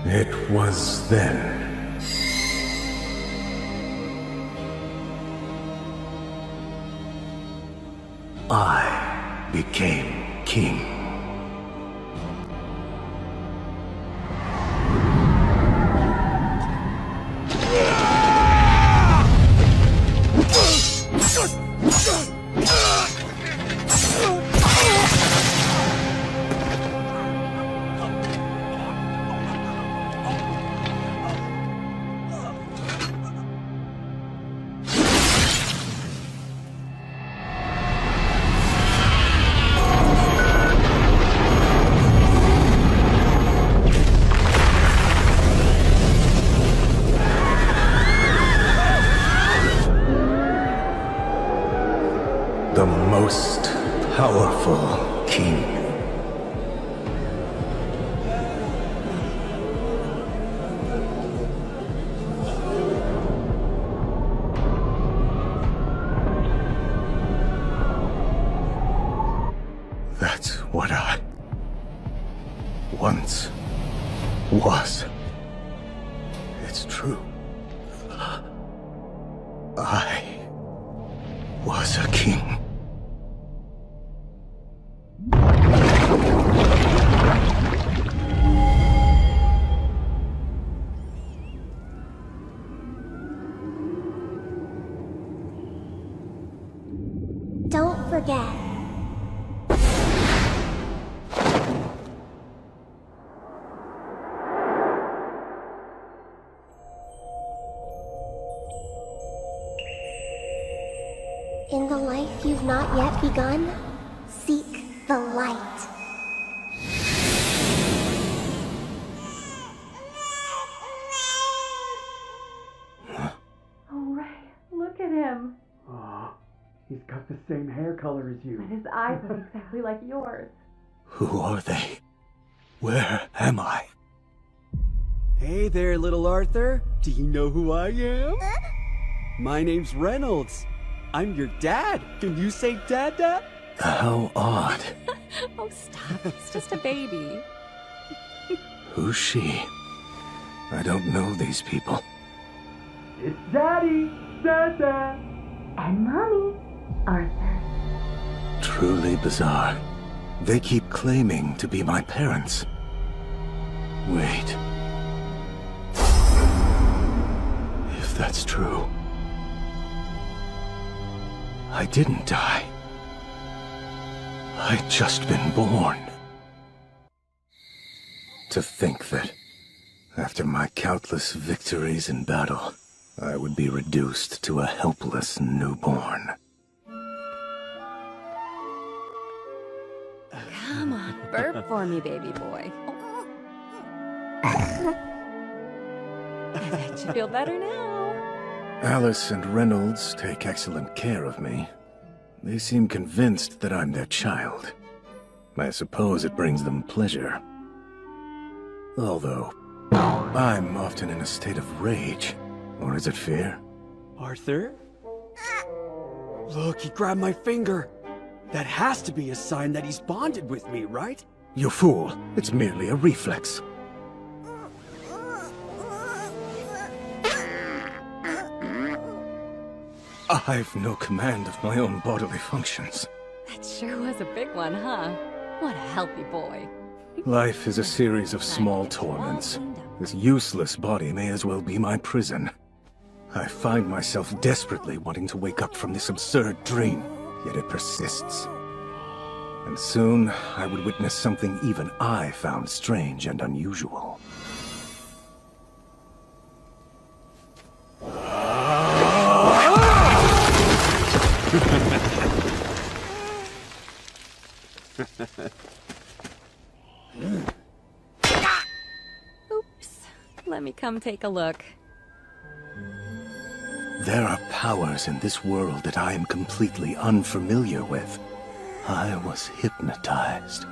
It was then. I became king. The most powerful king. That's what I once was. It's true. I was a king. Don't forget. In the life you've not yet begun, seek the light. Oh, Ray, look at him. Oh, he's got the same hair color as you. And his eyes look exactly like yours. Who are they? Where am I? Hey there, little Arthur. Do you know who I am? My name's Reynolds. I'm your dad. Can you say Dada? How odd. Oh, stop. It's just a baby. Who's she? I don't know these people. It's Daddy, Dada. And Mommy, Arthur. Truly bizarre. They keep claiming to be my parents. Wait. If that's true, I didn't die. I'd just been born. To think that, after my countless victories in battle, I would be reduced to a helpless newborn. Come on, burp for me, baby boy. I bet you feel better now. Alice and Reynolds take excellent care of me. They seem convinced that I'm their child. I suppose it brings them pleasure. Although, I'm often in a state of rage. Or is it fear? Arthur? Look, he grabbed my finger. That has to be a sign that he's bonded with me, right? You fool! It's merely a reflex. I've no command of my own bodily functions. That sure was a big one, huh? What a healthy boy. Life is a series of small torments. This useless body may as well be my prison. I find myself desperately wanting to wake up from this absurd dream, yet it persists. And soon, I would witness something even I found strange and unusual. Oops. Let me come take a look. There are powers in this world that I am completely unfamiliar with. I was hypnotized.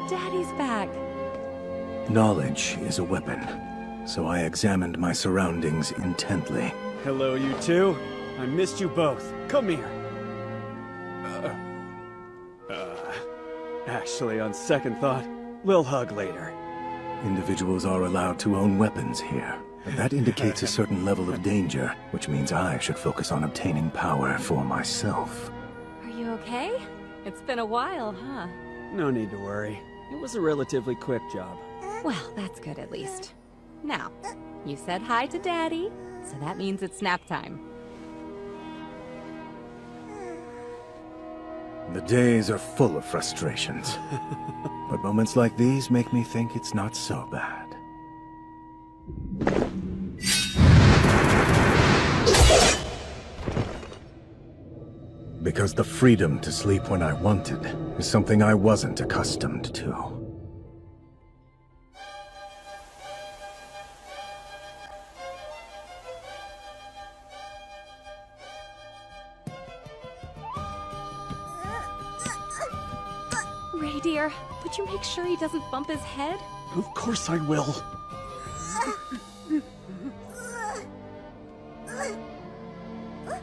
Daddy's back. Knowledge is a weapon, so I examined my surroundings intently. Hello, you two. I missed you both. Come here. Actually, on second thought, we'll hug later. Individuals are allowed to own weapons here, but that indicates a certain level of danger, which means I should focus on obtaining power for myself. Are you okay? It's been a while, huh? No need to worry. It was a relatively quick job. Well, that's good at least. Now, you said hi to Daddy, so that means it's nap time. The days are full of frustrations, but moments like these make me think it's not so bad. Because the freedom to sleep when I wanted is something I wasn't accustomed to. Ray, dear, would you make sure he doesn't bump his head? Of course I will.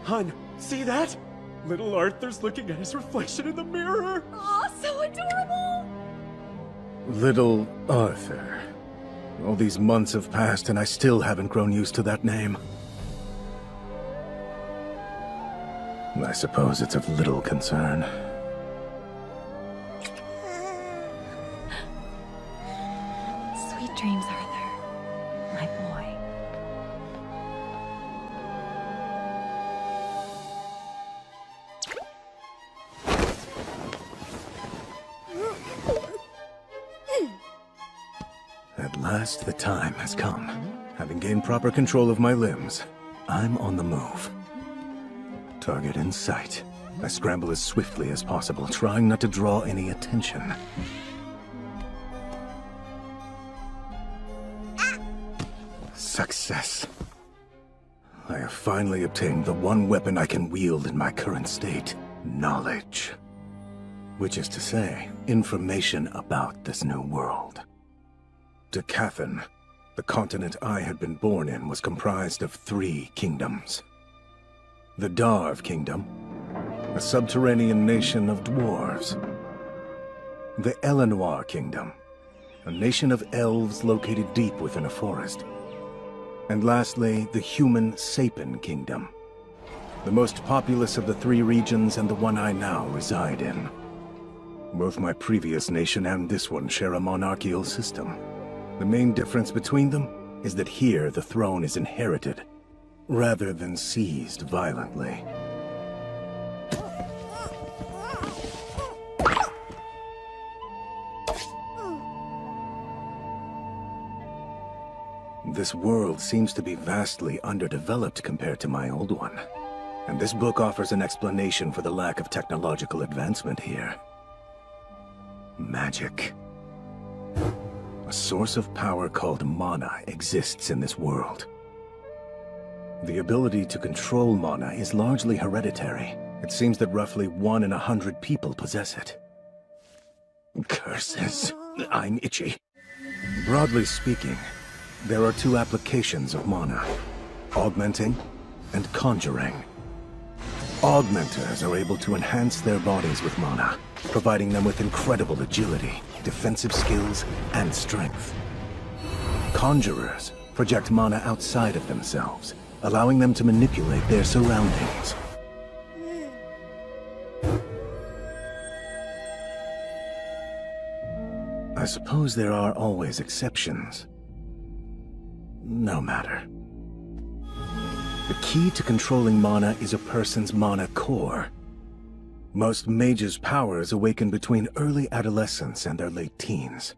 Hun, see that? Little Arthur's looking at his reflection in the mirror. Aw, so adorable! Little Arthur. All these months have passed and I still haven't grown used to that name. I suppose it's of little concern. Sweet dreams, Arthur. My boy. At last, the time has come. Having gained proper control of my limbs, I'm on the move. Target in sight. I scramble as swiftly as possible, trying not to draw any attention. Success. I have finally obtained the one weapon I can wield in my current state. Knowledge. Which is to say, information about this new world. Decathan, the continent I had been born in, was comprised of 3 kingdoms. The Darv Kingdom, a subterranean nation of dwarves. The Eleanor Kingdom, a nation of elves located deep within a forest. And lastly, the human Sapin Kingdom, the most populous of the 3 regions and the one I now reside in. Both my previous nation and this one share a monarchical system. The main difference between them is that here the throne is inherited, rather than seized violently. This world seems to be vastly underdeveloped compared to my old one, and this book offers an explanation for the lack of technological advancement here. Magic. A source of power called mana exists in this world. The ability to control mana is largely hereditary. It seems that roughly 1 in 100 people possess it. Curses. I'm itchy. Broadly speaking, there are 2 applications of mana: augmenting and conjuring. Augmenters are able to enhance their bodies with mana, providing them with incredible agility, defensive skills, and strength. Conjurers project mana outside of themselves, allowing them to manipulate their surroundings. I suppose there are always exceptions. No matter. The key to controlling mana is a person's mana core. Most mages' powers awaken between early adolescence and their late teens.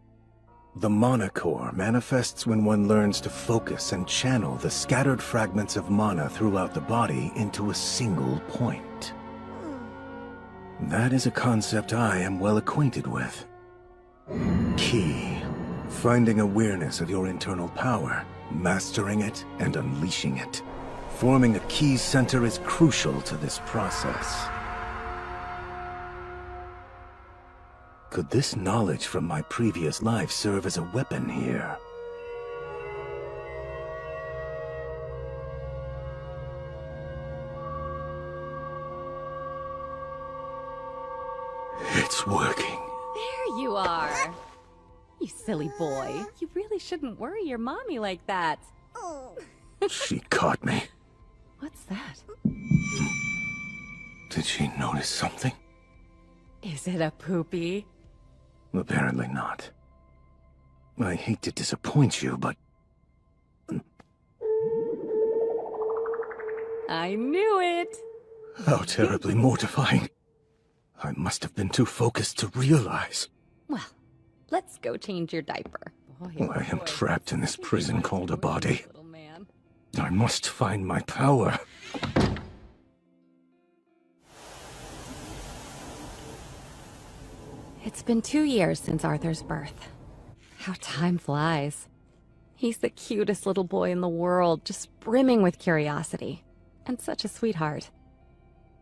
The mana core manifests when one learns to focus and channel the scattered fragments of mana throughout the body into a single point. That is a concept I am well acquainted with. Key. Finding awareness of your internal power, mastering it, and unleashing it. Forming a key center is crucial to this process. Could this knowledge from my previous life serve as a weapon here? It's working. There you are. You silly boy. You really shouldn't worry your mommy like that. She caught me. What's that? Did she notice something? Is it a poopy? Apparently not. I hate to disappoint you, but I knew it! how terribly mortifying. I must have been too focused to realize. Well, let's go change your diaper. Boy, I am trapped in this prison called a body. Little man. I must find my power. It's been 2 years since Arthur's birth. How time flies. He's the cutest little boy in the world, just brimming with curiosity. And such a sweetheart.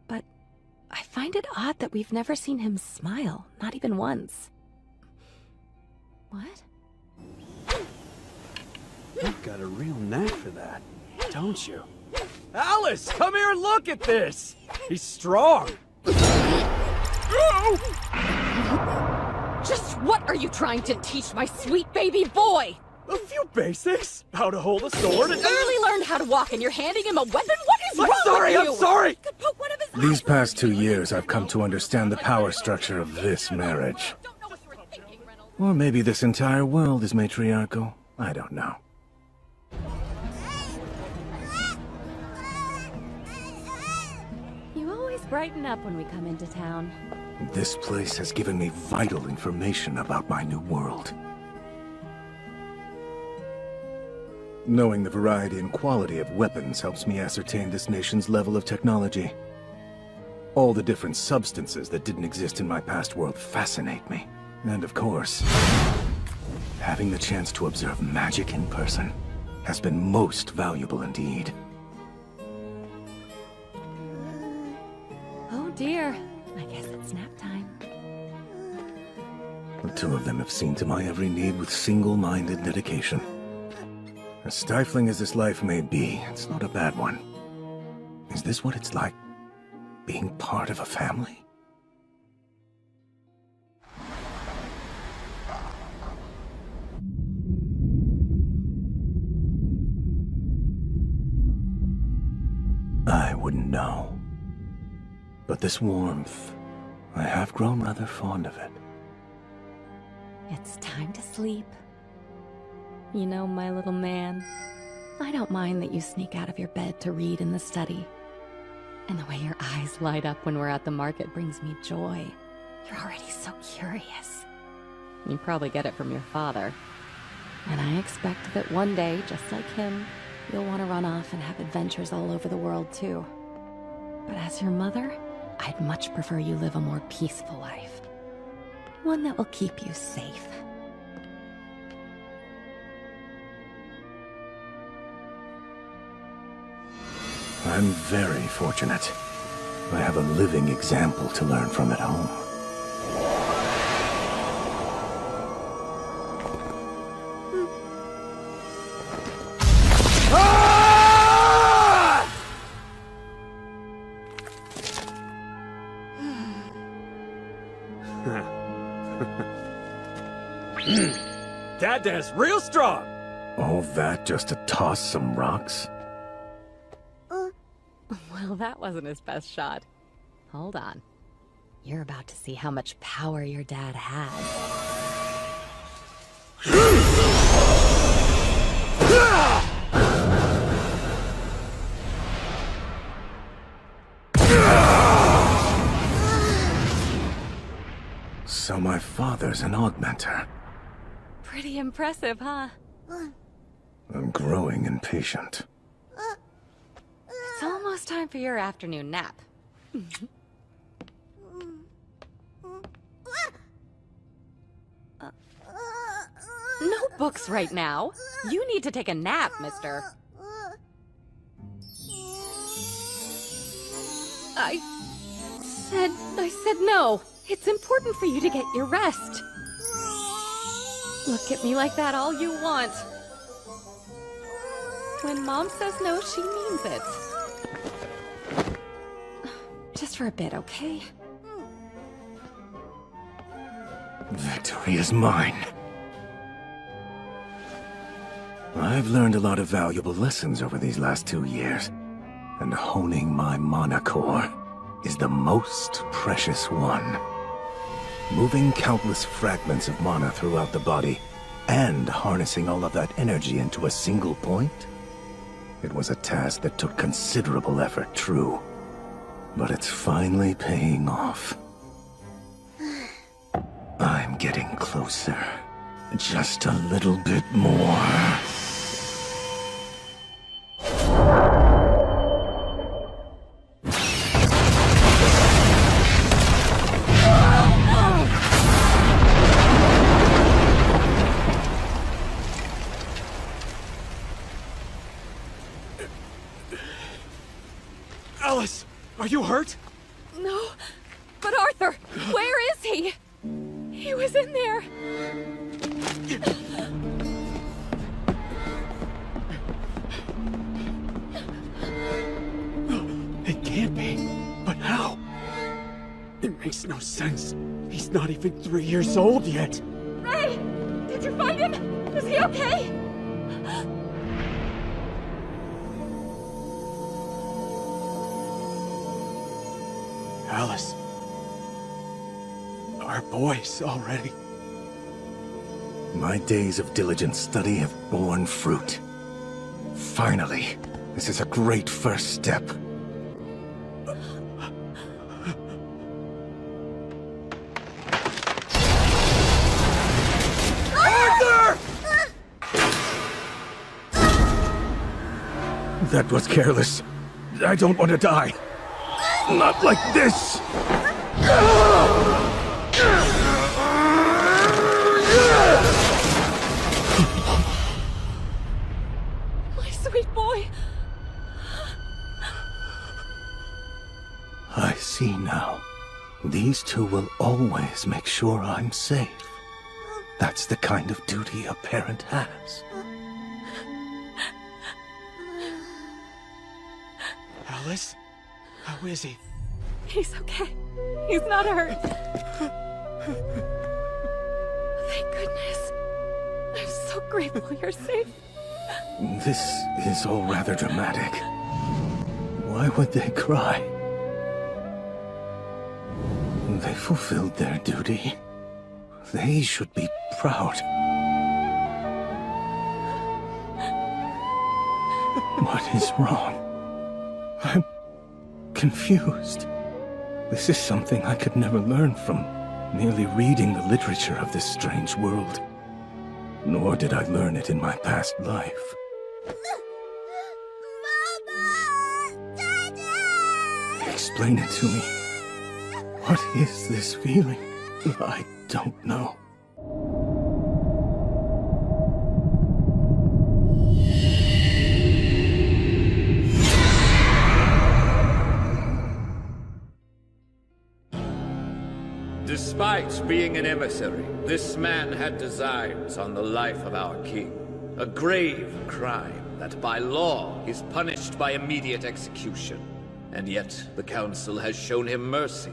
But I find it odd that we've never seen him smile, not even once. What? You've got a real knack for that, don't you? Alice, come here and look at this! He's strong! Just what are you trying to teach my sweet baby boy? A few basics. How to hold a sword and... Barely learned how to walk and you're handing him a weapon? What is wrong with you? I'm sorry! Could poke one of his These past 2 years, I've come to understand the power structure of this marriage. Don't know what you were thinking, Reynolds. Or maybe this entire world is matriarchal. I don't know. You always brighten up when we come into town. This place has given me vital information about my new world. Knowing the variety and quality of weapons helps me ascertain this nation's level of technology. All the different substances that didn't exist in my past world fascinate me. And of course, having the chance to observe magic in person has been most valuable indeed. Oh dear. I guess it's nap time. The two of them have seen to my every need with single-minded dedication. As stifling as this life may be, it's not a bad one. Is this what it's like, being part of a family? I wouldn't know. But this warmth, I have grown rather fond of it. It's time to sleep. You know, my little man, I don't mind that you sneak out of your bed to read in the study. And the way your eyes light up when we're at the market brings me joy. You're already so curious. You probably get it from your father. And I expect that one day, just like him, you'll want to run off and have adventures all over the world too. But as your mother, I'd much prefer you live a more peaceful life. One that will keep you safe. I'm very fortunate. I have a living example to learn from at home. Dad-Dad's real strong! All that just to toss some rocks? Well, that wasn't his best shot. Hold on. You're about to see how much power your dad has. So my father's an augmenter. Pretty impressive, huh? I'm growing impatient. It's almost time for your afternoon nap. No books right now. You need to take a nap, mister. I said no. It's important for you to get your rest. Look at me like that all you want. When Mom says no, she means it. Just for a bit, okay? Victory is mine. I've learned a lot of valuable lessons over these last 2 years, and honing my mana core is the most precious one. Moving countless fragments of mana throughout the body, and harnessing all of that energy into a single point? It was a task that took considerable effort, true. But it's finally paying off. I'm getting closer. Just a little bit more. Alice, are you hurt? No, but Arthur, where is he? He was in there. It can't be. But how? It makes no sense. He's not even 3 years old yet. Ray, did you find him? Is he okay? Alice. Our boys already. My days of diligent study have borne fruit. Finally, this is a great first step. Arthur! That was careless. I don't want to die. Not like this! My sweet boy. I see now. These two will always make sure I'm safe. That's the kind of duty a parent has. Alice? How is he? He's okay. He's not hurt. Thank goodness. I'm so grateful you're safe. This is all rather dramatic. Why would they cry? They fulfilled their duty. They should be proud. What is wrong? I'm confused. This is something I could never learn from merely reading the literature of this strange world. Nor did I learn it in my past life. Mama! Daddy! Explain it to me. What is this feeling? I don't know. Despite being an emissary, this man had designs on the life of our king. A grave crime that by law is punished by immediate execution. And yet, the council has shown him mercy.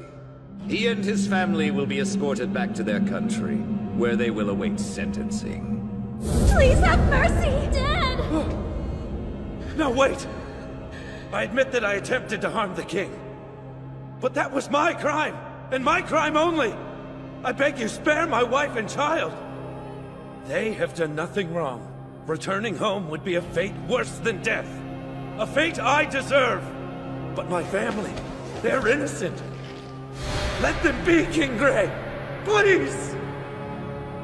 He and his family will be escorted back to their country, where they will await sentencing. Please have mercy! Dad! No, wait! I admit that I attempted to harm the king. But that was my crime, and my crime only! I beg you, spare my wife and child! They have done nothing wrong. Returning home would be a fate worse than death. A fate I deserve! But my family, they're innocent. Let them be, King Gray! Please!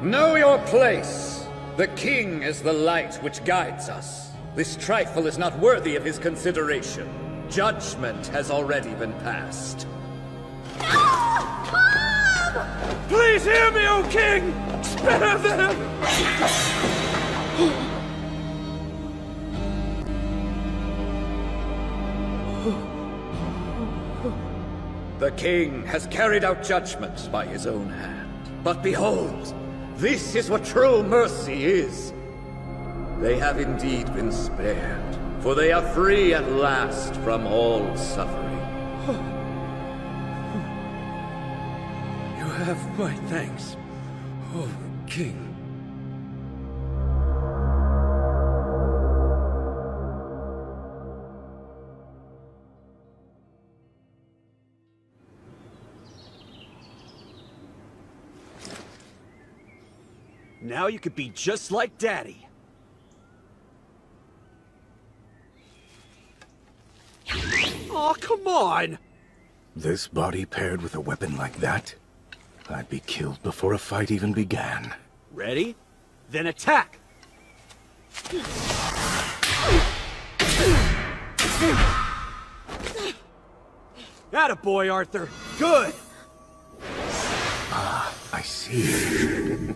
Know your place! The king is the light which guides us. This trifle is not worthy of his consideration. Judgment has already been passed. Please hear me, O king! Spare them! The king has carried out judgment by his own hand. But behold, this is what true mercy is. They have indeed been spared, for they are free at last from all suffering. You have my thanks, oh king. Now you could be just like Daddy. Aw, come on! This body paired with a weapon like that? I'd be killed before a fight even began. Ready? Then attack! Attaboy, Arthur! Good! Ah, I see.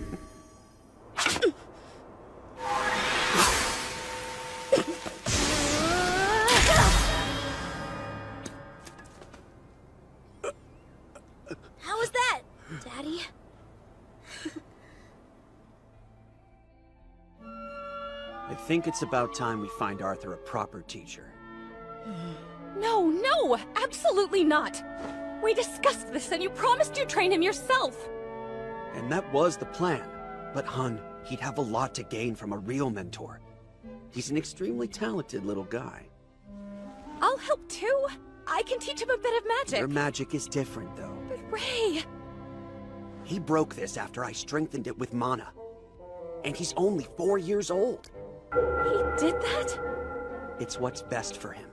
How was that, Daddy? I think it's about time we find Arthur a proper teacher. No, no! Absolutely not! We discussed this and you promised you'd train him yourself! And that was the plan. But hun, he'd have a lot to gain from a real mentor. He's an extremely talented little guy. I'll help too! I can teach him a bit of magic! Your magic is different, though. But Ray... He broke this after I strengthened it with mana. And he's only 4 years old. He did that? It's what's best for him.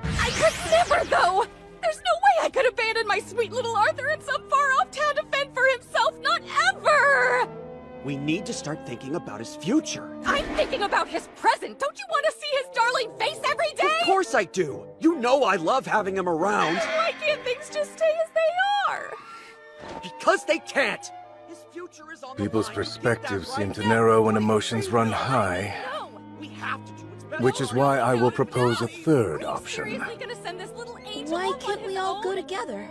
I could never, though! There's no way I could abandon my sweet little Arthur in some far-off town to fend for himself! Not ever! We need to start thinking about his future. I'm thinking about his present! Don't you want to see his darling face every day? Of course I do! You know I love having him around! Why can't things just stay as they are? Because they can't! His future is on the People's line. perspectives Get that seem right to now. narrow when emotions run high. No! We have to do what's best. Which is why I will propose a third Are you option. seriously gonna send this little angel Why off on can't we his all go own? together?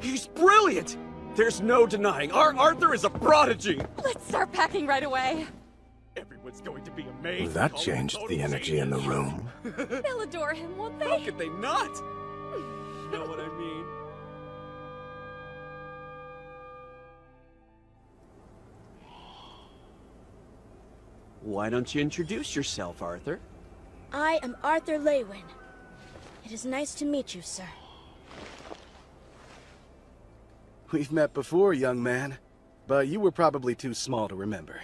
He's brilliant! There's no denying, our Arthur is a prodigy! Let's start packing right away. Everyone's going to be amazed. That changed the energy in the room. They'll adore him, won't How they? could they not? You know what I mean? Why don't you introduce yourself, Arthur? I am Arthur Leywin. It is nice to meet you, sir. We've met before, young man, but you were probably too small to remember.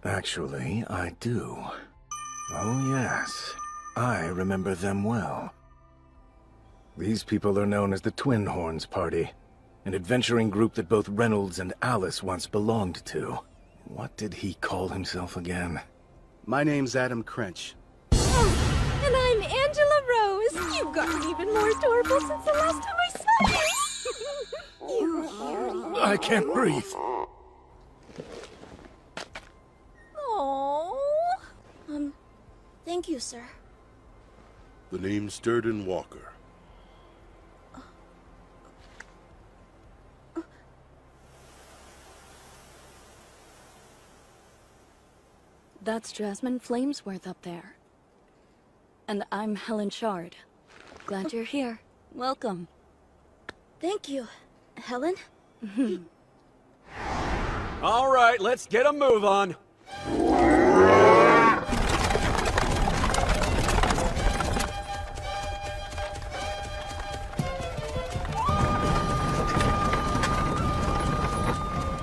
Actually, I do. Oh yes, I remember them well. These people are known as the Twin Horns Party, an adventuring group that both Reynolds and Alice once belonged to. What did he call himself again? My name's Adam Crench. And I'm Angela Rose. You've gotten even more adorable since the last time I saw you. You cutie. I can't breathe. Aww. Thank you, sir. The name's Durden Walker. That's Jasmine Flamesworth up there. And I'm Helen Shard. Glad you're here. Welcome. Thank you, Helen. All right, let's get a move on.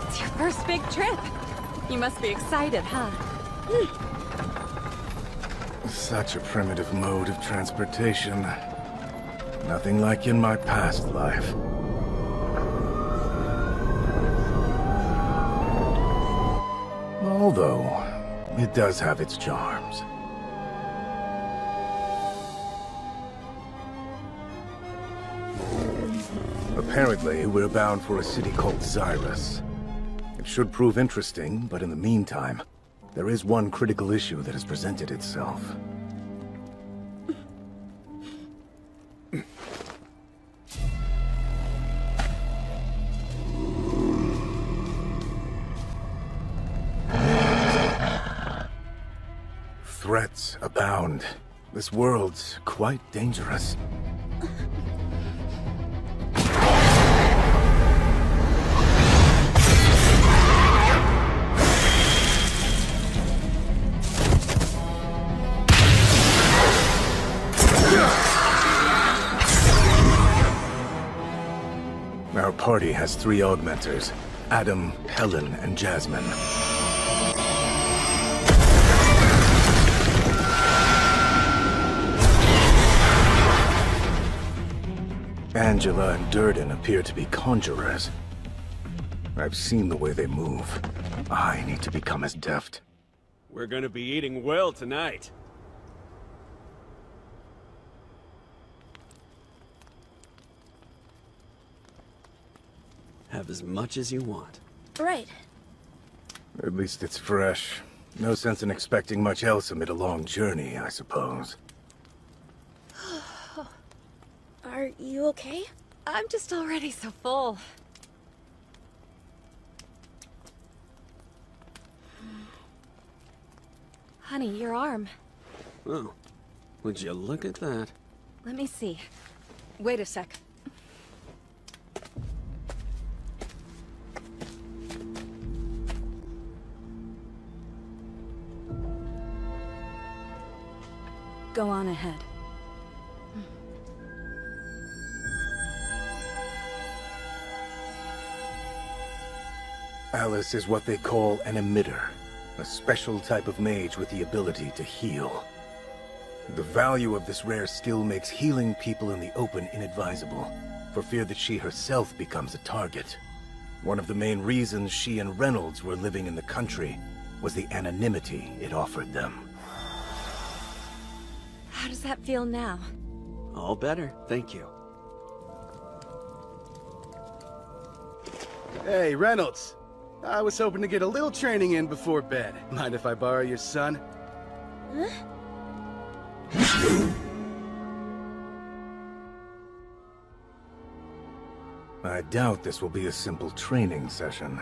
It's your first big trip. You must be excited, huh? Such a primitive mode of transportation. Nothing like in my past life. Although, it does have its charms. A Apparently, we're bound for a city called Xyrus. It should prove interesting, but in the meantime, there is one critical issue that has presented itself. Threats abound. This world's quite dangerous. Our party has 3 augmenters: Adam, Helen, and Jasmine. Angela and Durden appear to be conjurers. I've seen the way they move. I need to become as deft. We're gonna be eating well tonight. Have as much as you want. Right. At least it's fresh. No sense in expecting much else amid a long journey, I suppose. Are you okay? I'm just already so full. Honey, your arm. Oh, would you look at that? Let me see. Wait a sec. Go on ahead. Alice is what they call an emitter, a special type of mage with the ability to heal. The value of this rare skill makes healing people in the open inadvisable, for fear that she herself becomes a target. One of the main reasons she and Reynolds were living in the country was the anonymity it offered them. How does that feel now? All better, thank you. Hey, Reynolds. I was hoping to get a little training in before bed. Mind if I borrow your son? Huh? I doubt this will be a simple training session.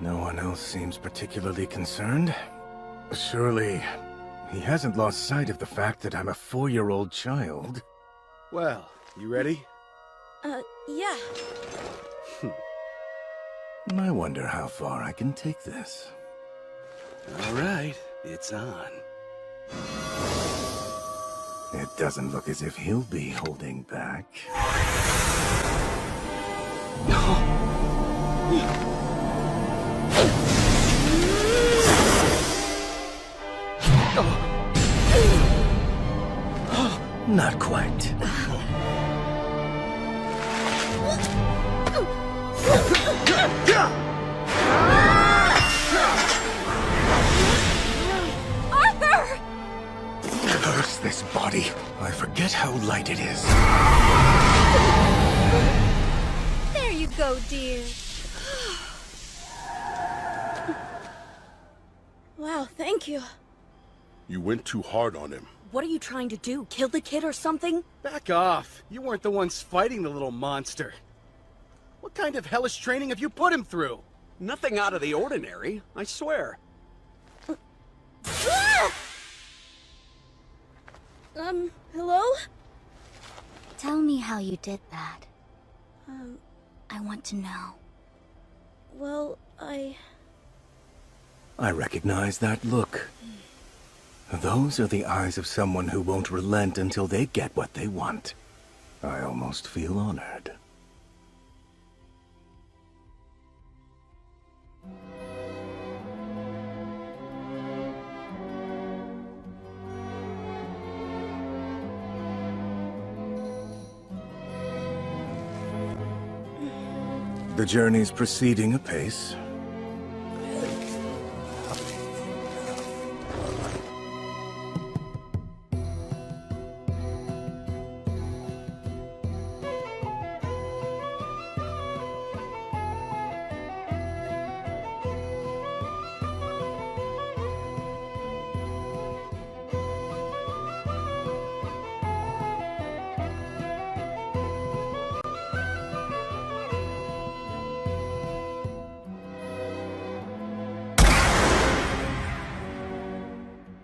No one else seems particularly concerned. Surely, he hasn't lost sight of the fact that I'm a 4-year-old child. Well, you ready? Yeah. I wonder how far I can take this. All right, it's on. It doesn't look as if he'll be holding back. Not quite. Arthur! Curse this body. I forget how light it is. There you go, dear. Wow, thank you. You went too hard on him. What are you trying to do? Kill the kid or something? Back off. You weren't the ones fighting the little monster. What kind of hellish training have you put him through? Nothing out of the ordinary, I swear. Hello? Tell me how you did that. I want to know. Well, I recognize that look. Those are the eyes of someone who won't relent until they get what they want. I almost feel honored. The journey's proceeding apace.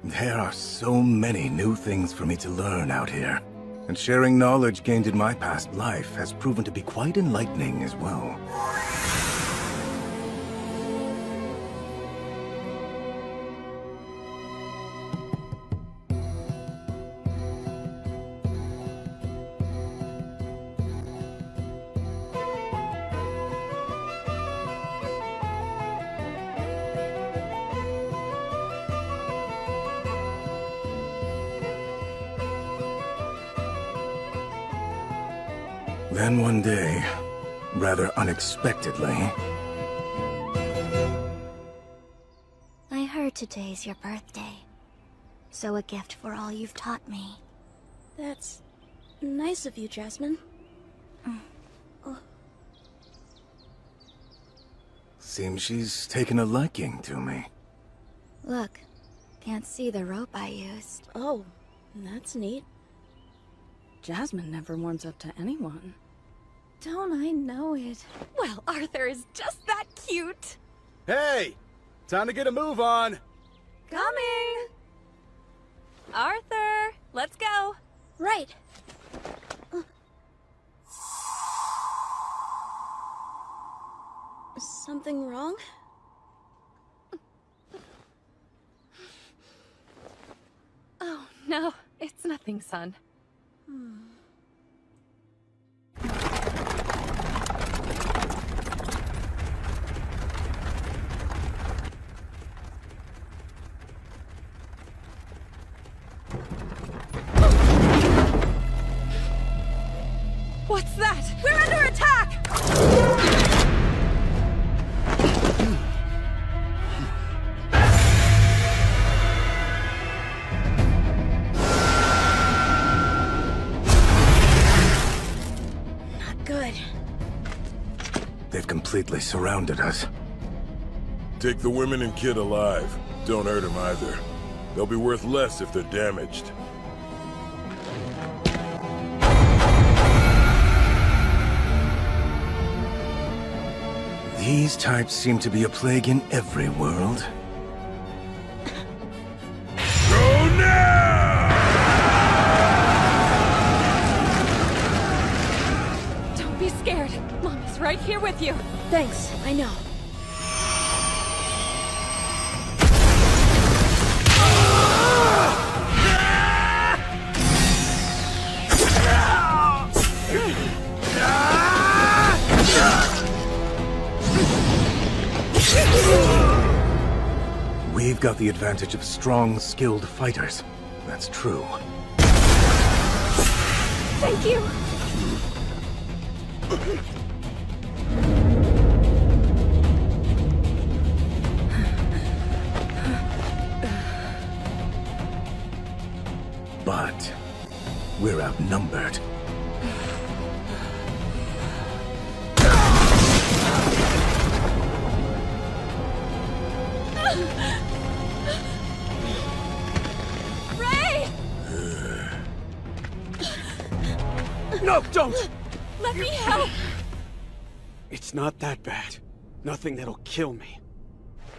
There are so many new things for me to learn out here. And sharing knowledge gained in my past life has proven to be quite enlightening as well. Then one day, rather unexpectedly... I heard today's your birthday. So a gift for all you've taught me. That's nice of you, Jasmine. Seems she's taken a liking to me. Look, can't see the rope I used. Oh, that's neat. Jasmine never warms up to anyone. Don't I know it? Well, Arthur is just that cute. Hey! Time to get a move on! Coming! Arthur, let's go. Right. Something wrong? Oh, no, it's nothing, son. What's that? We're under attack! Not good. They've completely surrounded us. Take the women and kid alive. Don't hurt them either. They'll be worth less if they're damaged. These types seem to be a plague in every world. Go now! Don't be scared. Mommy's right here with you. Thanks, I know. We've got the advantage of strong, skilled fighters. That's true. Thank you. But we're outnumbered. Ray! No, don't! Let me help! It's not that bad. Nothing that'll kill me.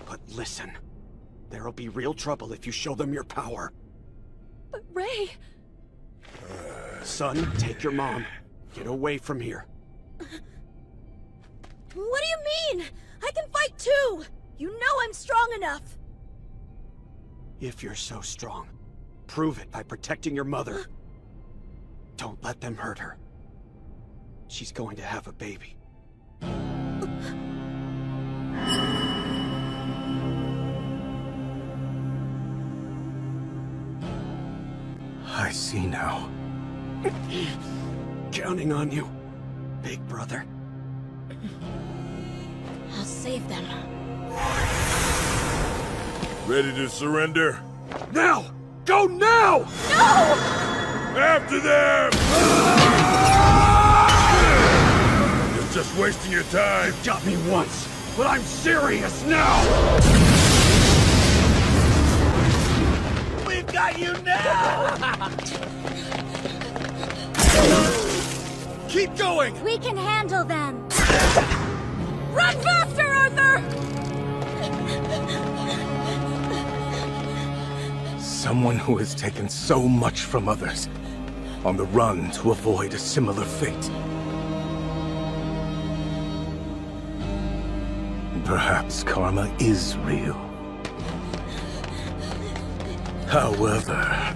But listen, there'll be real trouble if you show them your power. But Ray... Son, take your mom. Get away from here. What do you mean? I can fight too! You know I'm strong enough! If you're so strong, prove it by protecting your mother. Don't let them hurt her. She's going to have a baby. I see now. Counting on you, big brother. I'll save them. Ready to surrender? Now! Go now! After them! You're just wasting your time. Got me once, but I'm serious now! We've got you now! Keep going! We can handle them! Run faster, Arthur! someone who has taken so much from others, on the run to avoid a similar fate. Perhaps karma is real. However...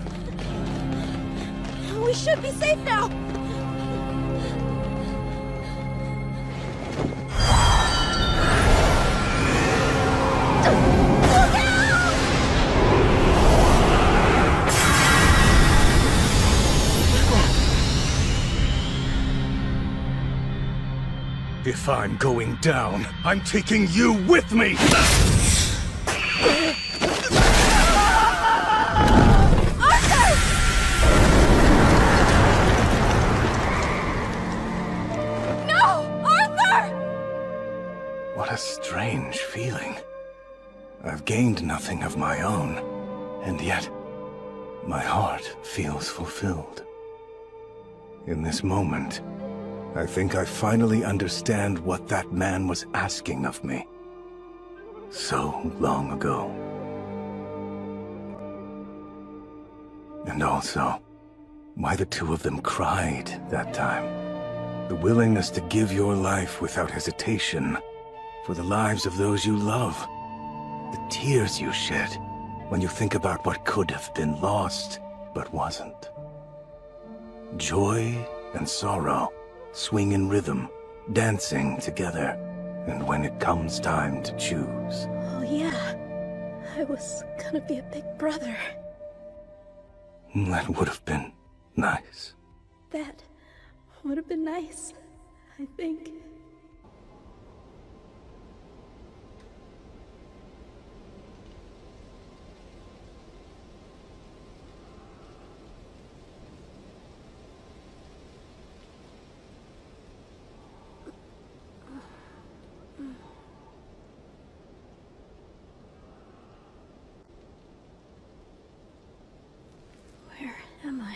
We should be safe now! If I'm going down, I'm taking you with me! What a strange feeling. I've gained nothing of my own, and yet my heart feels fulfilled. In this moment, I think I finally understand what that man was asking of me so long ago. And also, why the two of them cried that time. The willingness to give your life without hesitation for the lives of those you love. The tears you shed when you think about what could have been lost, but wasn't. Joy and sorrow swing in rhythm, dancing together. And when it comes time to choose... Oh yeah, I was gonna be a big brother. That would have been nice. That would have been nice, I think. Where am I?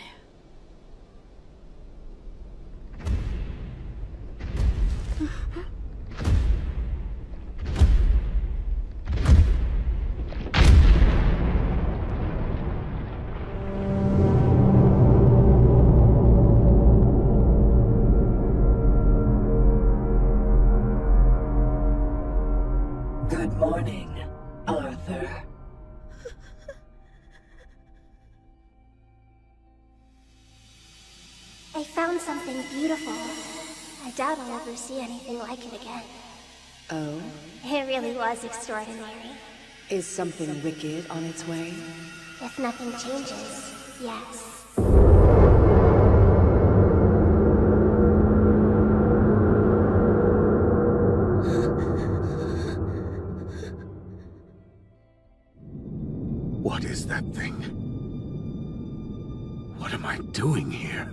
Good morning, Arthur. I found something beautiful. I doubt I'll ever see anything like it again. Oh? It really was extraordinary. Is something wicked on its way? If nothing changes, yes. What is that thing? What am I doing here?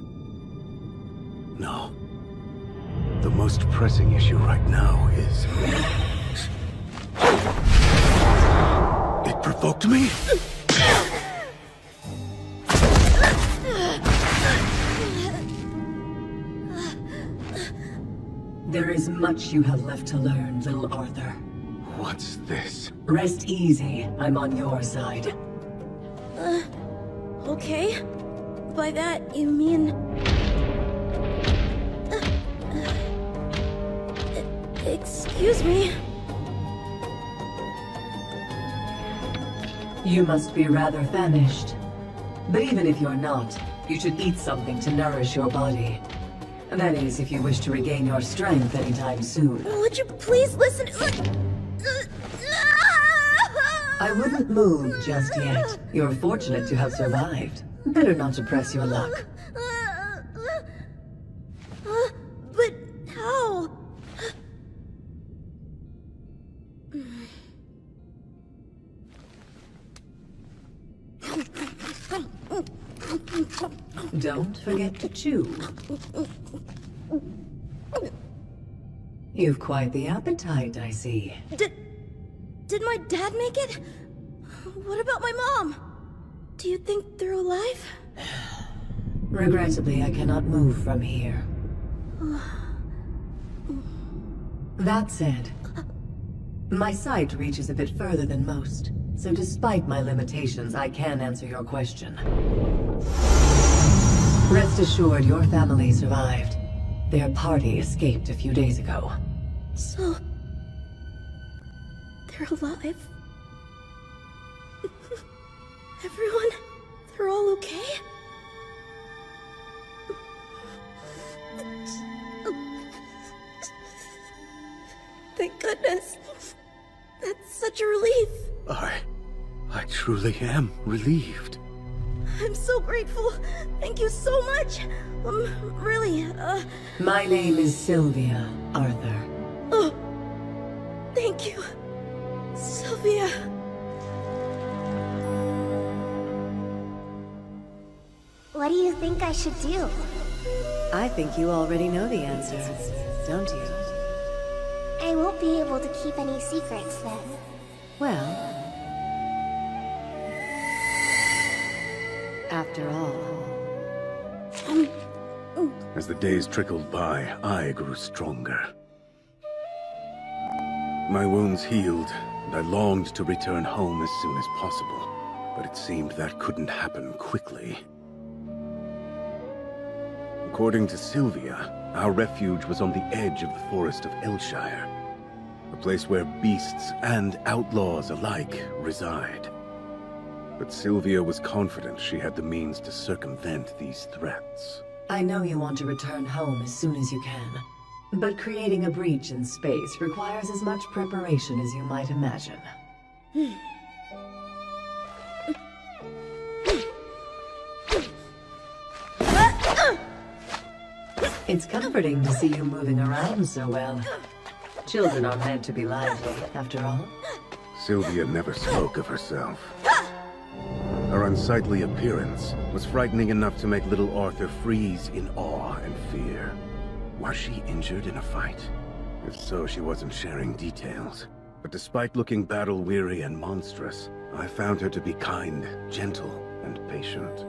No. The most pressing issue right now is... It provoked me? There is much you have left to learn, little Arthur. What's this? Rest easy. I'm on your side. Okay. By that, you mean... excuse me? You must be rather famished. But even if you're not, you should eat something to nourish your body. That is, if you wish to regain your strength anytime soon. Would you please listen? I wouldn't move just yet. You're fortunate to have survived. Better not to press your luck. But how? Don't forget to chew. You've quite the appetite, I see. Did my dad make it? What about my mom? Do you think they're alive? Regrettably, I cannot move from here. That said, my sight reaches a bit further than most. so despite my limitations, I can answer your question. Rest assured, your family survived. Their party escaped a few days ago. So... they're alive? Everyone? They're all okay? Thank goodness. That's such a relief. I truly am relieved. I'm so grateful. Thank you so much. Really, My name is Sylvia, Arthur. Oh, thank you, Sylvia. What do you think I should do? I think you already know the answer, don't you? I won't be able to keep any secrets then. Well, after all... As the days trickled by, I grew stronger. My wounds healed, and I longed to return home as soon as possible. But it seemed that couldn't happen quickly. According to Sylvia, our refuge was on the edge of the forest of Elshire, a place where beasts and outlaws alike reside. But Sylvia was confident she had the means to circumvent these threats. I know you want to return home as soon as you can, but creating a breach in space requires as much preparation as you might imagine. It's comforting to see you moving around so well. Children are meant to be lively, after all. Sylvia never spoke of herself. Her unsightly appearance was frightening enough to make little Arthur freeze in awe and fear. Was she injured in a fight? If so, she wasn't sharing details. But despite looking battle-weary and monstrous, I found her to be kind, gentle, and patient.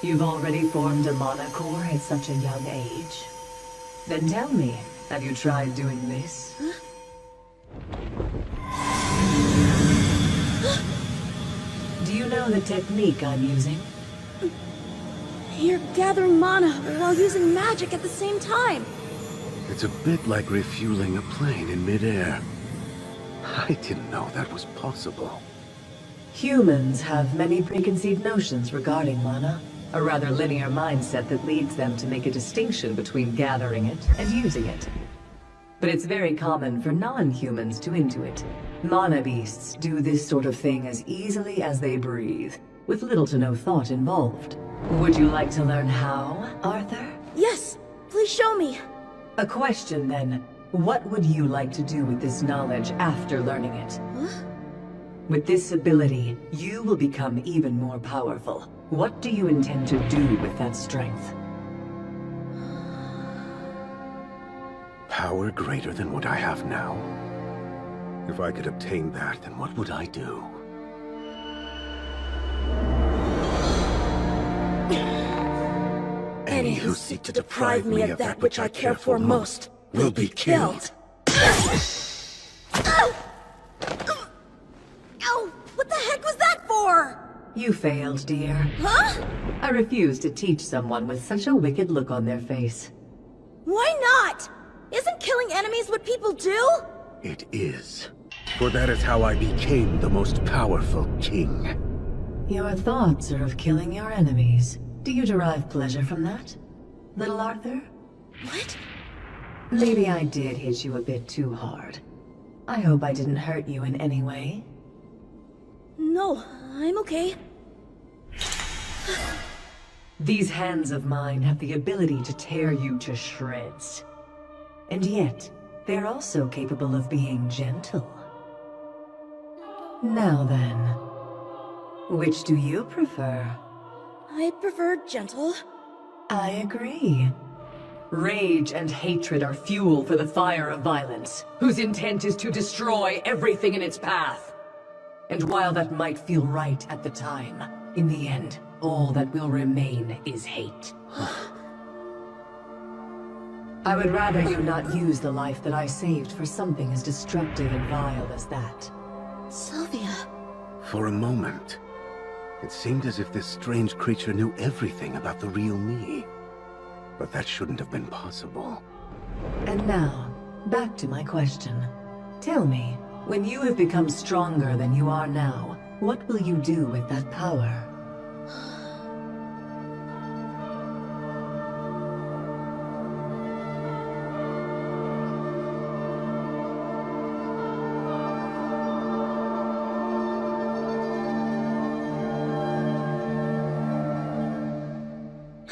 You've already formed a mana core at such a young age. Then tell me, have you tried doing this? Do you know the technique I'm using? You're gathering mana while using magic at the same time. It's a bit like refueling a plane in midair. I didn't know that was possible. Humans have many preconceived notions regarding mana. A rather linear mindset that leads them to make a distinction between gathering it and using it. But it's very common for non-humans to intuit. Mana beasts do this sort of thing as easily as they breathe, with little to no thought involved. Would you like to learn how, Arthur? Yes, please show me. A question then. What would you like to do with this knowledge after learning it? Huh? With this ability, you will become even more powerful. What do you intend to do with that strength? Power greater than what I have now. If I could obtain that, then what would I do? Any who seek to deprive me of that which I care for most will be killed. Ow! Ow! What the heck was that for? You failed, dear. Huh? I refuse to teach someone with such a wicked look on their face. Why not? Isn't killing enemies what people do? It is. For that is how I became the most powerful king. Your thoughts are of killing your enemies. Do you derive pleasure from that, little Arthur? What? Maybe I did hit you a bit too hard. I hope I didn't hurt you in any way. No, I'm okay. These hands of mine have the ability to tear you to shreds. And yet, they're also capable of being gentle. Now then, which do you prefer? I prefer gentle. I agree. Rage and hatred are fuel for the fire of violence, whose intent is to destroy everything in its path. And while that might feel right at the time, in the end, all that will remain is hate. I would rather you not use the life that I saved for something as destructive and vile as that. Sylvia. For a moment, it seemed as if this strange creature knew everything about the real me. But that shouldn't have been possible. And now, back to my question. Tell me, when you have become stronger than you are now, what will you do with that power?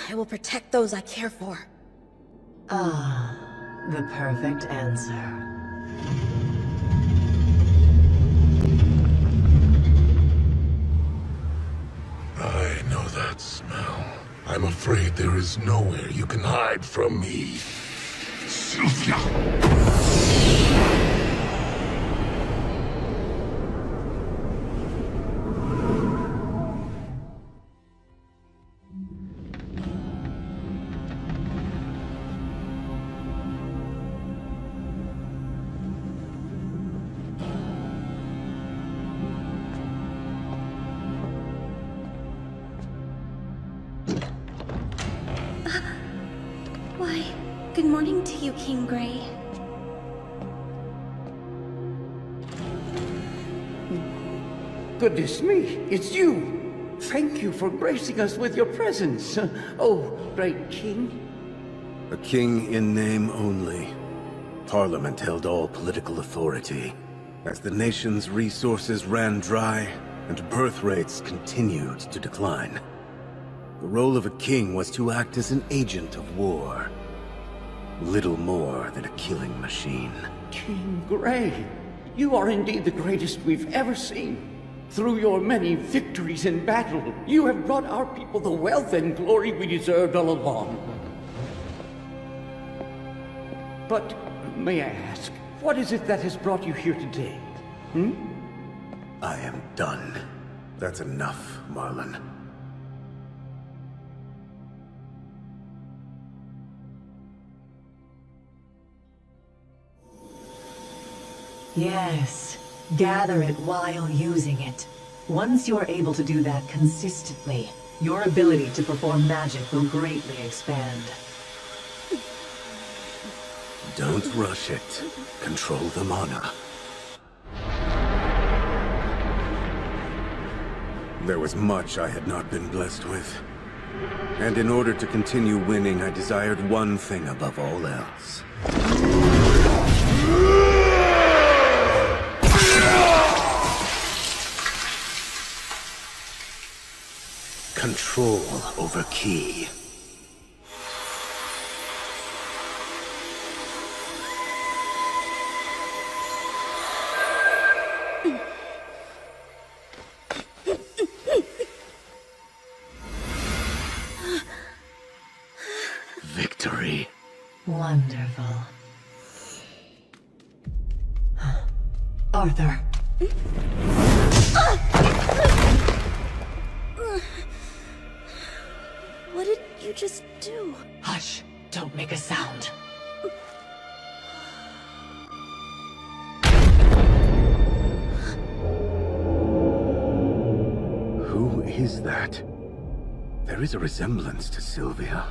I will protect those I care for. Ah, the perfect answer. I know that smell. I'm afraid there is nowhere you can hide from me. Sylvia! Why, good morning to you, King Grey. Goodness me, it's you! Thank you for gracing us with your presence. Oh, great king. A king in name only. Parliament held all political authority. As the nation's resources ran dry, and birth rates continued to decline. The role of a king was to act as an agent of war. Little more than a killing machine. King Grey, you are indeed the greatest we've ever seen. Through your many victories in battle, you have brought our people the wealth and glory we deserved all along. But, may I ask, what is it that has brought you here today? I am done. That's enough, Marlon. Yes, gather it while using it. Once you're able to do that consistently, your ability to perform magic will greatly expand. Don't rush it. Control the mana. There was much I had not been blessed with. And in order to continue winning, I desired one thing above all else. Control over Ki. Victory. Wonderful. Arthur. What did you just do? Hush, don't make a sound. Who is that? There is a resemblance to Sylvia.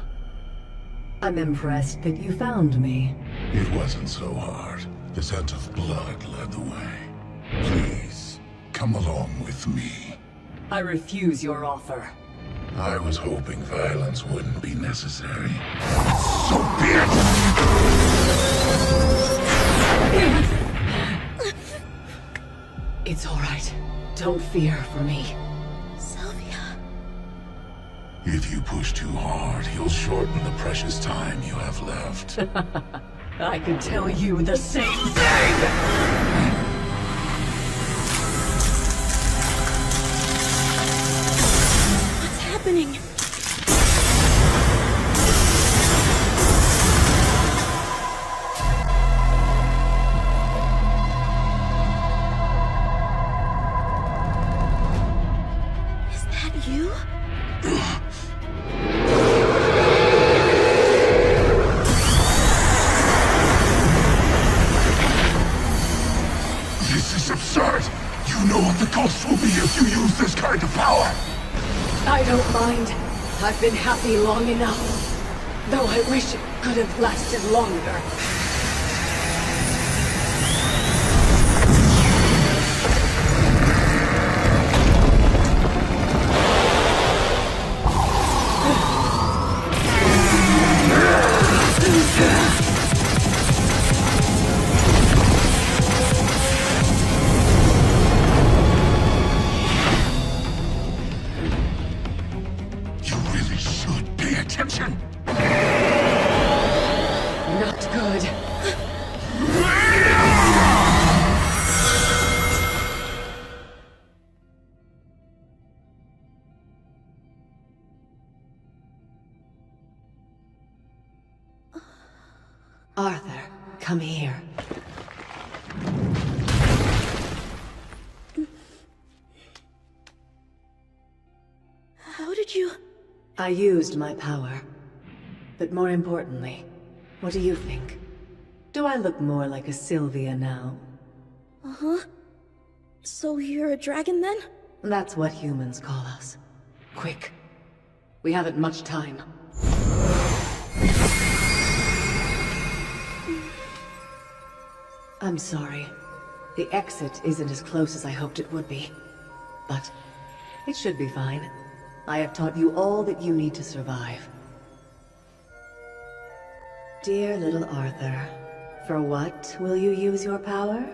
I'm impressed that you found me. It wasn't so hard. The scent of blood led the way. Please, come along with me. I refuse your offer. I was hoping violence wouldn't be necessary. So be it! It's all right. Don't fear for me. Sylvia. If you push too hard, you'll shorten the precious time you have left. I could tell you the same thing! What's happening? don't mind. I've been happy long enough. Though I wish it could have lasted longer. You really should pay attention. Not good. Arthur, come here. How did you... I used my power. But more importantly, what do you think? Do I look more like a Sylvia now? Uh-huh. So you're a dragon then? That's what humans call us. Quick. We haven't much time. I'm sorry. The exit isn't as close as I hoped it would be. But it should be fine. I have taught you all that you need to survive. Dear little Arthur, for what will you use your power?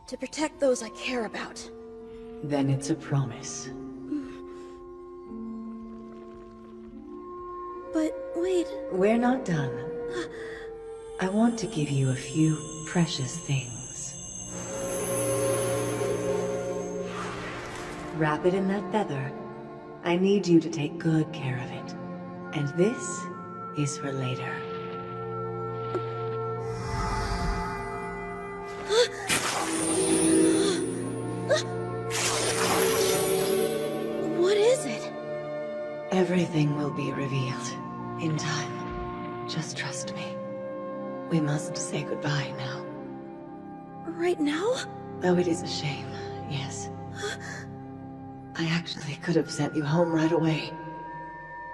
To protect those I care about. Then it's a promise. But wait... We're not done. I want to give you a few precious things. Wrap it in that feather. I need you to take good care of it. And this is for later. What is it? Everything will be revealed in time. Just trust me. We must say goodbye now. Right now? Though it is a shame, yes. I actually could have sent you home right away.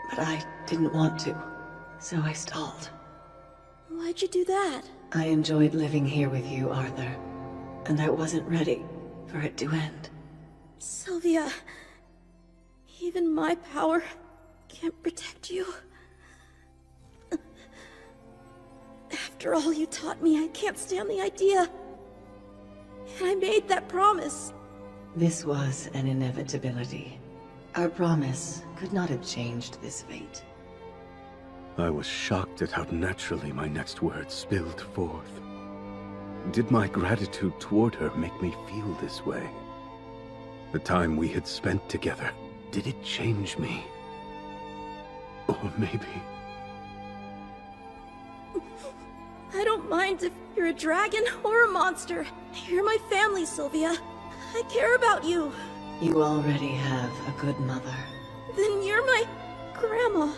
But I didn't want to, so I stalled. Why'd you do that? I enjoyed living here with you, Arthur. And I wasn't ready for it to end. Sylvia... Even my power can't protect you. After all you taught me, I can't stand the idea. And I made that promise. This was an inevitability. Our promise could not have changed this fate. I was shocked at how naturally my next words spilled forth. Did my gratitude toward her make me feel this way? The time we had spent together, did it change me? Or maybe... I don't mind if you're a dragon or a monster. You're my family, Sylvia. I care about you. You already have a good mother. Then you're my grandma.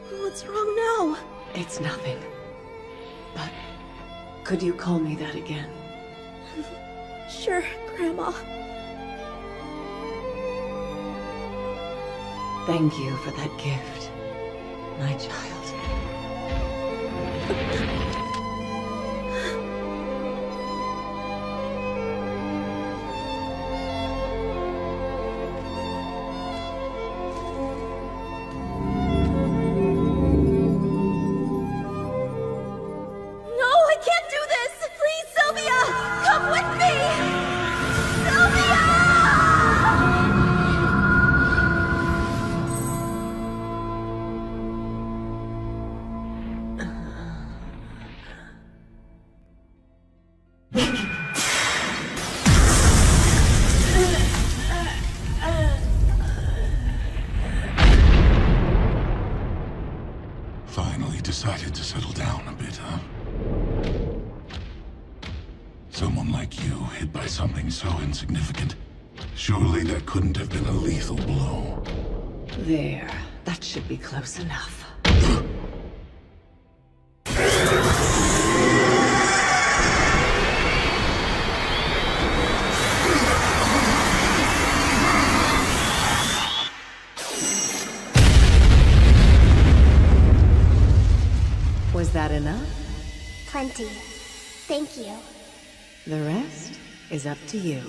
What's wrong now? It's nothing. But could you call me that again? Sure, Grandma. Thank you for that gift, my child. Finally decided to settle down a bit, huh? Someone like you hit by something so insignificant. Surely that couldn't have been a lethal blow. There. That should be close enough. plenty. Thank you. The rest is up to you.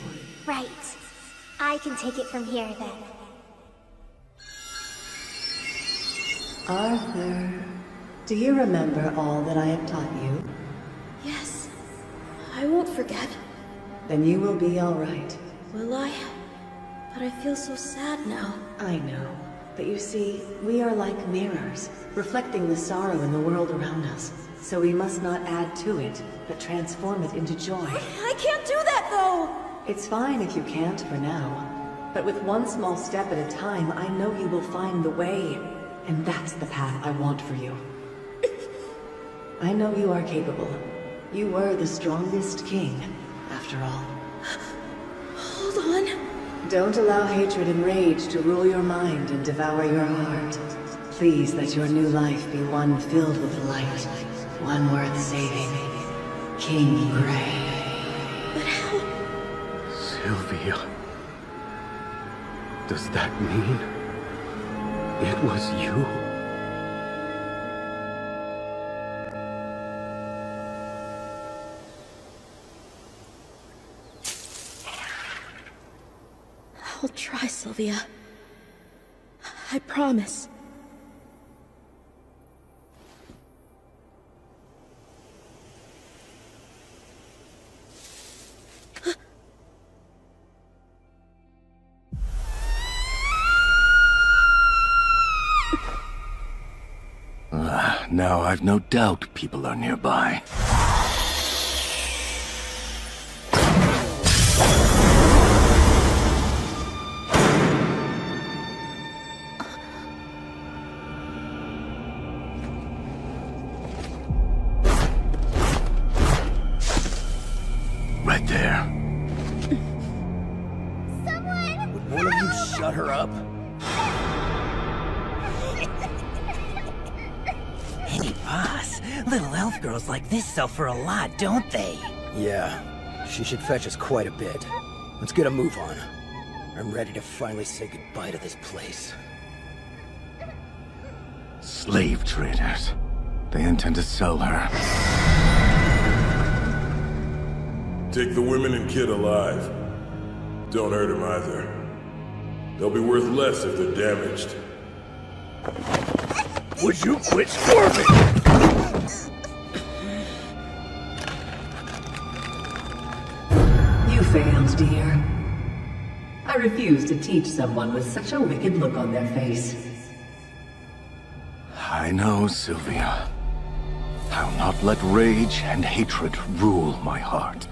Right. I can take it from here, then. Arthur, do you remember all that I have taught you? Yes. I won't forget. Then you will be all right. Will I? But I feel so sad now. I know. But you see, we are like mirrors, reflecting the sorrow in the world around us. So we must not add to it, but transform it into joy. I can't do that, though! It's fine if you can't for now. But with one small step at a time, I know you will find the way. And that's the path I want for you. I know you are capable. You were the strongest king, after all. Hold on. Don't allow hatred and rage to rule your mind and devour your heart. Please let your new life be one filled with light, one worth saving. King Grey. But how? Sylvia. Does that mean it was you? I'll try, Sylvia. I promise. Now I've no doubt people are nearby. Right there. Someone! Would one of you shut her up? Hey, boss. Little elf girls like this sell for a lot, don't they? Yeah, she should fetch us quite a bit. Let's get a move on. I'm ready to finally say goodbye to this place. Slave traders. They intend to sell her. Take the women and kid alive. Don't hurt them either. They'll be worth less if they're damaged. Would you quit squirming? You failed, dear. I refuse to teach someone with such a wicked look on their face. I know, Sylvia. I'll not let rage and hatred rule my heart.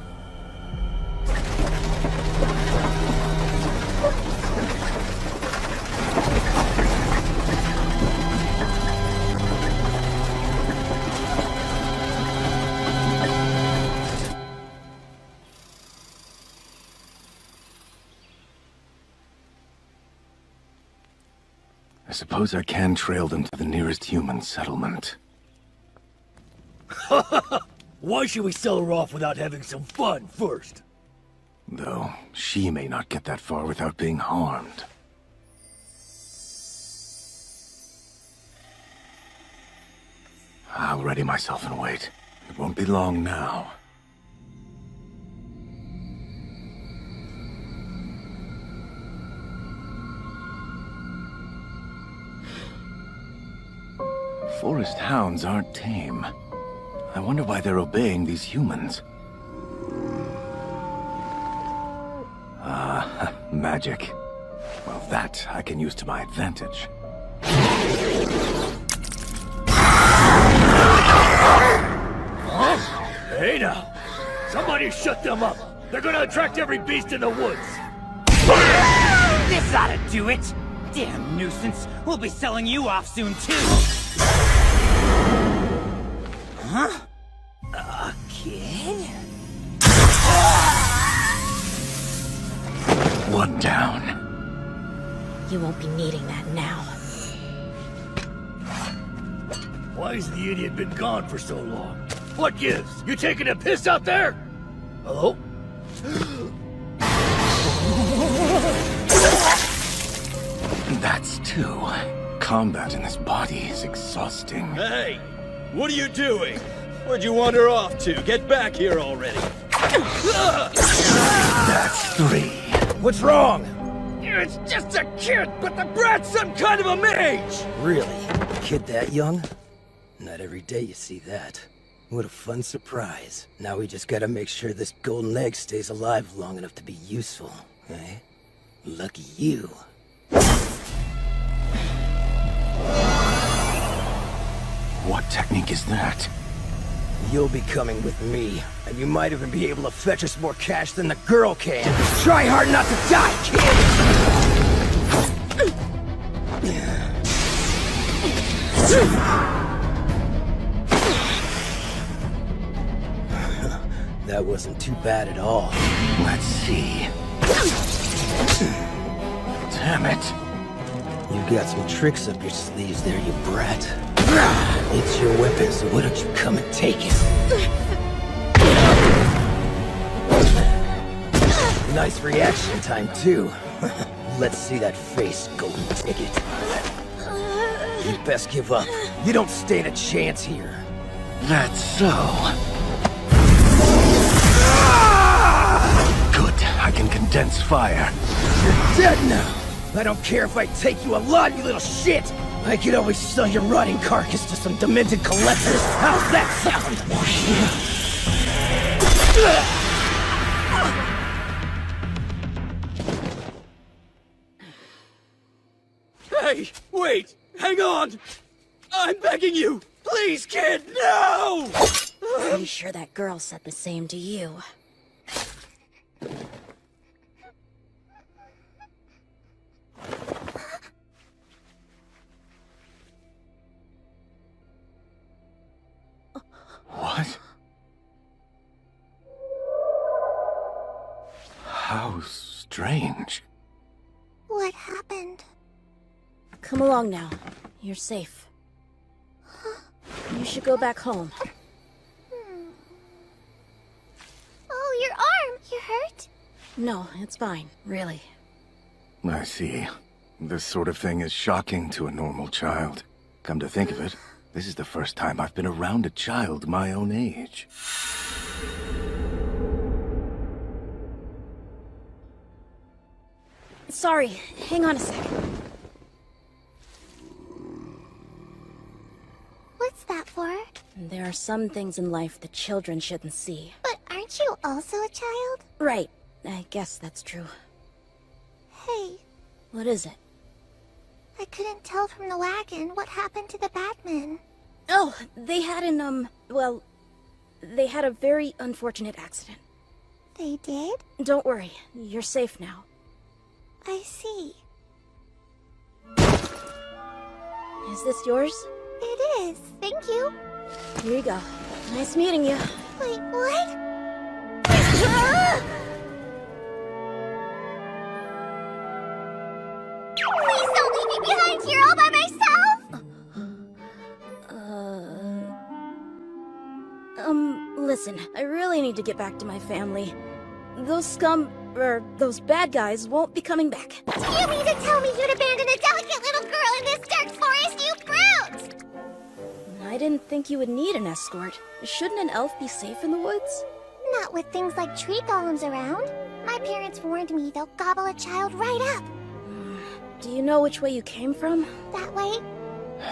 I suppose I can trail them to the nearest human settlement. Why should we sell her off without having some fun first? Though, she may not get that far without being harmed. I'll ready myself and wait. It won't be long now. Forest hounds aren't tame. I wonder why they're obeying these humans. Ah, magic. Well, that I can use to my advantage. Huh? Hey now! Somebody shut them up! They're gonna attract every beast in the woods! This ought to do it! Damn nuisance! We'll be selling you off soon, too! Huh? A kid? One down. You won't be needing that now. Why's the idiot been gone for so long? What gives? You taking a piss out there? Hello? That's two. Combat in this body is exhausting. Hey! What are you doing? Where'd you wander off to? Get back here already. That's 3. What's wrong? It's just a kid, but the brat's some kind of a mage! Really? A kid that young? Not every day you see that. What a fun surprise. Now we just gotta make sure this golden egg stays alive long enough to be useful, eh? Lucky you. What technique is that? You'll be coming with me, and you might even be able to fetch us more cash than the girl can. Try hard not to die, kid! That wasn't too bad at all. Let's see. Damn it. You got some tricks up your sleeves there, you brat. It's your weapon, so why don't you come and take it? Nice reaction time, too. Let's see that face, golden ticket. You best give up. You don't stand a chance here. That's so. Good, I can condense fire. You're dead now. I don't care if I take you alive, you little shit! I could always sell your rotting carcass to some demented collectors. How's that sound? Hey, wait! Hang on! I'm begging you! Please, kid, no! Pretty sure that girl said the same to you. What? How strange. What happened? Come along now. You're safe. You should go back home. Oh, your arm! You hurt? No, it's fine. Really. I see. This sort of thing is shocking to a normal child. Come to think of it, this is the first time I've been around a child my own age. Sorry, hang on a sec. What's that for? There are some things in life that children shouldn't see. But aren't you also a child? Right. I guess that's true. Hey. What is it? I couldn't tell from the wagon what happened to the Batman. Oh, they had well, they had a very unfortunate accident. They did? Don't worry, you're safe now. I see. Is this yours? It is, thank you. Here you go. Nice meeting you. Wait, what? Please don't leave me behind here all by myself! Listen, I really need to get back to my family. Those those bad guys won't be coming back. Do you mean to tell me you'd abandon a delicate little girl in this dark forest, you brute? I didn't think you would need an escort. Shouldn't an elf be safe in the woods? Not with things like tree golems around. My parents warned me they'll gobble a child right up. Do you know which way you came from? That way?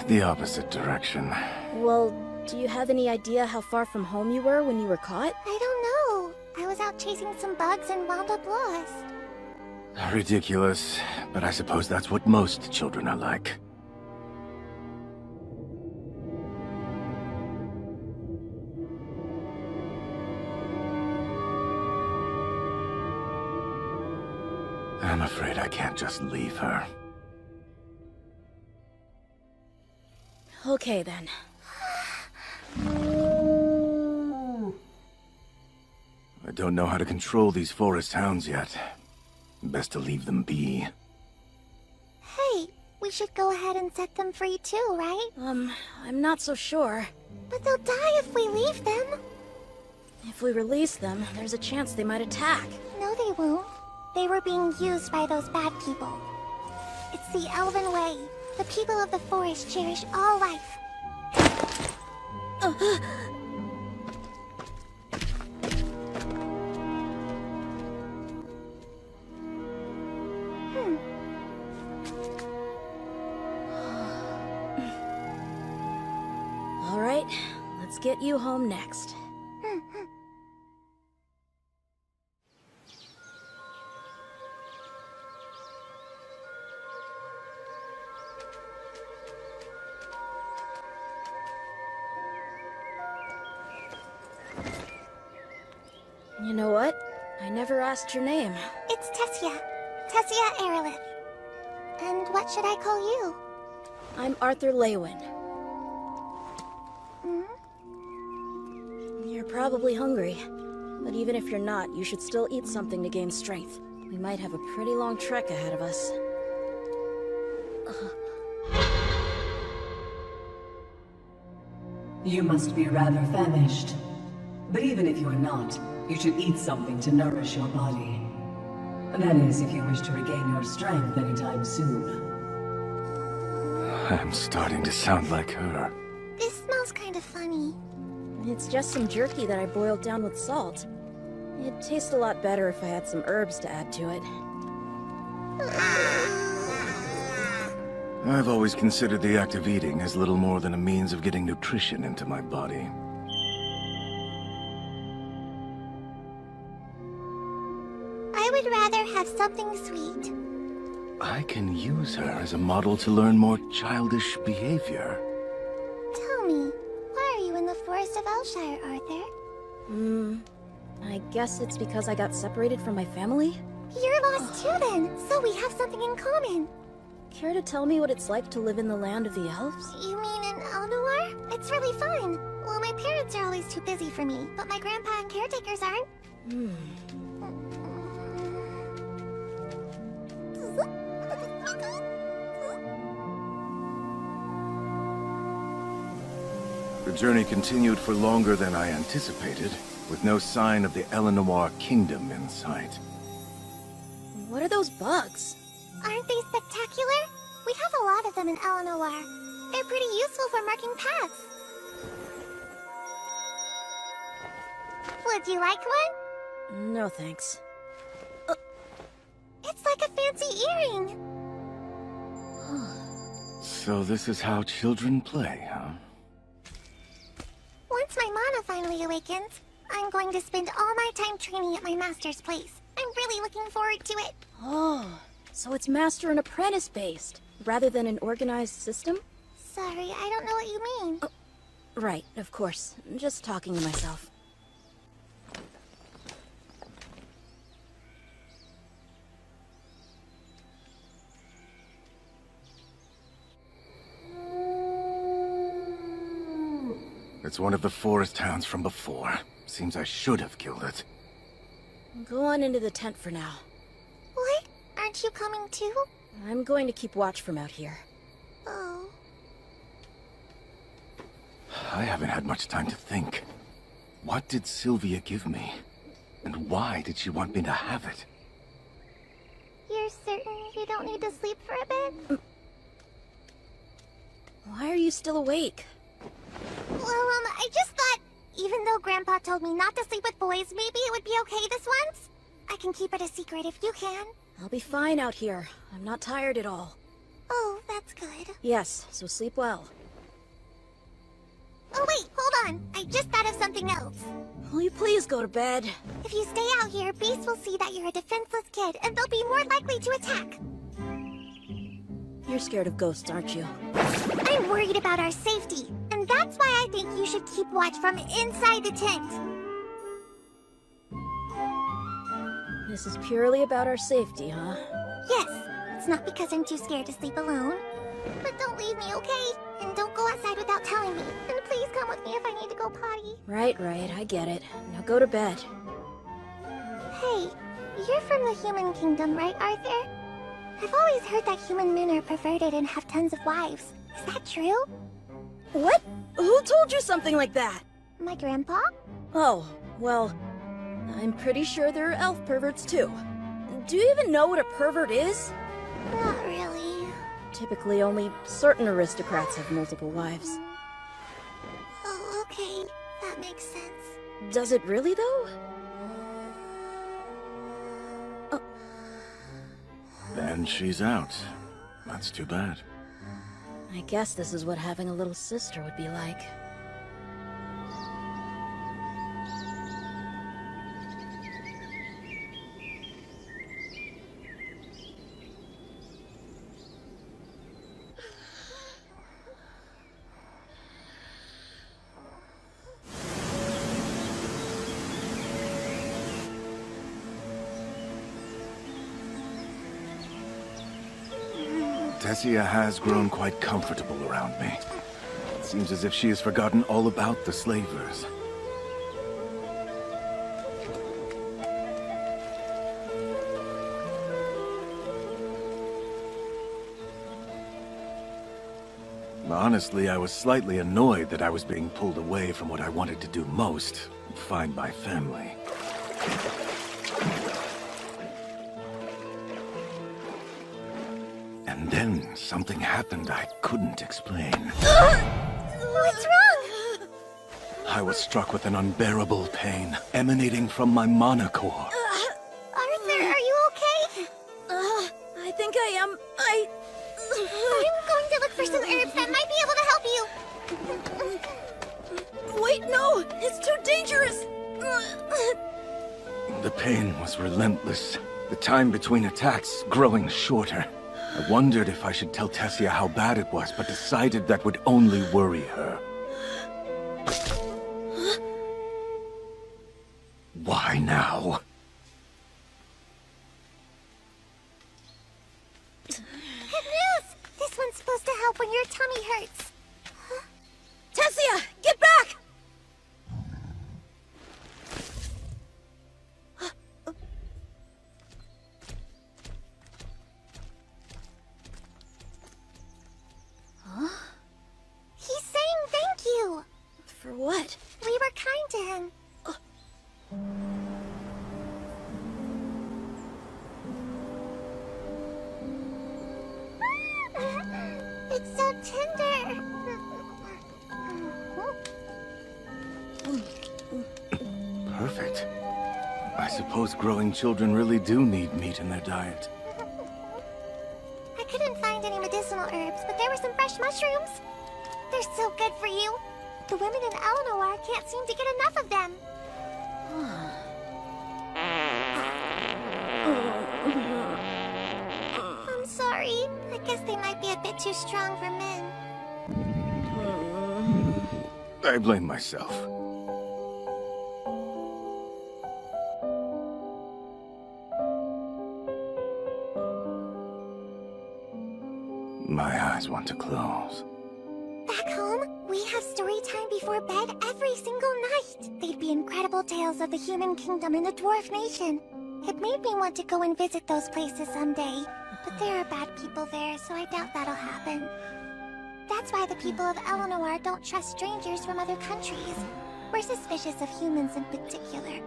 The opposite direction. Well, do you have any idea how far from home you were when you were caught? I don't know. I was out chasing some bugs and wound up lost. Ridiculous, but I suppose that's what most children are like. I'm afraid I can't just leave her. Okay, then. I don't know how to control these forest hounds yet. Best to leave them be. Hey, we should go ahead and set them free too, right? I'm not so sure. But they'll die if we leave them. If we release them, there's a chance they might attack. No, they won't. They were being used by those bad people. It's the Elven way. The people of the forest cherish all life. get you home next. You know what? I never asked your name. It's Tessia. Tessia Aerolith. And what should I call you? I'm Arthur Leywin. You're probably hungry. But even if you're not, you should still eat something to gain strength. We might have a pretty long trek ahead of us. You must be rather famished. But even if you're not, you should eat something to nourish your body. That is, if you wish to regain your strength anytime soon. I'm starting to sound like her. This smells kind of funny. It's just some jerky that I boiled down with salt. It'd taste a lot better if I had some herbs to add to it. I've always considered the act of eating as little more than a means of getting nutrition into my body. I would rather have something sweet. I can use her as a model to learn more childish behavior. Tell me, why are you in the Forest of Elshire, Arthur? I guess it's because I got separated from my family? You're lost too then, so we have something in common. Care to tell me what it's like to live in the land of the elves? You mean in Elnoir? It's really fun. Well, my parents are always too busy for me, but my grandpa and caretakers aren't. The journey continued for longer than I anticipated, with no sign of the Elenoir kingdom in sight. What are those bugs? Aren't they spectacular? We have a lot of them in Elenoir. They're pretty useful for marking paths. Would you like one? No thanks. It's like a fancy earring. So this is how children play, huh? Once my mana finally awakens, I'm going to spend all my time training at my master's place. I'm really looking forward to it. Oh, so it's master and apprentice based, rather than an organized system? Sorry, I don't know what you mean. Oh, right, of course. I'm just talking to myself. It's one of the forest hounds from before. Seems I should have killed it. Go on into the tent for now. What? Aren't you coming too? I'm going to keep watch from out here. Oh. I haven't had much time to think. What did Sylvia give me? And why did she want me to have it? You're certain you don't need to sleep for a bit? Why are you still awake? Well, I just thought, even though Grandpa told me not to sleep with boys, maybe it would be okay this once? I can keep it a secret if you can. I'll be fine out here. I'm not tired at all. Oh, that's good. Yes, so sleep well. Oh wait, hold on. I just thought of something else. Will you please go to bed? If you stay out here, Beast will see that you're a defenseless kid, and they'll be more likely to attack. You're scared of ghosts, aren't you? I'm worried about our safety, and that's why I think you should keep watch from inside the tent. This is purely about our safety, huh? Yes, it's not because I'm too scared to sleep alone. But don't leave me, okay? And don't go outside without telling me. And please come with me if I need to go potty. Right, I get it. Now go to bed. Hey, you're from the human kingdom, right, Arthur? I've always heard that human men are perverted and have tons of wives. Is that true? What? Who told you something like that? My grandpa? Oh, well, I'm pretty sure there are elf perverts too. Do you even know what a pervert is? Not really. Typically, only certain aristocrats have multiple wives. Oh, okay. That makes sense. Does it really, though? And she's out. That's too bad. I guess this is what having a little sister would be like. Tessia has grown quite comfortable around me. It seems as if she has forgotten all about the slavers. Honestly, I was slightly annoyed that I was being pulled away from what I wanted to do most, find my family. And then something happened I couldn't explain. What's wrong? I was struck with an unbearable pain emanating from my mana core. Arthur, are you okay? I think I am. I'm going to look for some herbs that might be able to help you. Wait, no! It's too dangerous! The pain was relentless, the time between attacks growing shorter. I wondered if I should tell Tessia how bad it was, but decided that would only worry her. Why now? Good news! This one's supposed to help when your tummy hurts. Tessia, get back! He's saying thank you. For what? We were kind to him. It's so tender. Perfect. I suppose growing children really do need meat in their diet. I couldn't find any medicinal herbs, but there were some fresh mushrooms. They're so good for you. The women in Eleanor can't seem to get enough of them. I'm sorry. I guess they might be a bit too strong for men. I blame myself. My eyes want to close. Back home, we have story time before bed every single night. They'd be incredible tales of the human kingdom and the dwarf nation. It made me want to go and visit those places someday. But there are bad people there, so I doubt that'll happen. That's why the people of Eleanor don't trust strangers from other countries. We're suspicious of humans in particular.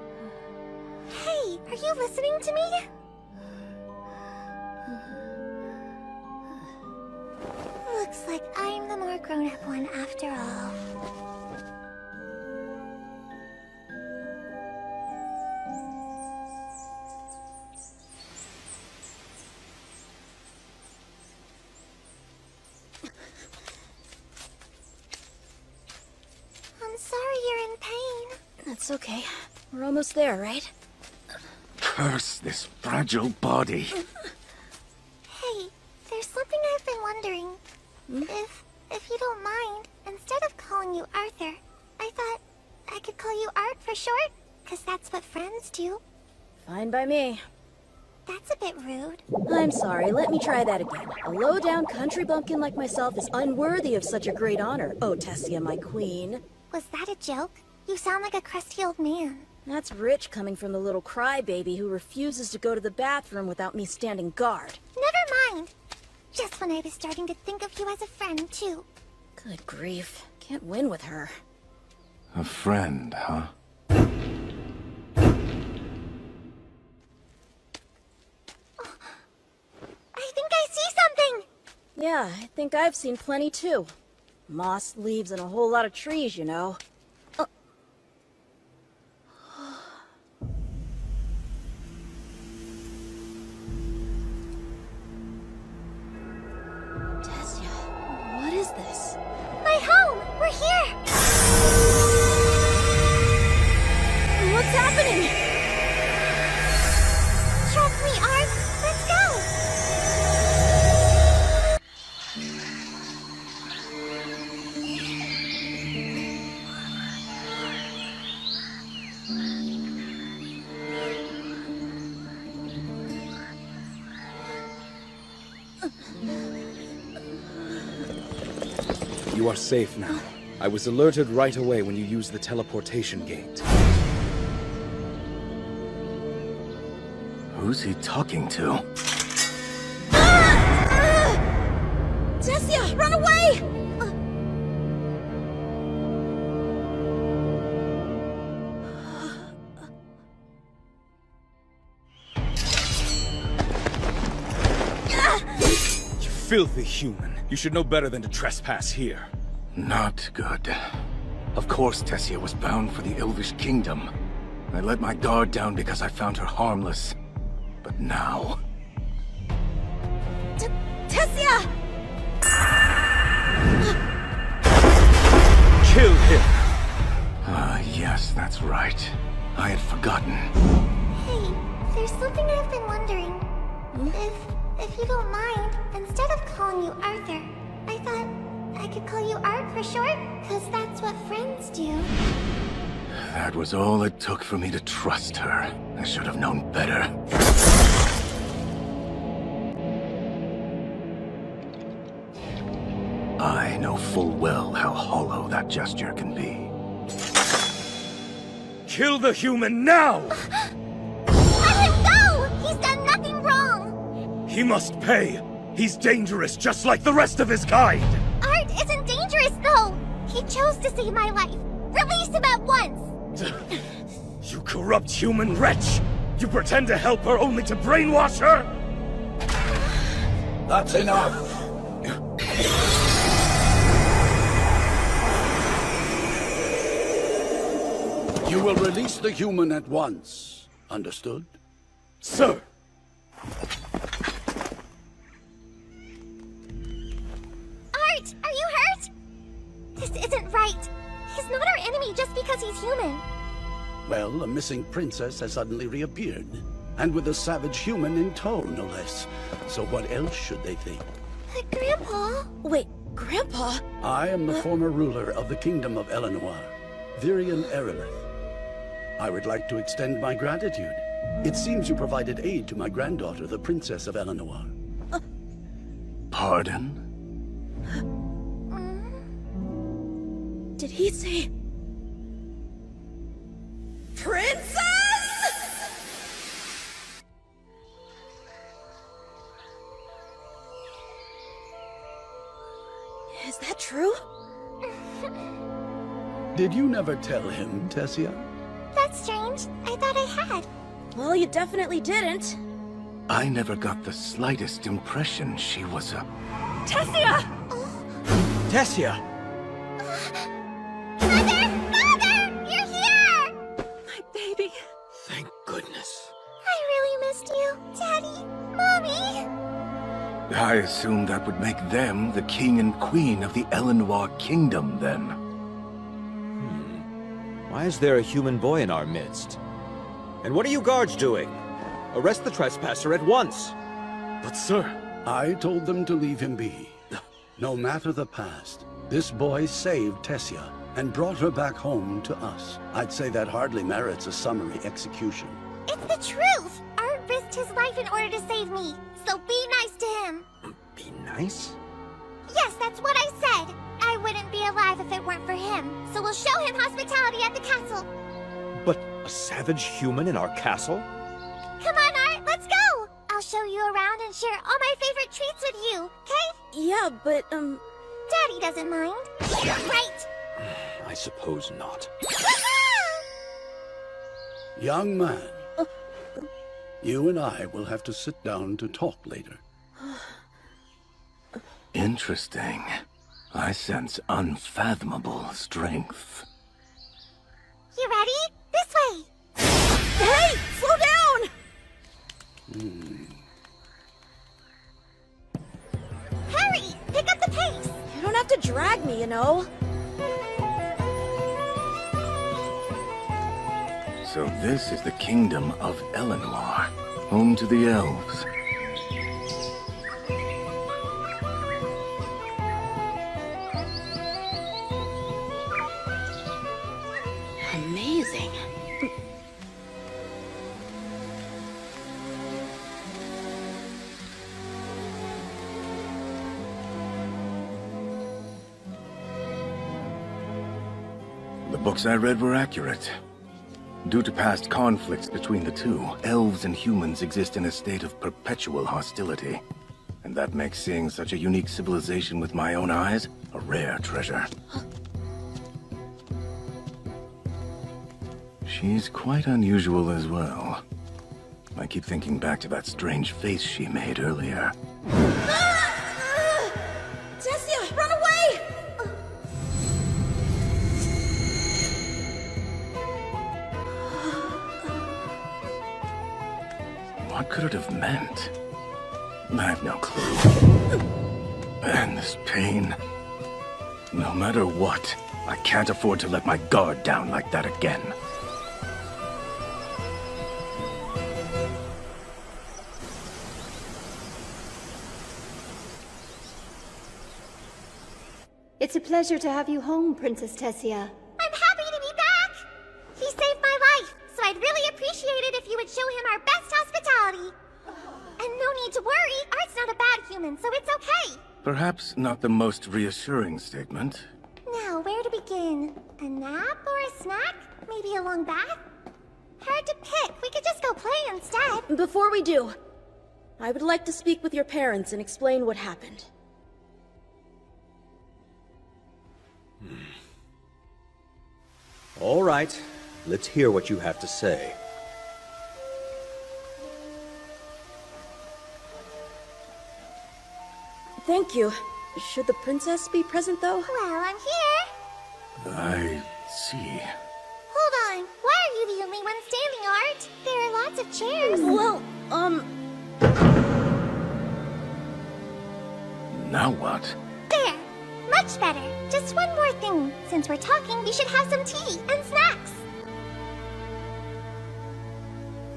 Hey, are you listening to me? Looks like I'm the more grown-up one after all. I'm sorry you're in pain. That's okay. We're almost there, right? Curse this fragile body. Hey, there's something I've been wondering. If you don't mind, instead of calling you Arthur, I thought I could call you Art for short, 'cause that's what friends do. Fine by me. That's a bit rude. I'm sorry, let me try that again. A low-down country bumpkin like myself is unworthy of such a great honor. Oh, Tessia, my queen. Was that a joke? You sound like a crusty old man. That's rich coming from the little crybaby who refuses to go to the bathroom without me standing guard. Never mind. Just when I was starting to think of you as a friend, too. Good grief. Can't win with her. A friend, huh? I think I see something! Yeah, I think I've seen plenty too. Moss, leaves, and a whole lot of trees, you know. Tessia, what is this? My home! We're here! What's happening? Trust me, Art. Let's go! You are safe now. I was alerted right away when you used the teleportation gate. Who's he talking to? Tessia, run away! You filthy human. You should know better than to trespass here. Not good. Of course Tessia was bound for the Elvish Kingdom. I let my guard down because I found her harmless. But now... Tessia! Kill him! Ah, yes, that's right. I had forgotten. Hey, there's something I've been wondering. If you don't mind, instead of calling you Arthur, I thought I could call you Art for short, because that's what friends do. That was all it took for me to trust her. I should have known better. I know full well how hollow that gesture can be. Kill the human now! Let him go! He's done nothing wrong! He must pay! He's dangerous, just like the rest of his kind! Art isn't dangerous, though! He chose to save my life! Release him at once! You corrupt human wretch! You pretend to help her only to brainwash her? That's enough! You will release the human at once. Understood? Sir! Art, are you hurt? This isn't right. He's not our enemy just because he's human. Well, a missing princess has suddenly reappeared. And with a savage human in tow, no less. So what else should they think? But Grandpa... Wait, Grandpa? I am the former ruler of the Kingdom of Eleanor, Virian Erebeth. I would like to extend my gratitude. It seems you provided aid to my granddaughter, the Princess of Eleanor. Pardon? Did he say... Princess?! Is that true? Did you never tell him, Tessia? That's strange. I thought I had. Well, you definitely didn't. I never got the slightest impression she was a... Tessia! Tessia! Mother! Mother! You're here! My baby. Thank goodness. I really missed you. Daddy! Mommy! I assumed that would make them the king and queen of the Eleanor Kingdom, then. Why is there a human boy in our midst? And what are you guards doing? Arrest the trespasser at once! But sir... I told them to leave him be. No matter the past, this boy saved Tessia and brought her back home to us. I'd say that hardly merits a summary execution. It's the truth! Art risked his life in order to save me, so be nice to him. Be nice? Yes, that's what I said. I wouldn't be alive if it weren't for him, so we'll show him hospitality at the castle. But a savage human in our castle? Come on, Art, let's go! I'll show you around and share all my favorite treats with you, okay? Yeah, but, Daddy doesn't mind. Right? I suppose not. Young man, you and I will have to sit down to talk later. Interesting. I sense unfathomable strength. You ready? This way! Hey! Slow down! Hurry! Pick up the pace! You don't have to drag me, you know. So this is the kingdom of Eleanor, home to the elves. Amazing. books I read were accurate. Due to past conflicts between the two, elves and humans exist in a state of perpetual hostility. And that makes seeing such a unique civilization with my own eyes a rare treasure. She's quite unusual as well. I keep thinking back to that strange face she made earlier. Tessia, run away! What could it have meant? I have no clue. And this pain. No matter what, I can't afford to let my guard down like that again. It's a pleasure to have you home, Princess Tessia. I'm happy to be back! He saved my life, so I'd really appreciate it if you would show him our best hospitality. And no need to worry, Art's not a bad human, so it's okay. Perhaps not the most reassuring statement. Now, where to begin? A nap or a snack? Maybe a long bath? Hard to pick. We could just go play instead. Before we do, I would like to speak with your parents and explain what happened. All right, let's hear what you have to say. Thank you. Should the princess be present, though? Well, I'm here. I see. Hold on. Why are you the only one standing, Art? There are lots of chairs. Well, Now what? There. Much better. Just one more thing. Since we're talking, we should have some tea and snacks.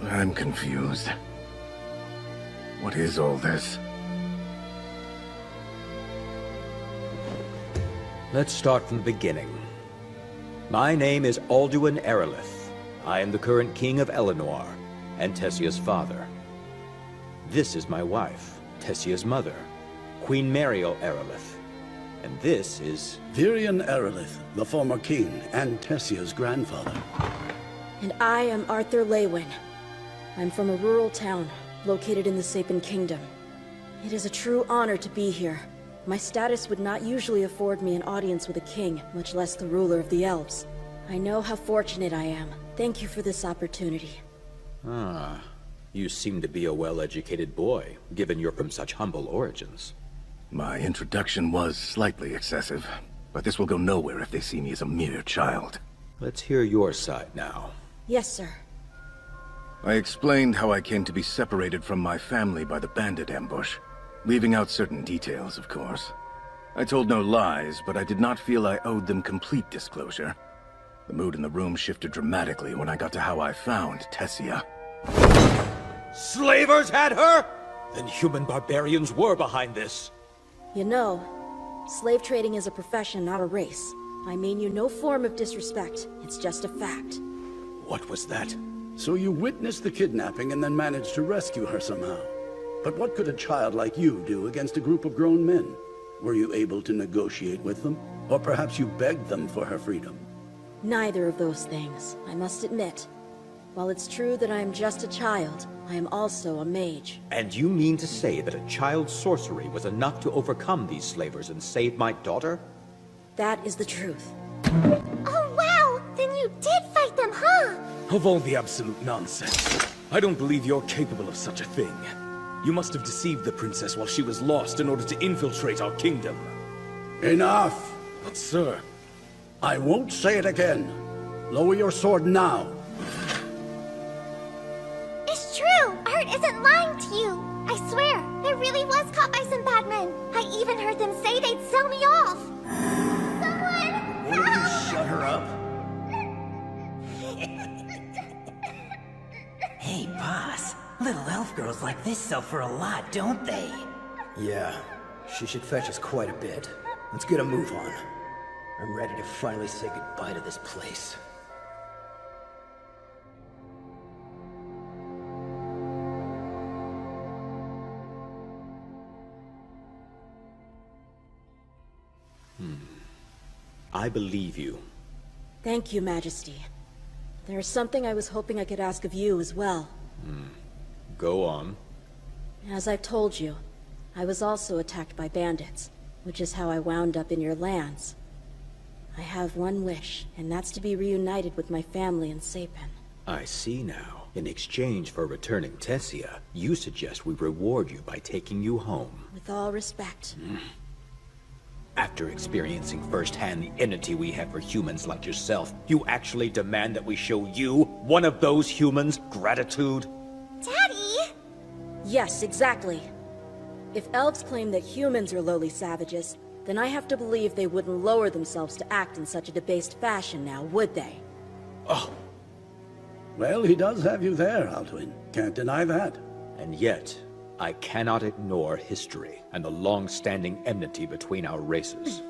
I'm confused. What is all this? Let's start from the beginning. My name is Alduin Erilith. I am the current king of Eleanor, and Tessia's father. This is my wife, Tessia's mother, Queen Mariel Erilith. And this is... Virian Erilith, the former king and Tessia's grandfather. And I am Arthur Leywin. I'm from a rural town, located in the Sapin Kingdom. It is a true honor to be here. My status would not usually afford me an audience with a king, much less the ruler of the elves. I know how fortunate I am. Thank you for this opportunity. Ah, you seem to be a well-educated boy, given you're from such humble origins. My introduction was slightly excessive, but this will go nowhere if they see me as a mere child. Let's hear your side now. Yes, sir. I explained how I came to be separated from my family by the bandit ambush, leaving out certain details, of course. I told no lies, but I did not feel I owed them complete disclosure. The mood in the room shifted dramatically when I got to how I found Tessia. Slavers had her? Then human barbarians were behind this. You know, slave trading is a profession, not a race. I mean you no form of disrespect. It's just a fact. What was that? So you witnessed the kidnapping and then managed to rescue her somehow. But what could a child like you do against a group of grown men? Were you able to negotiate with them? Or perhaps you begged them for her freedom? Neither of those things, I must admit. While it's true that I am just a child, I am also a mage. And you mean to say that a child's sorcery was enough to overcome these slavers and save my daughter? That is the truth. Oh, wow! Then you did fight them, huh? Of all the absolute nonsense. I don't believe you're capable of such a thing. You must have deceived the princess while she was lost in order to infiltrate our kingdom. Enough! But sir... I won't say it again. Lower your sword now. It's true! Art isn't lying to you! I swear, I really was caught by some bad men. I even heard them say they'd sell me off. Someone! Will you shut her up? Hey, boss. Little elf girls like this sell for a lot, don't they? Yeah, she should fetch us quite a bit. Let's get a move on. I'm ready to finally say goodbye to this place. I believe you. Thank you, Majesty. There's something I was hoping I could ask of you as well. Go on. As I've told you, I was also attacked by bandits, which is how I wound up in your lands. I have one wish, and that's to be reunited with my family in Sapin. I see now. In exchange for returning Tessia, you suggest we reward you by taking you home. With all respect. After experiencing firsthand the enmity we have for humans like yourself, you actually demand that we show you, one of those humans, gratitude? Daddy! Yes, exactly. If elves claim that humans are lowly savages, then I have to believe they wouldn't lower themselves to act in such a debased fashion now, would they? Oh. Well, he does have you there, Alduin. Can't deny that. And yet, I cannot ignore history and the long-standing enmity between our races.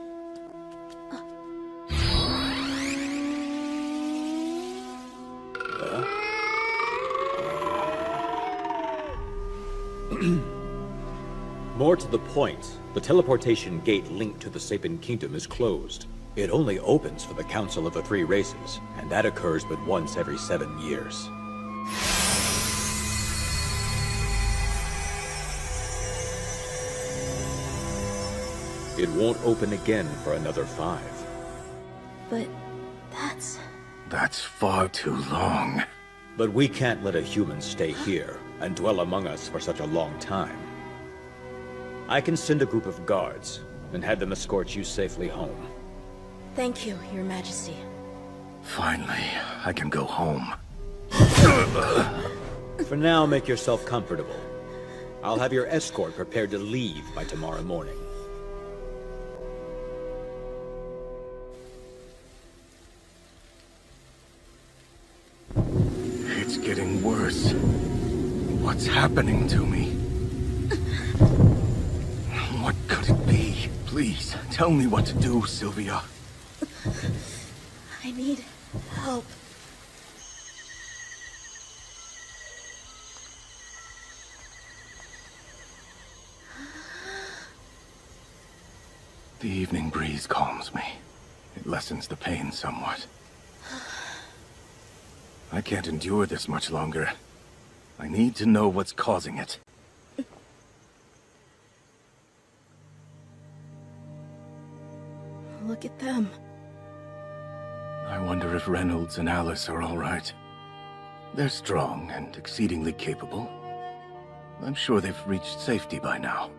More to the point, the teleportation gate linked to the Sapin Kingdom is closed. It only opens for the Council of the Three Races, and that occurs but once every 7 years. It won't open again for another 5. But that's... That's far too long. But we can't let a human stay here and dwell among us for such a long time. I can send a group of guards and have them escort you safely home. Thank you, Your Majesty. Finally, I can go home. For now, make yourself comfortable. I'll have your escort prepared to leave by tomorrow morning. It's getting worse. What's happening to me? What could it be? Please, tell me what to do, Sylvia. I need help. The evening breeze calms me. It lessens the pain somewhat. I can't endure this much longer. I need to know what's causing it. Look at them. I wonder if Reynolds and Alice are all right. They're strong and exceedingly capable. I'm sure they've reached safety by now.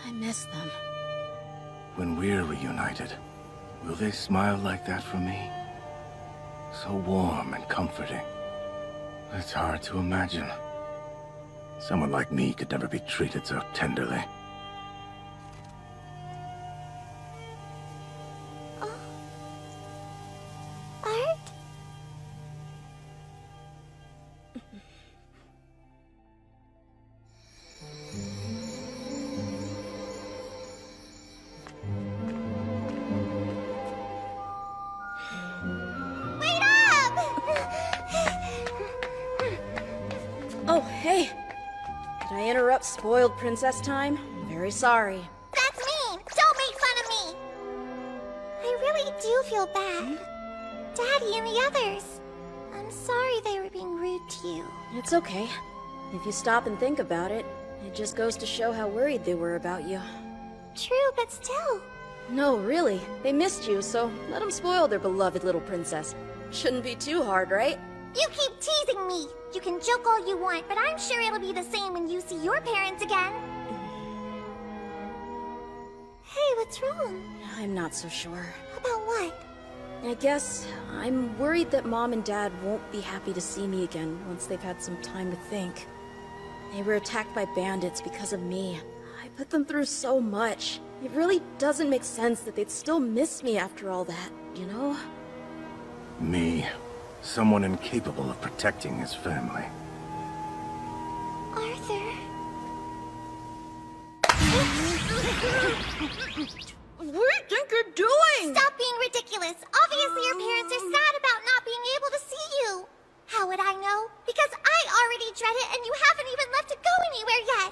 I miss them. When we're reunited, will they smile like that for me? So warm and comforting. It's hard to imagine. Someone like me could never be treated so tenderly. Art? Wait up! Oh, hey! Did I interrupt spoiled princess time? I'm very sorry. That's mean! Don't make fun of me! I really do feel bad. Daddy and the others. I'm sorry they were being rude to you. It's okay. If you stop and think about it, it just goes to show how worried they were about you. True, but still. No, really. They missed you, so let them spoil their beloved little princess. Shouldn't be too hard, right? You keep teasing me! You can joke all you want, but I'm sure it'll be the same when you see your parents again. Hey, what's wrong? I'm not so sure. About what? I guess I'm worried that Mom and Dad won't be happy to see me again once they've had some time to think. They were attacked by bandits because of me. I put them through so much. It really doesn't make sense that they'd still miss me after all that, you know? Me. Someone incapable of protecting his family. Arthur. What do you think you're doing? Stop being ridiculous! Obviously your parents are sad about not being able to see you! How would I know? Because I already dread it and you haven't even left to go anywhere yet!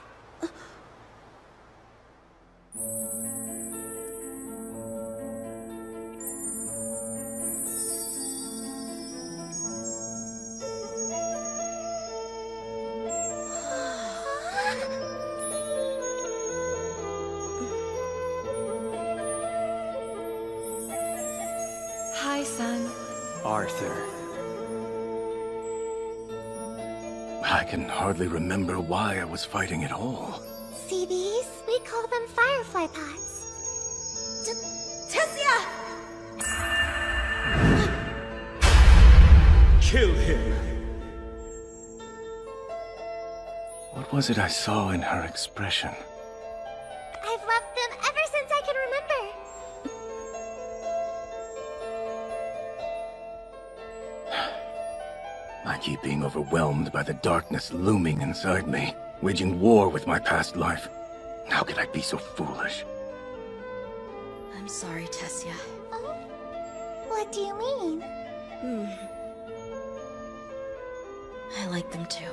Arthur. I can hardly remember why I was fighting at all. See these? We call them firefly pots. Tessia! Kill him! What was it I saw in her expression? I've loved them ever since I can remember. I keep being overwhelmed by the darkness looming inside me, waging war with my past life. How could I be so foolish? I'm sorry, Tessia. Oh? What do you mean? I like them too.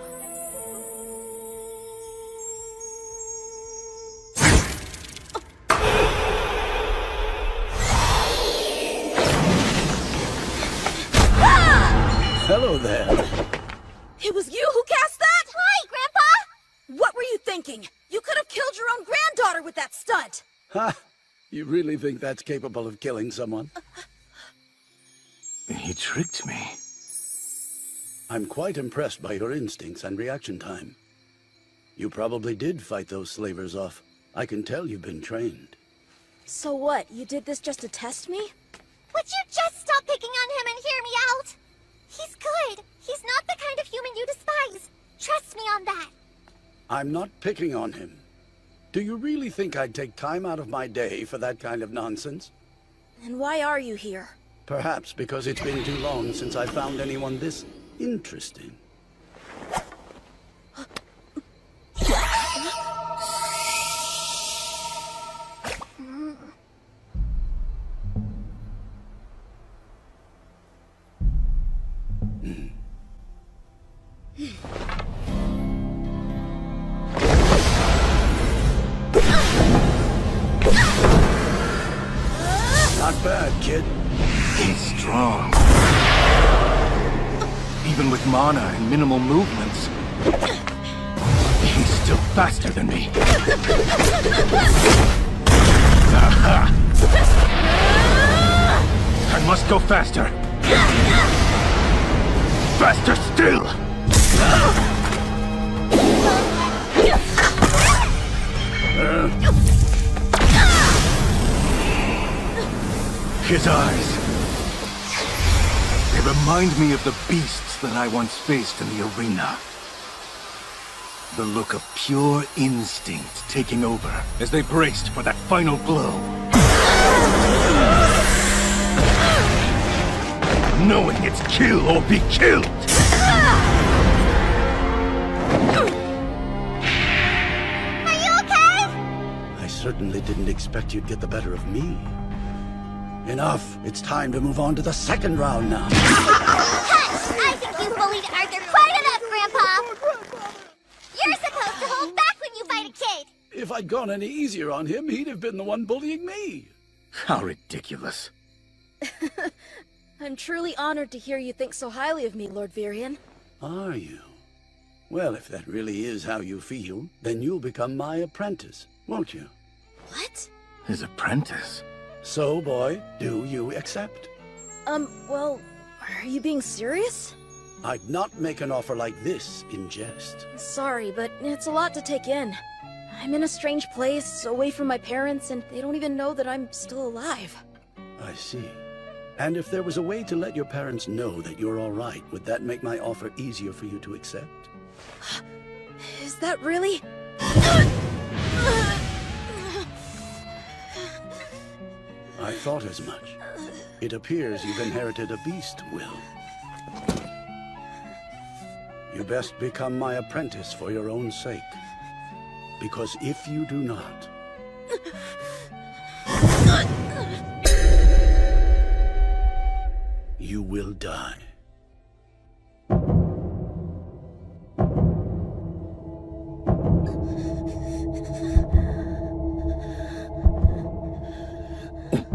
Hello there. It was you who cast that? Why, Grandpa? What were you thinking? You could have killed your own granddaughter with that stunt. Ha! You really think that's capable of killing someone? He tricked me. I'm quite impressed by your instincts and reaction time. You probably did fight those slavers off. I can tell you've been trained. So what? You did this just to test me? Would you just stop picking on him and hear me out? He's good. He's not the kind of human you despise. Trust me on that. I'm not picking on him. Do you really think I'd take time out of my day for that kind of nonsense? And why are you here? Perhaps because it's been too long since I found anyone this interesting. Not bad, kid. He's strong. Even with mana and minimal movements, he's still faster than me. Aha! I must go faster. Faster still! His eyes. They remind me of the beasts that I once faced in the arena. The look of pure instinct taking over as they braced for that final blow. Knowing it's kill or be killed! Are you okay? I certainly didn't expect you'd get the better of me. Enough. It's time to move on to the second round now. I think you bullied Arthur quite enough, Grandpa. You're supposed to hold back when you fight a kid. If I'd gone any easier on him, he'd have been the one bullying me. How ridiculous. I'm truly honored to hear you think so highly of me, Lord Virion. Are you? Well, if that really is how you feel, then you'll become my apprentice, won't you? What? His apprentice? So, boy, do you accept? Well, are you being serious? I'd not make an offer like this in jest. Sorry, but it's a lot to take in. I'm in a strange place, away from my parents, and they don't even know that I'm still alive. I see. And if there was a way to let your parents know that you're all right, would that make my offer easier for you to accept? Is that really? I thought as much. It appears you've inherited a beast will. You best become my apprentice for your own sake. Because if you do not... you will die.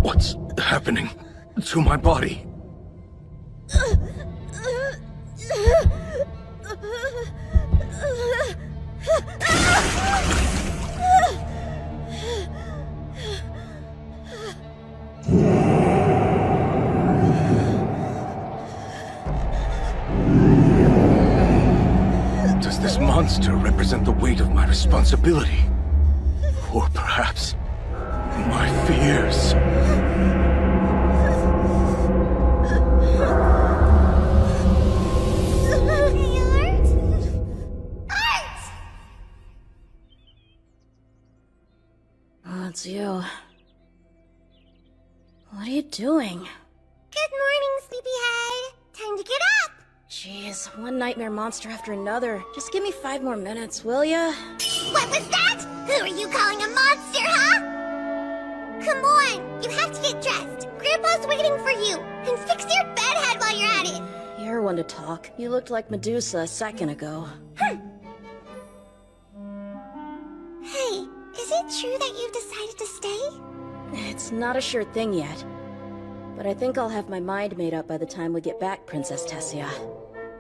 What's happening to my body? weight of my responsibility. Or perhaps my fears. Oh, it's you. What are you doing? Good morning, sleepyhead. Time to get up. Jeez, one nightmare monster after another. Just give me 5 more minutes, will ya? What was that? Who are you calling a monster, huh? Come on, you have to get dressed. Grandpa's waiting for you. And fix your bedhead while you're at it. You're one to talk. You looked like Medusa a second ago. Hey, is it true that you've decided to stay? It's not a sure thing yet. But I think I'll have my mind made up by the time we get back, Princess Tessia.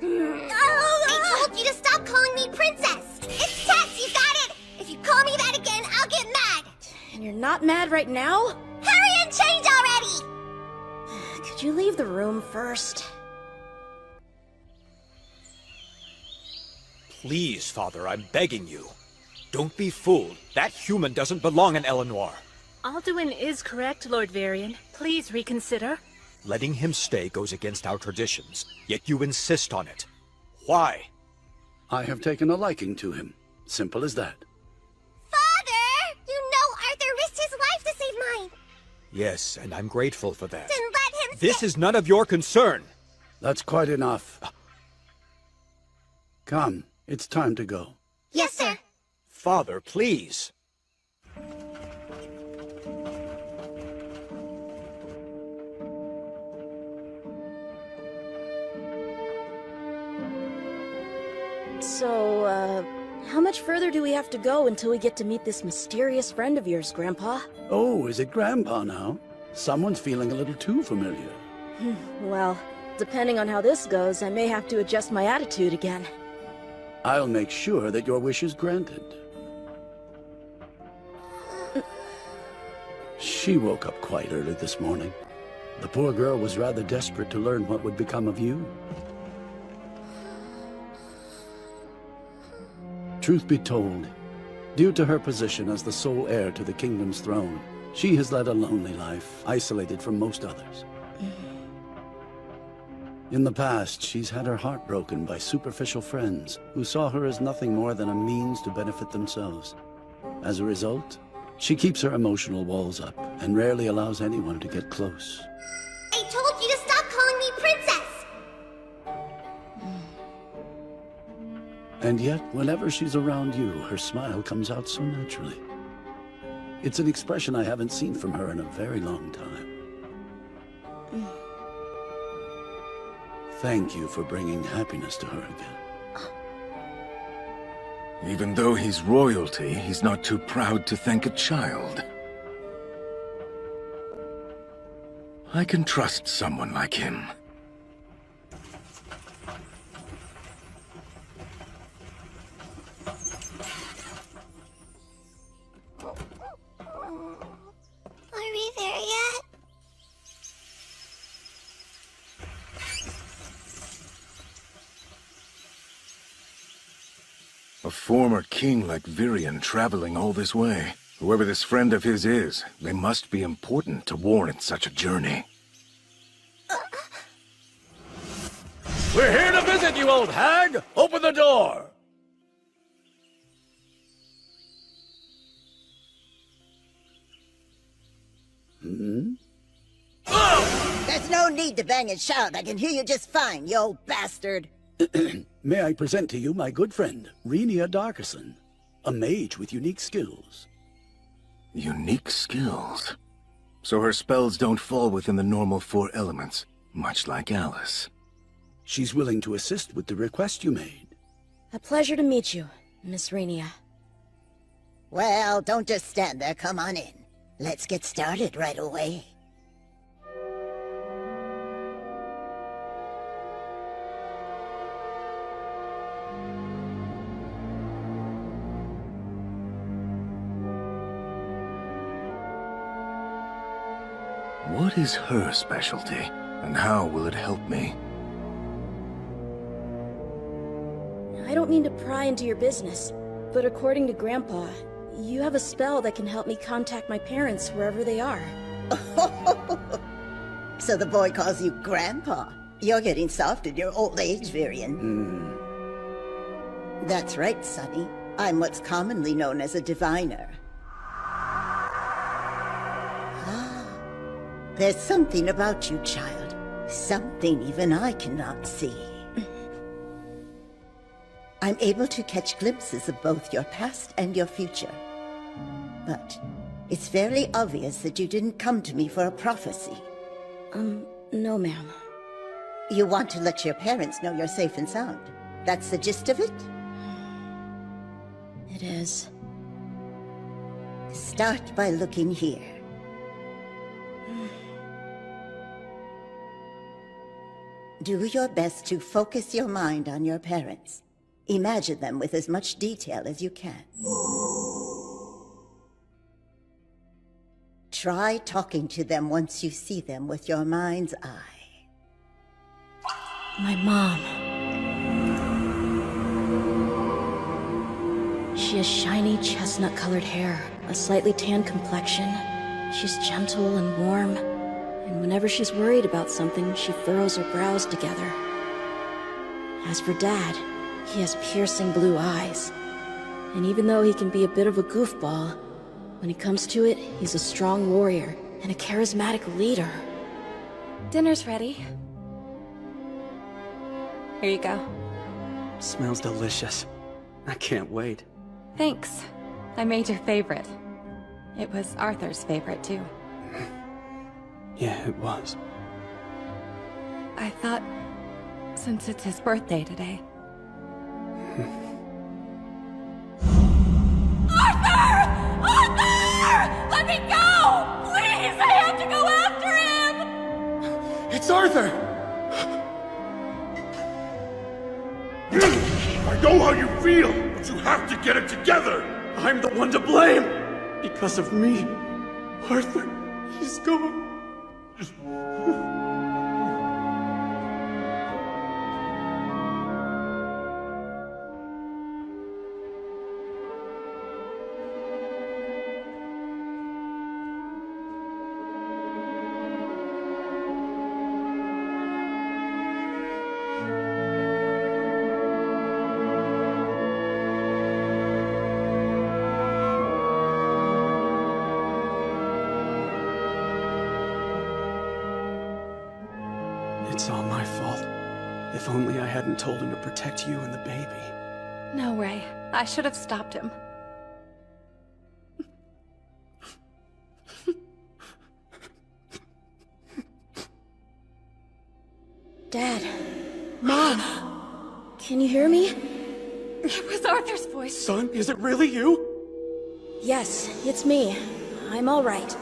I told you to stop calling me princess! It's Tess, you got it! If you call me that again, I'll get mad! And you're not mad right now? Hurry and change already! Could you leave the room first? Please, Father, I'm begging you. Don't be fooled. That human doesn't belong in Eleanor. Alduin is correct, Lord Varian. Please reconsider. Letting him stay goes against our traditions, yet you insist on it. Why? I have taken a liking to him. Simple as that. Father! You know Arthur risked his life to save mine! Yes, and I'm grateful for that. Then let him This is none of your concern! That's quite enough. Come, it's time to go. Yes, sir. Father, please. So, how much further do we have to go until we get to meet this mysterious friend of yours, Grandpa? Oh, is it Grandpa now? Someone's feeling a little too familiar. Well, depending on how this goes, I may have to adjust my attitude again. I'll make sure that your wish is granted. She woke up quite early this morning. The poor girl was rather desperate to learn what would become of you. Truth be told, due to her position as the sole heir to the kingdom's throne, she has led a lonely life, isolated from most others. In the past, she's had her heart broken by superficial friends who saw her as nothing more than a means to benefit themselves. As a result, she keeps her emotional walls up and rarely allows anyone to get close. I told you to stop calling me princess! And yet, whenever she's around you, her smile comes out so naturally. It's an expression I haven't seen from her in a very long time. Thank you for bringing happiness to her again. Even though he's royalty, he's not too proud to thank a child. I can trust someone like him. Are we there yet? A former king like Virion traveling all this way. Whoever this friend of his is, they must be important to warrant such a journey. We're here to visit you, old hag! Open the door! There's no need to bang and shout. I can hear you just fine, you old bastard. May I present to you my good friend, Renia Darkerson, a mage with unique skills. Unique skills? So her spells don't fall within the normal 4 elements, much like Alice. She's willing to assist with the request you made. A pleasure to meet you, Miss Renia. Well, don't just stand there. Come on in. Let's get started right away. What is her specialty, and how will it help me? I don't mean to pry into your business, But according to Grandpa, you have a spell that can help me contact my parents wherever they are. So the boy calls you Grandpa. You're getting soft in your old age, Varian. That's right, Sonny. I'm what's commonly known as a diviner. There's something about you, child. Something even I cannot see. I'm able to catch glimpses of both your past and your future. But it's fairly obvious that you didn't come to me for a prophecy. No, ma'am. You want to let your parents know you're safe and sound. That's the gist of it? It is. Start by looking here. Do your best to focus your mind on your parents. Imagine them with as much detail as you can. Try talking to them once you see them with your mind's eye. My mom. She has shiny chestnut-colored hair, a slightly tan complexion. She's gentle and warm, and whenever she's worried about something, she furrows her brows together. As for Dad, he has piercing blue eyes. And even though he can be a bit of a goofball, when it comes to it, he's a strong warrior and a charismatic leader. Dinner's ready. Here you go. Smells delicious. I can't wait. Thanks. I made your favorite. It was Arthur's favorite, too. Yeah, it was. I thought, since it's his birthday today... Arthur! Arthur! Let me go! Please, I have to go after him! It's Arthur! I know how you feel, but you have to get it together! I'm the one to blame! Because of me, Arthur, he's gone. It's all my fault. If only I hadn't told him to protect you and the baby. No way. I should have stopped him. Dad. Mom. Can you hear me? It was Arthur's voice. Son, is it really you? Yes, it's me. I'm all right.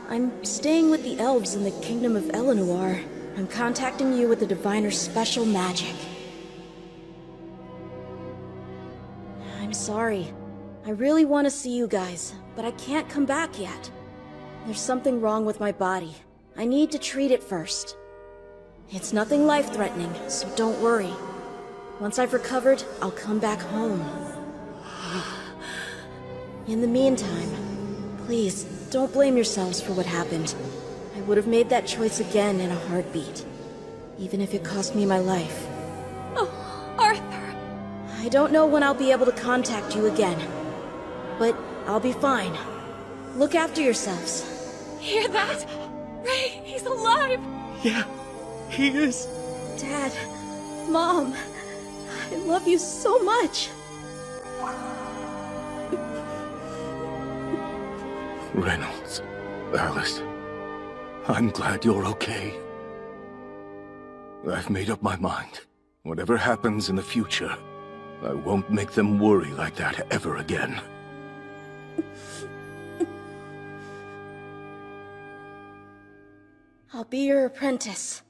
I'm staying with the elves in the Kingdom of Eleanor. I'm contacting you with the Diviner's special magic. I'm sorry. I really want to see you guys, but I can't come back yet. There's something wrong with my body. I need to treat it first. It's nothing life-threatening, so don't worry. Once I've recovered, I'll come back home. In the meantime, please, don't blame yourselves for what happened. I would have made that choice again in a heartbeat, even if it cost me my life. Oh, Arthur! I don't know when I'll be able to contact you again, but I'll be fine. Look after yourselves. Hear that? Ray, he's alive! Yeah, he is. Dad, Mom, I love you so much. Reynolds, Alice, I'm glad you're okay. I've made up my mind. Whatever happens in the future, I won't make them worry like that ever again. I'll be your apprentice.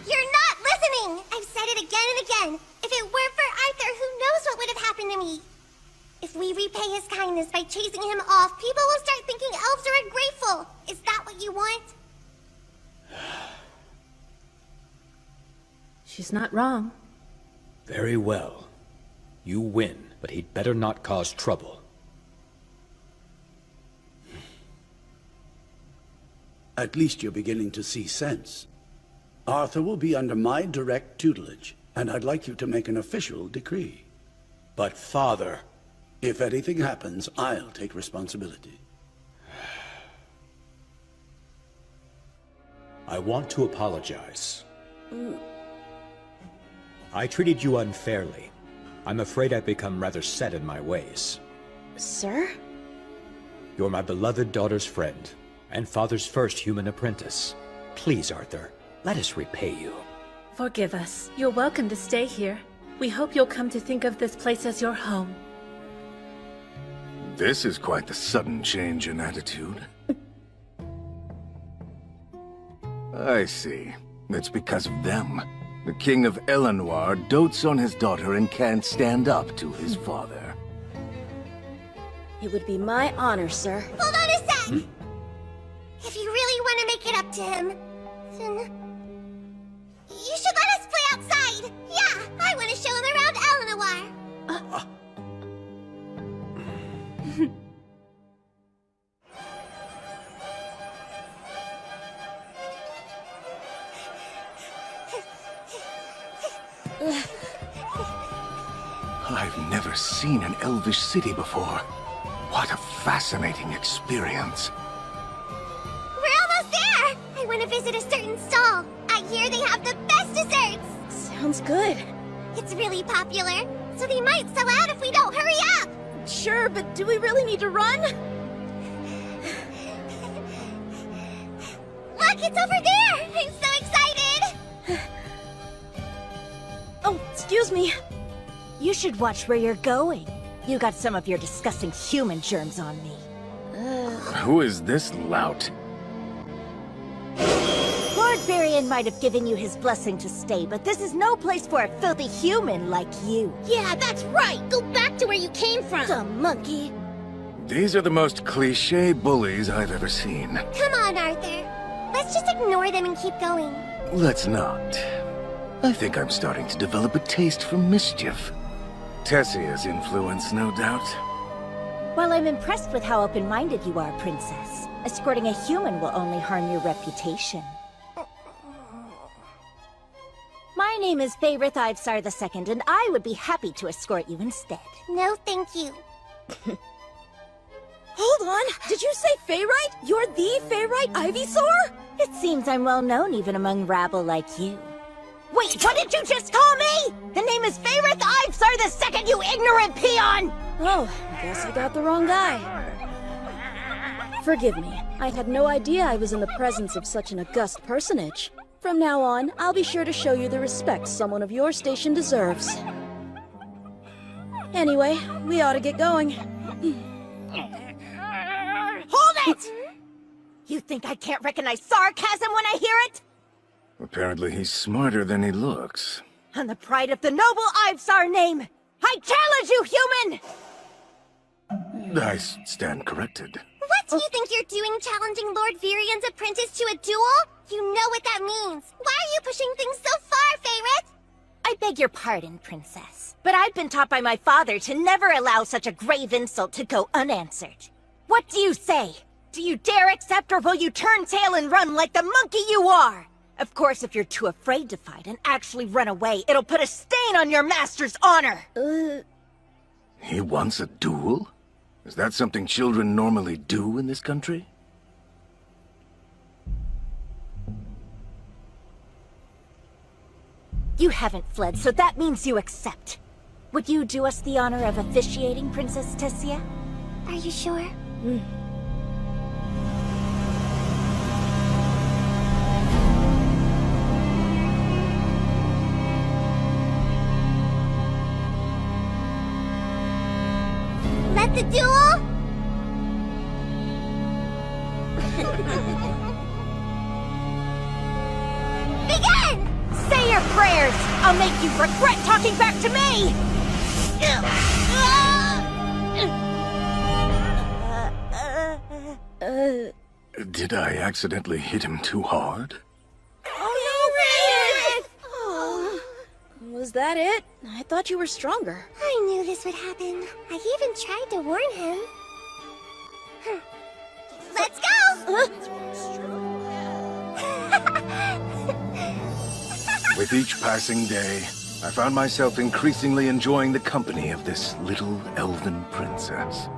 You're not listening! I've said it again and again. If it weren't for Arthur, who knows what would have happened to me? If we repay his kindness by chasing him off, people will start thinking elves are ungrateful. Is that what you want? She's not wrong. Very well. You win, but he'd better not cause trouble. At least you're beginning to see sense. Arthur will be under my direct tutelage, and I'd like you to make an official decree. But, Father... If anything happens, I'll take responsibility. I want to apologize. I treated you unfairly. I'm afraid I've become rather set in my ways. Sir? You're my beloved daughter's friend, and Father's first human apprentice. Please, Arthur, let us repay you. Forgive us. You're welcome to stay here. We hope you'll come to think of this place as your home. This is quite the sudden change in attitude. I see. It's because of them. The King of Eleanor dotes on his daughter and can't stand up to his father. It would be my honor, sir. Hold on a sec! If you really want to make it up to him, then... you should let us play outside! Yeah, I want to show him around Eleanor! I've never seen an elvish city before. What a fascinating experience. We're almost there! I want to visit a certain stall. I hear they have the best desserts! Sounds good. It's really popular, so they might sell out if we don't hurry up! Sure, but do we really need to run? Look, it's over there! I'm so excited! Oh, excuse me. You should watch where you're going. You got some of your disgusting human germs on me. Who is this lout? Lord Varian might have given you his blessing to stay, but this is no place for a filthy human like you. Yeah, that's right! Go back to where you came from! Dumb monkey. These are the most cliché bullies I've ever seen. Come on, Arthur. Let's just ignore them and keep going. Let's not. I think I'm starting to develop a taste for mischief. Tessia's influence, no doubt. While I'm impressed with how open-minded you are, Princess, escorting a human will only harm your reputation. My name is Faerith Ivesar II, and I would be happy to escort you instead. No, thank you. Hold on! Did you say Faerite? You're the Faerite Ivysaur? It seems I'm well known even among rabble like you. Wait, what did you just call me? The name is Faerith Ivesar II, you ignorant peon! Oh, guess I got the wrong guy. Forgive me. I had no idea I was in the presence of such an august personage. From now on, I'll be sure to show you the respect someone of your station deserves. Anyway, we ought to get going. Hold it! You think I can't recognize sarcasm when I hear it? Apparently he's smarter than he looks. On the pride of the noble Ivesar name, I challenge you, human! I stand corrected. What do you think you're doing, challenging Lord Varian's apprentice to a duel? You know what that means. Why are you pushing things so far, Faerith? I beg your pardon, Princess, but I've been taught by my father to never allow such a grave insult to go unanswered. What do you say? Do you dare accept, or will you turn tail and run like the monkey you are? Of course, if you're too afraid to fight and actually run away, it'll put a stain on your master's honor! He wants a duel? Is that something children normally do in this country? You haven't fled, so that means you accept. Would you do us the honor of officiating, Princess Tessia? Are you sure? Let the duel? Begin! Say your prayers! I'll make you regret talking back to me! Did I accidentally hit him too hard? Oh, no, Faerith! Was that it? I thought you were stronger. I knew this would happen. I even tried to warn him. Let's go! With each passing day, I found myself increasingly enjoying the company of this little elven princess.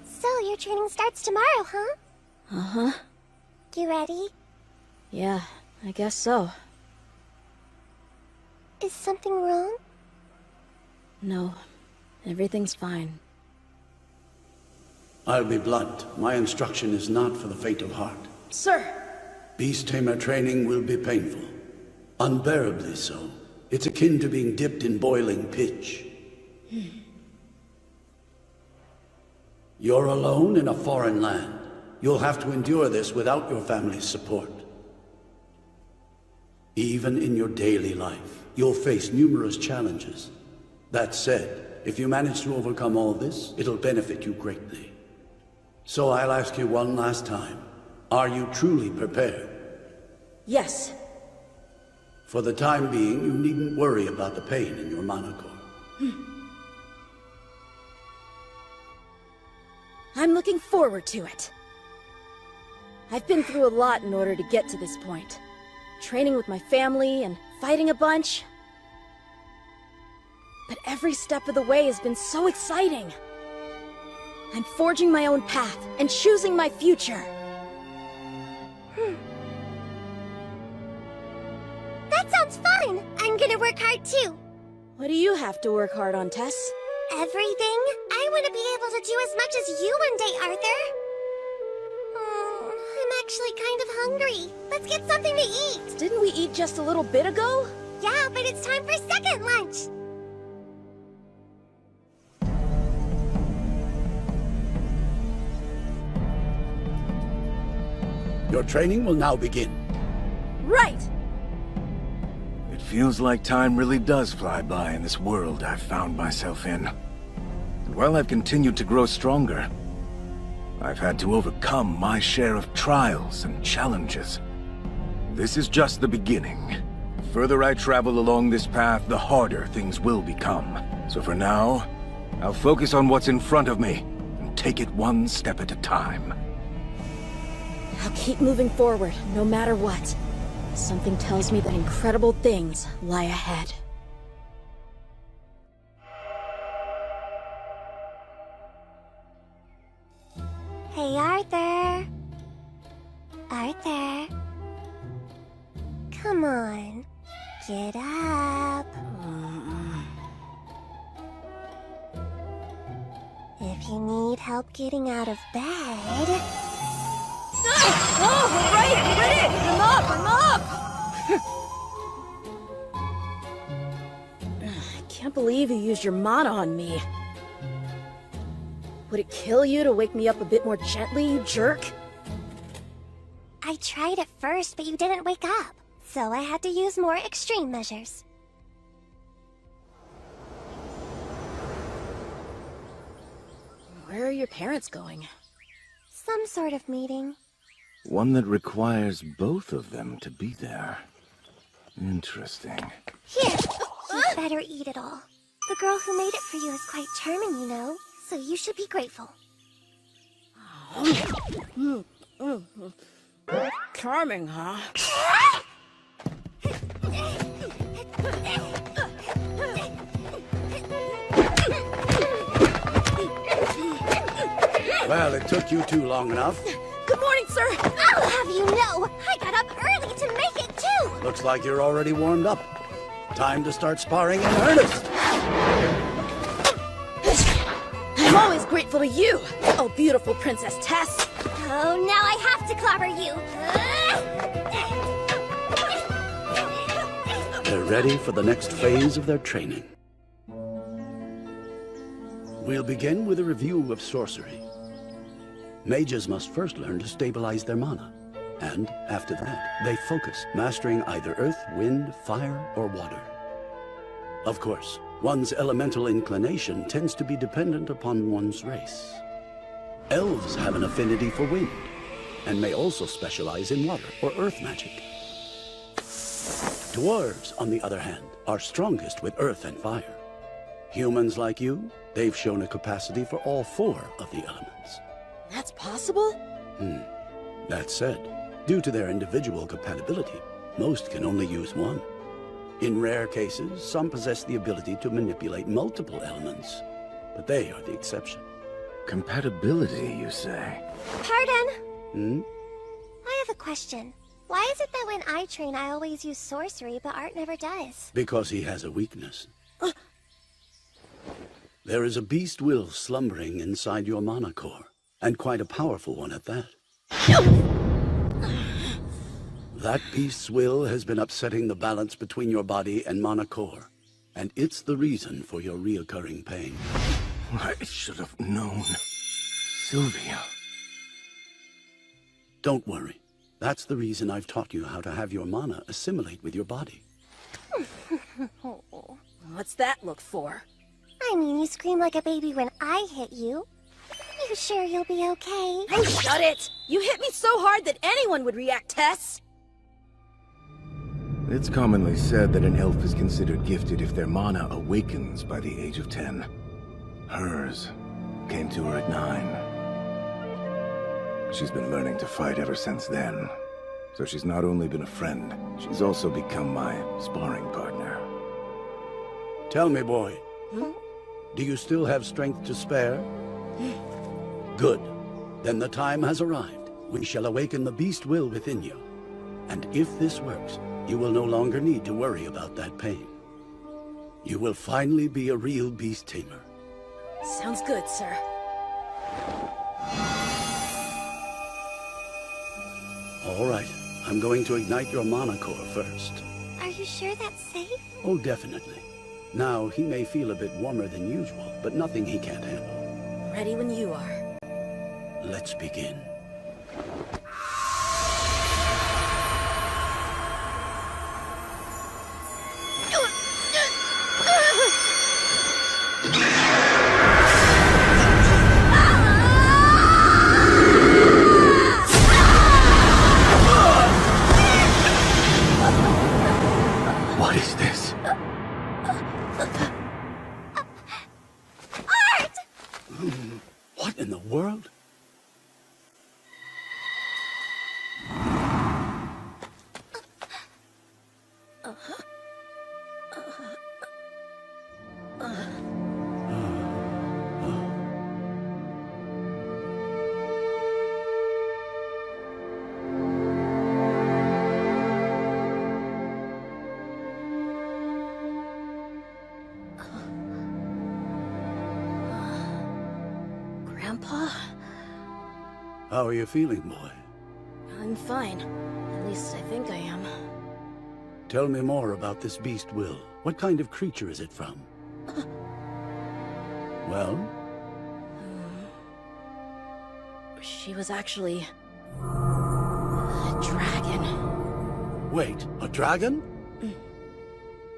So, your training starts tomorrow, huh? Uh-huh. You ready? Yeah, I guess so. Is something wrong? No, everything's fine. I'll be blunt. My instruction is not for the faint of heart. Sir! Beast Tamer training will be painful. Unbearably so. It's akin to being dipped in boiling pitch. You're alone in a foreign land. You'll have to endure this without your family's support. Even in your daily life, you'll face numerous challenges. That said, if you manage to overcome all this, it'll benefit you greatly. So I'll ask you one last time. Are you truly prepared? Yes. For the time being, you needn't worry about the pain in your monocle. I'm looking forward to it. I've been through a lot in order to get to this point. Training with my family and fighting a bunch. But every step of the way has been so exciting. I'm forging my own path and choosing my future. That sounds fun! I'm gonna work hard too. What do you have to work hard on, Tess? Everything? I want to be able to do as much as you one day, Arthur. I'm actually kind of hungry. Let's get something to eat. Didn't we eat just a little bit ago? Yeah, but it's time for second lunch. Your training will now begin. Right! It feels like time really does fly by in this world I've found myself in. And while I've continued to grow stronger, I've had to overcome my share of trials and challenges. This is just the beginning. The further I travel along this path, the harder things will become. So for now, I'll focus on what's in front of me and take it one step at a time. I'll keep moving forward, no matter what. Something tells me that incredible things lie ahead. Hey, Arthur. Arthur. Come on. Get up. If you need help getting out of bed... Oh, right! I'm ready! I'm up! I can't believe you used your mana on me. Would it kill you to wake me up a bit more gently, you jerk? I tried at first, but you didn't wake up. So I had to use more extreme measures. Where are your parents going? Some sort of meeting. One that requires both of them to be there. Interesting. Here, you better eat it all. The girl who made it for you is quite charming, you know, so you should be grateful. Charming, huh? Well, it took you too long enough. Good morning, sir! I'll have you know, I got up early to make it too! Looks like you're already warmed up. Time to start sparring in earnest. I'm always grateful to you, oh beautiful Princess Tess. Oh, now I have to clobber you. They're ready for the next phase of their training. We'll begin with a review of sorcery. Mages must first learn to stabilize their mana. And after that, they focus, mastering either earth, wind, fire, or water. Of course, one's elemental inclination tends to be dependent upon one's race. Elves have an affinity for wind, and may also specialize in water or earth magic. Dwarves, on the other hand, are strongest with earth and fire. Humans like you, they've shown a capacity for all 4 of the elements. That's possible? That said, due to their individual compatibility, most can only use one. In rare cases, some possess the ability to manipulate multiple elements, but they are the exception. Compatibility, you say? Pardon? I have a question. Why is it that when I train, I always use sorcery, but Art never does? Because he has a weakness. There is a beast will slumbering inside your mana core, and quite a powerful one at that. That beast's will has been upsetting the balance between your body and mana core, and it's the reason for your reoccurring pain. I should have known. Sylvia. Don't worry. That's the reason I've taught you how to have your mana assimilate with your body. What's that look for? I mean, you scream like a baby when I hit you. You sure you'll be okay? Oh, shut it! You hit me so hard that anyone would react, Tess! It's commonly said that an elf is considered gifted if their mana awakens by the age of 10. Hers came to her at 9. She's been learning to fight ever since then. So she's not only been a friend, she's also become my sparring partner. Tell me, boy. Do you still have strength to spare? Good. Then the time has arrived. We shall awaken the beast will within you. And if this works, you will no longer need to worry about that pain. You will finally be a real beast tamer. Sounds good, sir. All right. I'm going to ignite your mana core first. Are you sure that's safe? Oh, definitely. Now, he may feel a bit warmer than usual, but nothing he can't handle. Ready when you are. Let's begin. What is this? Art! What in the world? Grandpa? How are you feeling, boy? I'm fine. At least I think I am. Tell me more about this beast will. What kind of creature is it from? Well? She was actually... a dragon. Wait, a dragon?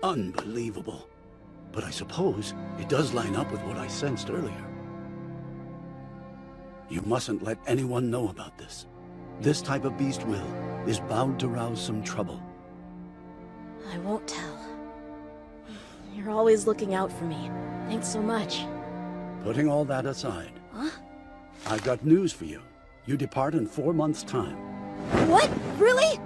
Unbelievable. But I suppose it does line up with what I sensed earlier. You mustn't let anyone know about this. This type of beast will is bound to rouse some trouble. I won't tell. You're always looking out for me. Thanks so much. Putting all that aside, Huh? I've got news for you. You depart in 4 months' time. What? Really?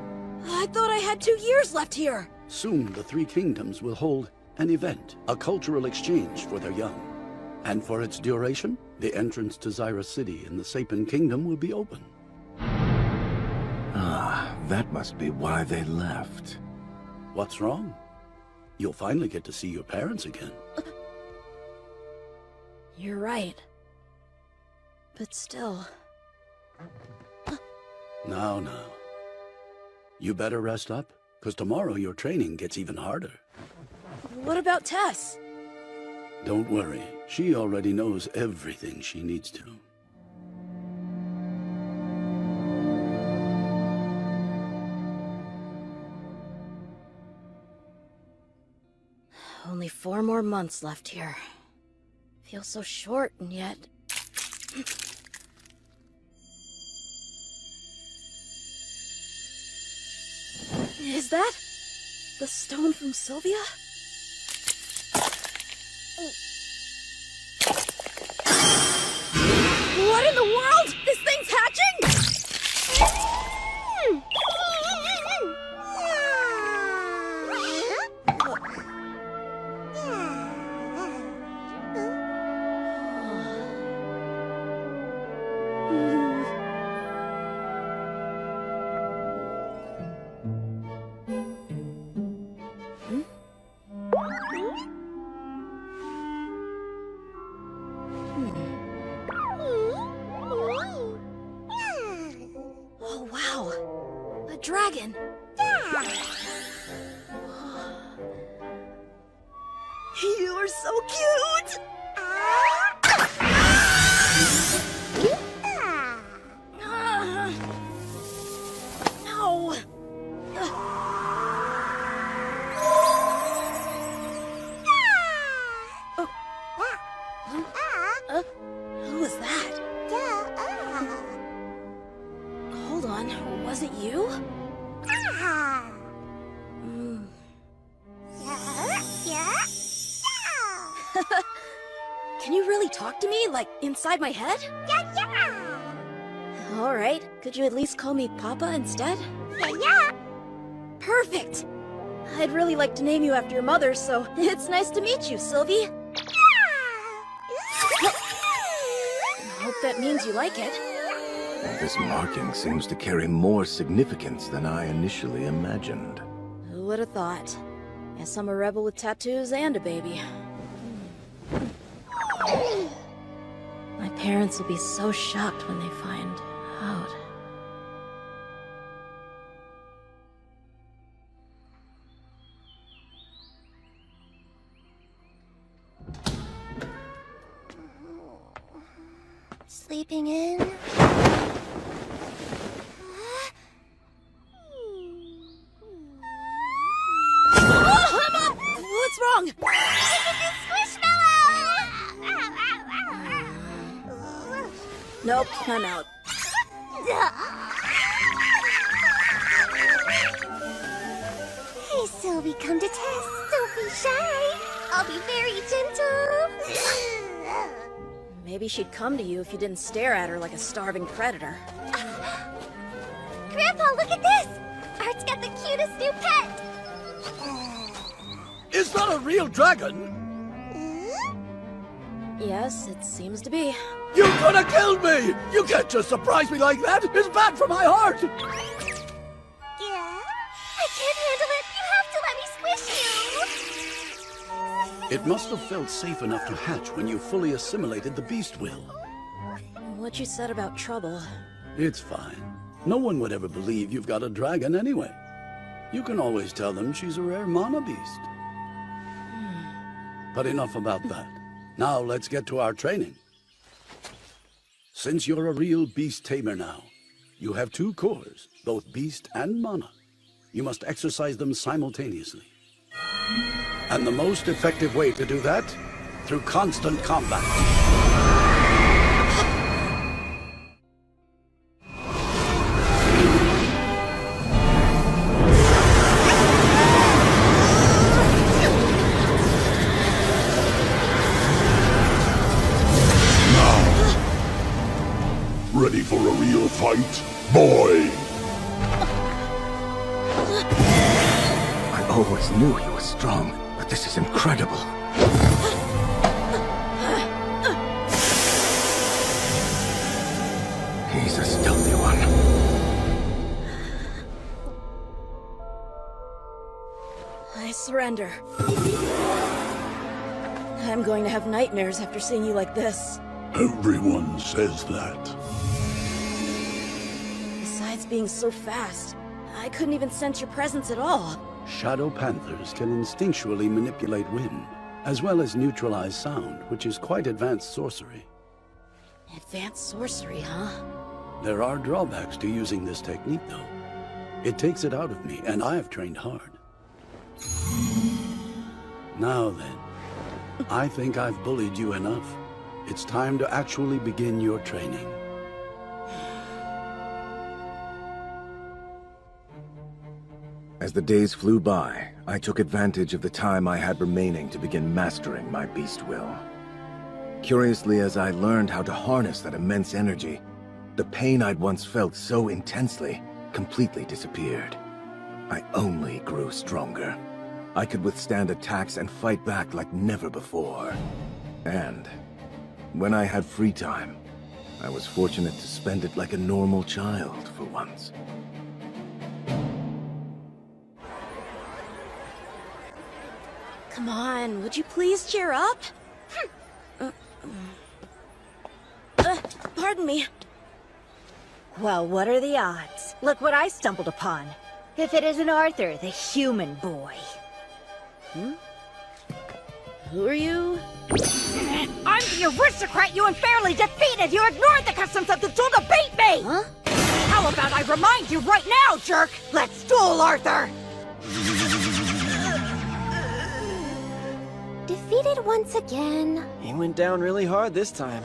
I thought I had 2 years left here. Soon the 3 kingdoms will hold an event, a cultural exchange for their young. And for its duration, the entrance to Zyra City in the Sapin Kingdom will be open. Ah, that must be why they left. What's wrong? You'll finally get to see your parents again. You're right. But still... Now. You better rest up, because tomorrow your training gets even harder. What about Tess? Don't worry, she already knows everything she needs to. Only 4 more months left here. Feels so short, and yet... Is that the stone from Sylvia? What in the world? This thing's hatching? Oh, wow. A dragon. You are so cute! No! Who was that? Hold on, was it you? Can you really talk to me, like, inside my head? Alright, could you at least call me Papa instead? Perfect! I'd really like to name you after your mother, so it's nice to meet you, Sylvie. Hope that means you like it. This marking seems to carry more significance than I initially imagined. Who would have thought? Guess I'm a rebel with tattoos and a baby. My parents will be so shocked when they find out. Sleeping in? What's wrong? Nope, I'm out. Hey, Sylvie, come to test. Don't be shy. I'll be very gentle. Maybe she'd come to you if you didn't stare at her like a starving predator. Grandpa, look at this! Art's got the cutest new pet! Is that a real dragon? Yes, it seems to be. You could have killed me! You can't just surprise me like that! It's bad for my heart! Yeah? I can't handle it! You have to let me squish you! It must have felt safe enough to hatch when you fully assimilated the beast will. What you said about trouble. It's fine. No one would ever believe you've got a dragon anyway. You can always tell them she's a rare mana beast. But enough about that. Now let's get to our training. Since you're a real beast tamer now, you have 2 cores, both beast and mana. You must exercise them simultaneously. And the most effective way to do that? Through constant combat. Ready for a real fight, boy? I always knew you were strong, but this is incredible. He's a stealthy one. I surrender. I'm going to have nightmares after seeing you like this. Everyone says that. Besides being so fast, I couldn't even sense your presence at all. Shadow Panthers can instinctually manipulate wind, as well as neutralize sound, which is quite advanced sorcery. Advanced sorcery, huh? There are drawbacks to using this technique, though. It takes it out of me, and I have trained hard. Now then, I think I've bullied you enough. It's time to actually begin your training. As the days flew by, I took advantage of the time I had remaining to begin mastering my beast will. Curiously, as I learned how to harness that immense energy, the pain I'd once felt so intensely completely disappeared. I only grew stronger. I could withstand attacks and fight back like never before. And when I had free time, I was fortunate to spend it like a normal child for once. Come on, would you please cheer up? Pardon me. Well, what are the odds? Look what I stumbled upon. If it isn't Arthur, the human boy. Who are you? I'm the aristocrat you unfairly defeated! You ignored the customs of the duel to beat me! Huh? How about I remind you right now, jerk? Let's duel, Arthur! Defeated once again. He went down really hard this time.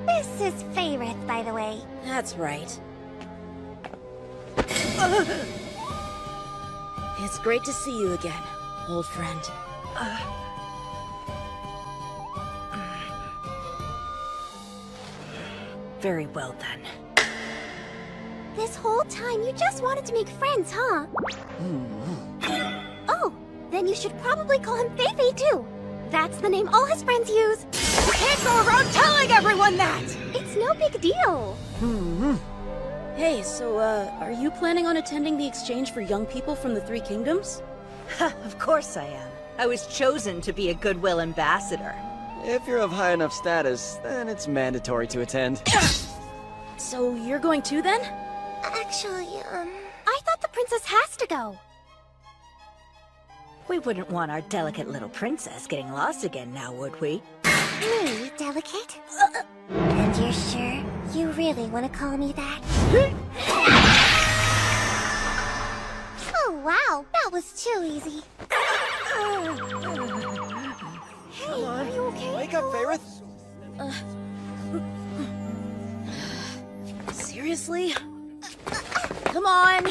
This is Faerith, by the way. That's right. It's great to see you again, old friend. Very well, then. This whole time, you just wanted to make friends, huh? Oh, then you should probably call him Feifei, too. That's the name all his friends use. You can't go around telling everyone that! It's no big deal. Hey, so, are you planning on attending the exchange for young people from the Three Kingdoms? Of course I am. I was chosen to be a goodwill ambassador. If you're of high enough status, then it's mandatory to attend. So you're going too, then? Actually, I thought the princess has to go. We wouldn't want our delicate little princess getting lost again now, would we? Me, delicate? And you're sure you really want to call me that? Oh, wow, that was too easy. Hey, are you okay? Wake up, Faerith! Seriously? Come on!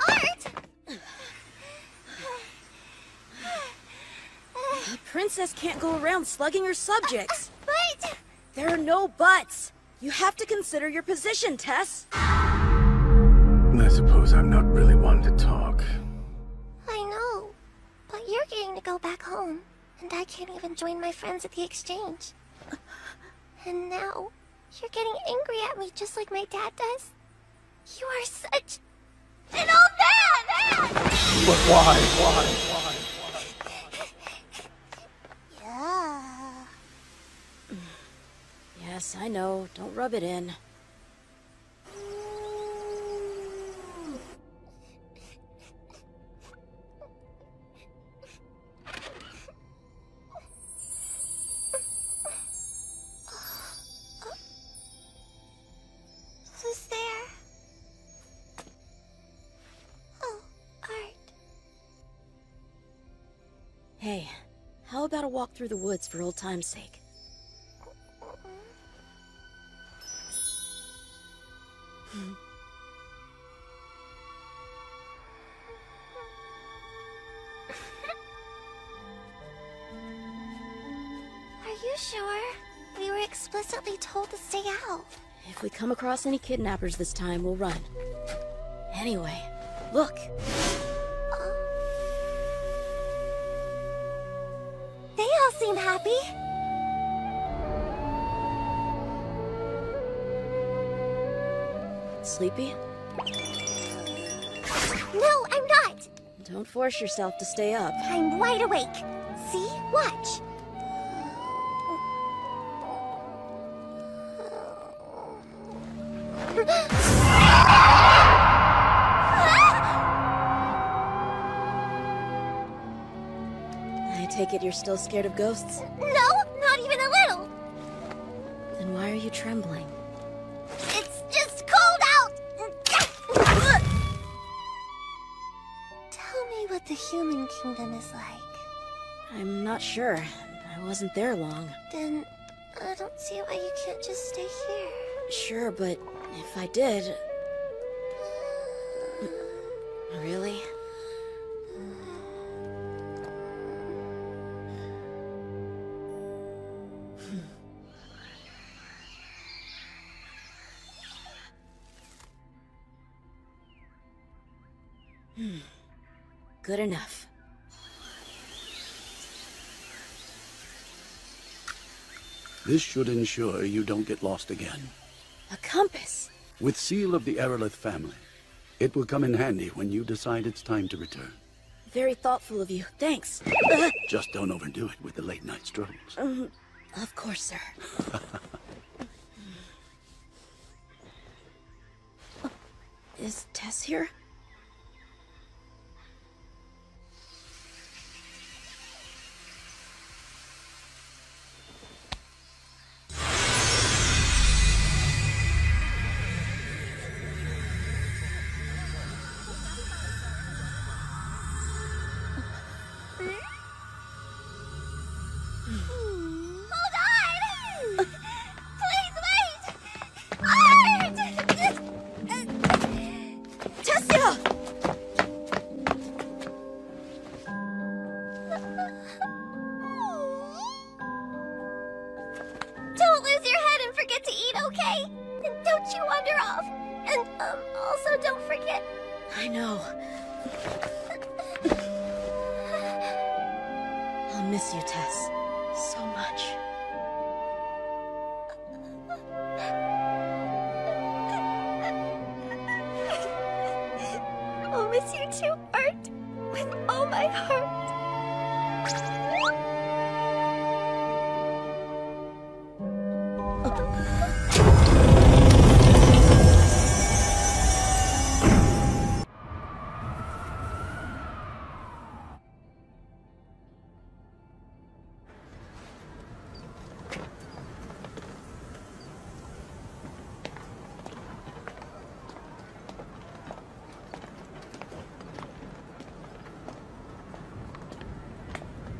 Art! The princess can't go around slugging her subjects. But... There are no buts. You have to consider your position, Tess. I suppose I'm not really one to talk. I know, but you're getting to go back home, and I can't even join my friends at the exchange. And now, you're getting angry at me just like my dad does. You are such an old man! But why? Yeah. Yes, I know. Don't rub it in. Who's there? Oh, Art. Hey, how about a walk through the woods for old time's sake? Are you sure? We were explicitly told to stay out. If we come across any kidnappers this time, we'll run. Anyway, look. They all seem happy. Sleepy? No, I'm not. Don't force yourself to stay up. I'm wide awake. See? Watch. I take it you're still scared of ghosts? No, not even a little. Then why are you trembling? It's just cold out. Tell me what the human kingdom is like? I'm not sure. I wasn't there long. Then I don't see why you can't just stay here. Sure, but if I did... Really? Good enough. This should ensure you don't get lost again. A compass! With seal of the Aerolith family. It will come in handy when you decide it's time to return. Very thoughtful of you. Thanks. Just don't overdo it with the late-night strolls. Of course, sir. Is Tess here? Don't lose your head and forget to eat, okay? And don't you wander off. And, also don't forget... I know. I'll miss you, Tess. So much. I'll miss you too, Art. With all my heart.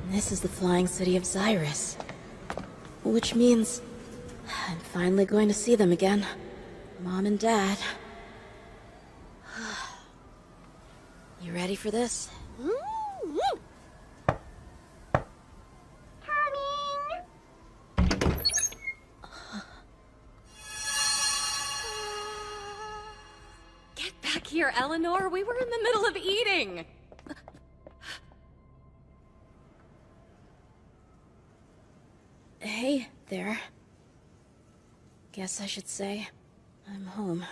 This is the flying city of Xyrus. Which means... I'm finally going to see them again. Mom and Dad. You ready for this? Get back here, Eleanor! We were in the middle of eating! Hey there. Guess I should say I'm home.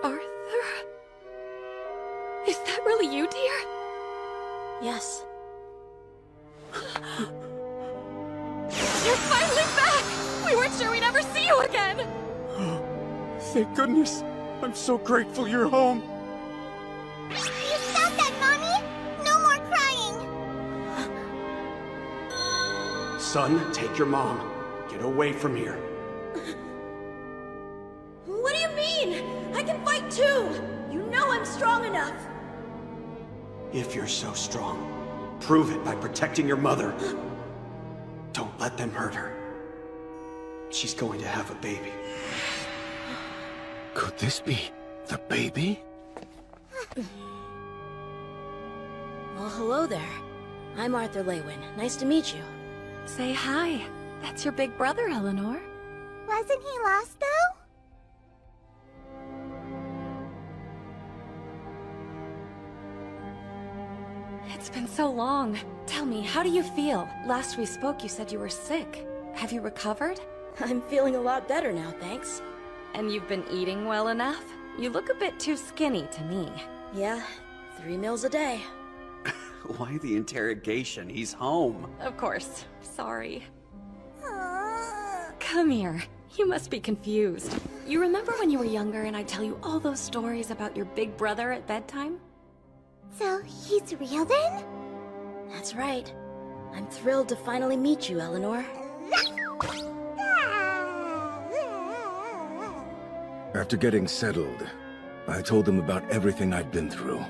Arthur? Is that really you, dear? Yes. You're finally back! We weren't sure we'd ever see you again! Thank goodness! I'm so grateful you're home! You stop that, Mommy! No more crying! Son, take your mom. Get away from here. What do you mean? I can fight too! You know I'm strong enough! If you're so strong, prove it by protecting your mother. Don't let them hurt her. She's going to have a baby. Could this be the baby? Well, hello there. I'm Arthur Leywin. Nice to meet you. Say hi. That's your big brother, Eleanor. Wasn't he lost, though? It's been so long. Tell me, how do you feel? Last we spoke, you said you were sick. Have you recovered? I'm feeling a lot better now, thanks. And you've been eating well enough? You look a bit too skinny to me. Yeah, 3 meals a day. Why the interrogation? He's home. Of course. Sorry. Come here. You must be confused. You remember when you were younger and I'd tell you all those stories about your big brother at bedtime? So, he's real then? That's right. I'm thrilled to finally meet you, Eleanor. After getting settled, I told them about everything I'd been through.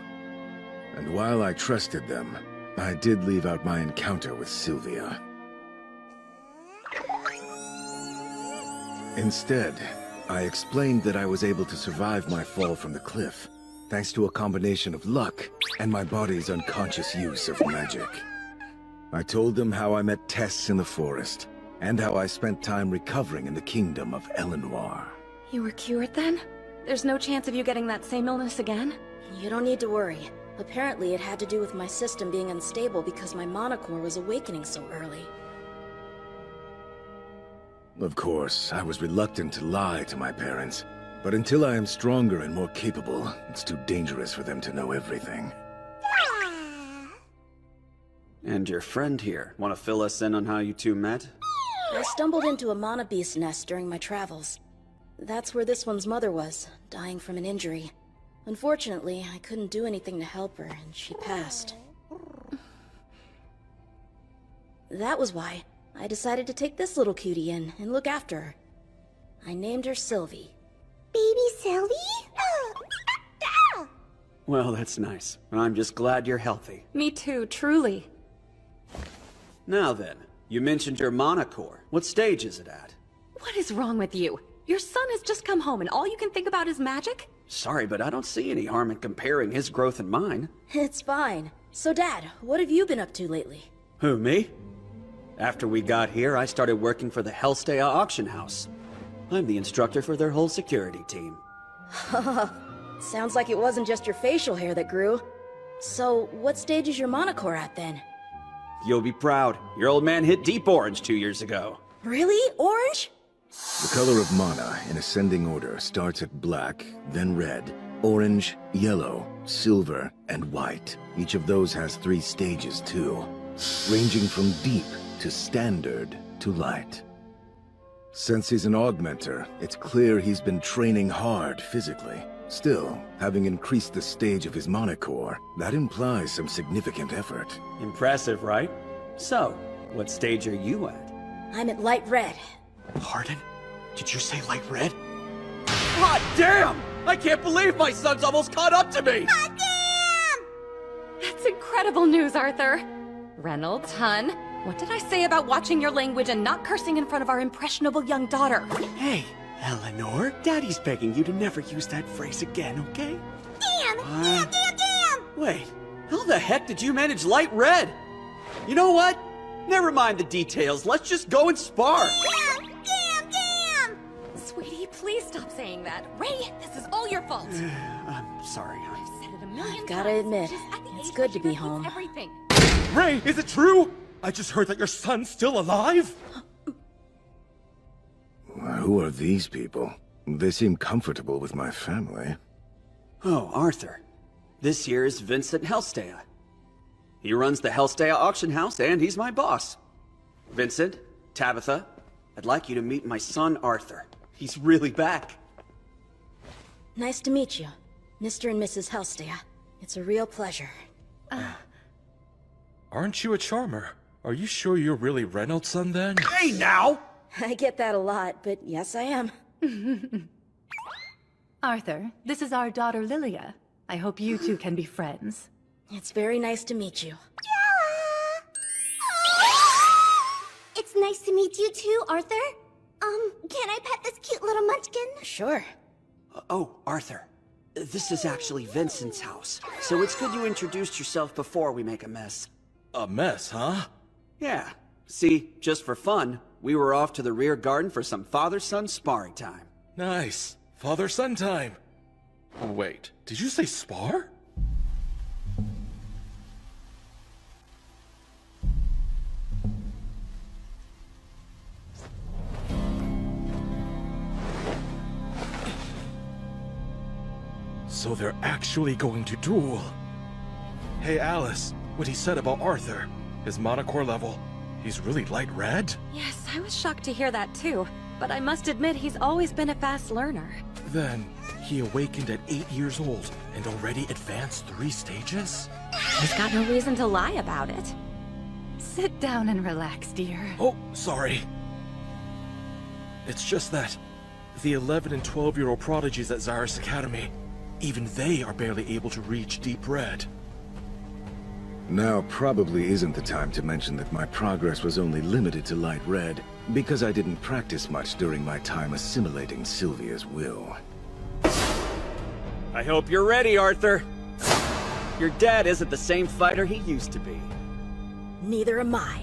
And while I trusted them, I did leave out my encounter with Sylvia. Instead, I explained that I was able to survive my fall from the cliff, thanks to a combination of luck and my body's unconscious use of magic. I told them how I met Tess in the forest, and how I spent time recovering in the kingdom of Eleanor. You were cured then? There's no chance of you getting that same illness again? You don't need to worry. Apparently it had to do with my system being unstable because my monocore was awakening so early. Of course, I was reluctant to lie to my parents, but until I am stronger and more capable, it's too dangerous for them to know everything. And your friend here, want to fill us in on how you two met? I stumbled into a mana beast nest during my travels. That's where this one's mother was, dying from an injury. Unfortunately, I couldn't do anything to help her, and she passed. That was why I decided to take this little cutie in and look after her. I named her Sylvie. Baby Sylvie? Well, that's nice. I'm just glad you're healthy. Me too, truly. Now then, you mentioned your monocore. What stage is it at? What is wrong with you? Your son has just come home and all you can think about is magic? Sorry, but I don't see any harm in comparing his growth and mine. It's fine. So Dad, what have you been up to lately? Who, me? After we got here, I started working for the Helstea auction house. I'm the instructor for their whole security team. Sounds like it wasn't just your facial hair that grew. So, what stage is your monocore at then? You'll be proud. Your old man hit deep orange 2 years ago. Really? Orange? The color of mana, in ascending order, starts at black, then red, orange, yellow, silver, and white. Each of those has 3 stages, too, ranging from deep to standard to light. Since he's an augmenter, it's clear he's been training hard physically. Still, having increased the stage of his monocore, that implies some significant effort. Impressive, right? So, what stage are you at? I'm at light red. Pardon? Did you say light red? God damn! I can't believe my son's almost caught up to me! God damn! That's incredible news, Arthur. Reynolds, hun, what did I say about watching your language and not cursing in front of our impressionable young daughter? Hey, Eleanor, Daddy's begging you to never use that phrase again, okay? Damn! Damn! Wait, how the heck did you manage light red? You know what? Never mind the details, let's just go and spar! Damn! Sweetie, please stop saying that. Ray, this is all your fault. I'm sorry, I've said it a million times. Gotta admit, it's good to be home. Everything. Ray, is it true? I just heard that your son's still alive? Who are these people? They seem comfortable with my family. Oh, Arthur. This here is Vincent Helstea. He runs the Helstea auction house, and he's my boss. Vincent, Tabitha, I'd like you to meet my son, Arthur. He's really back. Nice to meet you, Mr. and Mrs. Helstea. It's a real pleasure. Aren't you a charmer? Are you sure you're really Reynolds' son then? Hey now! I get that a lot, but yes, I am. Arthur, this is our daughter Lilia. I hope you two can be friends. It's very nice to meet you. It's nice to meet you too, Arthur. Can I pet this cute little munchkin? Sure. Oh, Arthur. This is actually Vincent's house, so it's good you introduced yourself before we make a mess. A mess, huh? Yeah. See, just for fun, we were off to the rear garden for some father-son sparring time. Nice. Father-son time. Oh, wait, did you say spar? So they're actually going to duel. Hey, Alice, what he said about Arthur, his monocore level, he's really light red? Yes, I was shocked to hear that too. But I must admit he's always been a fast learner. Then, he awakened at 8 years old and already advanced 3 stages? He's got no reason to lie about it. Sit down and relax, dear. Oh, sorry. It's just that the 11 and 12-year-old prodigies at Zyrus Academy, even they are barely able to reach Deep Red. Now probably isn't the time to mention that my progress was only limited to Light Red, because I didn't practice much during my time assimilating Sylvia's will. I hope you're ready, Arthur. Your dad isn't the same fighter he used to be. Neither am I.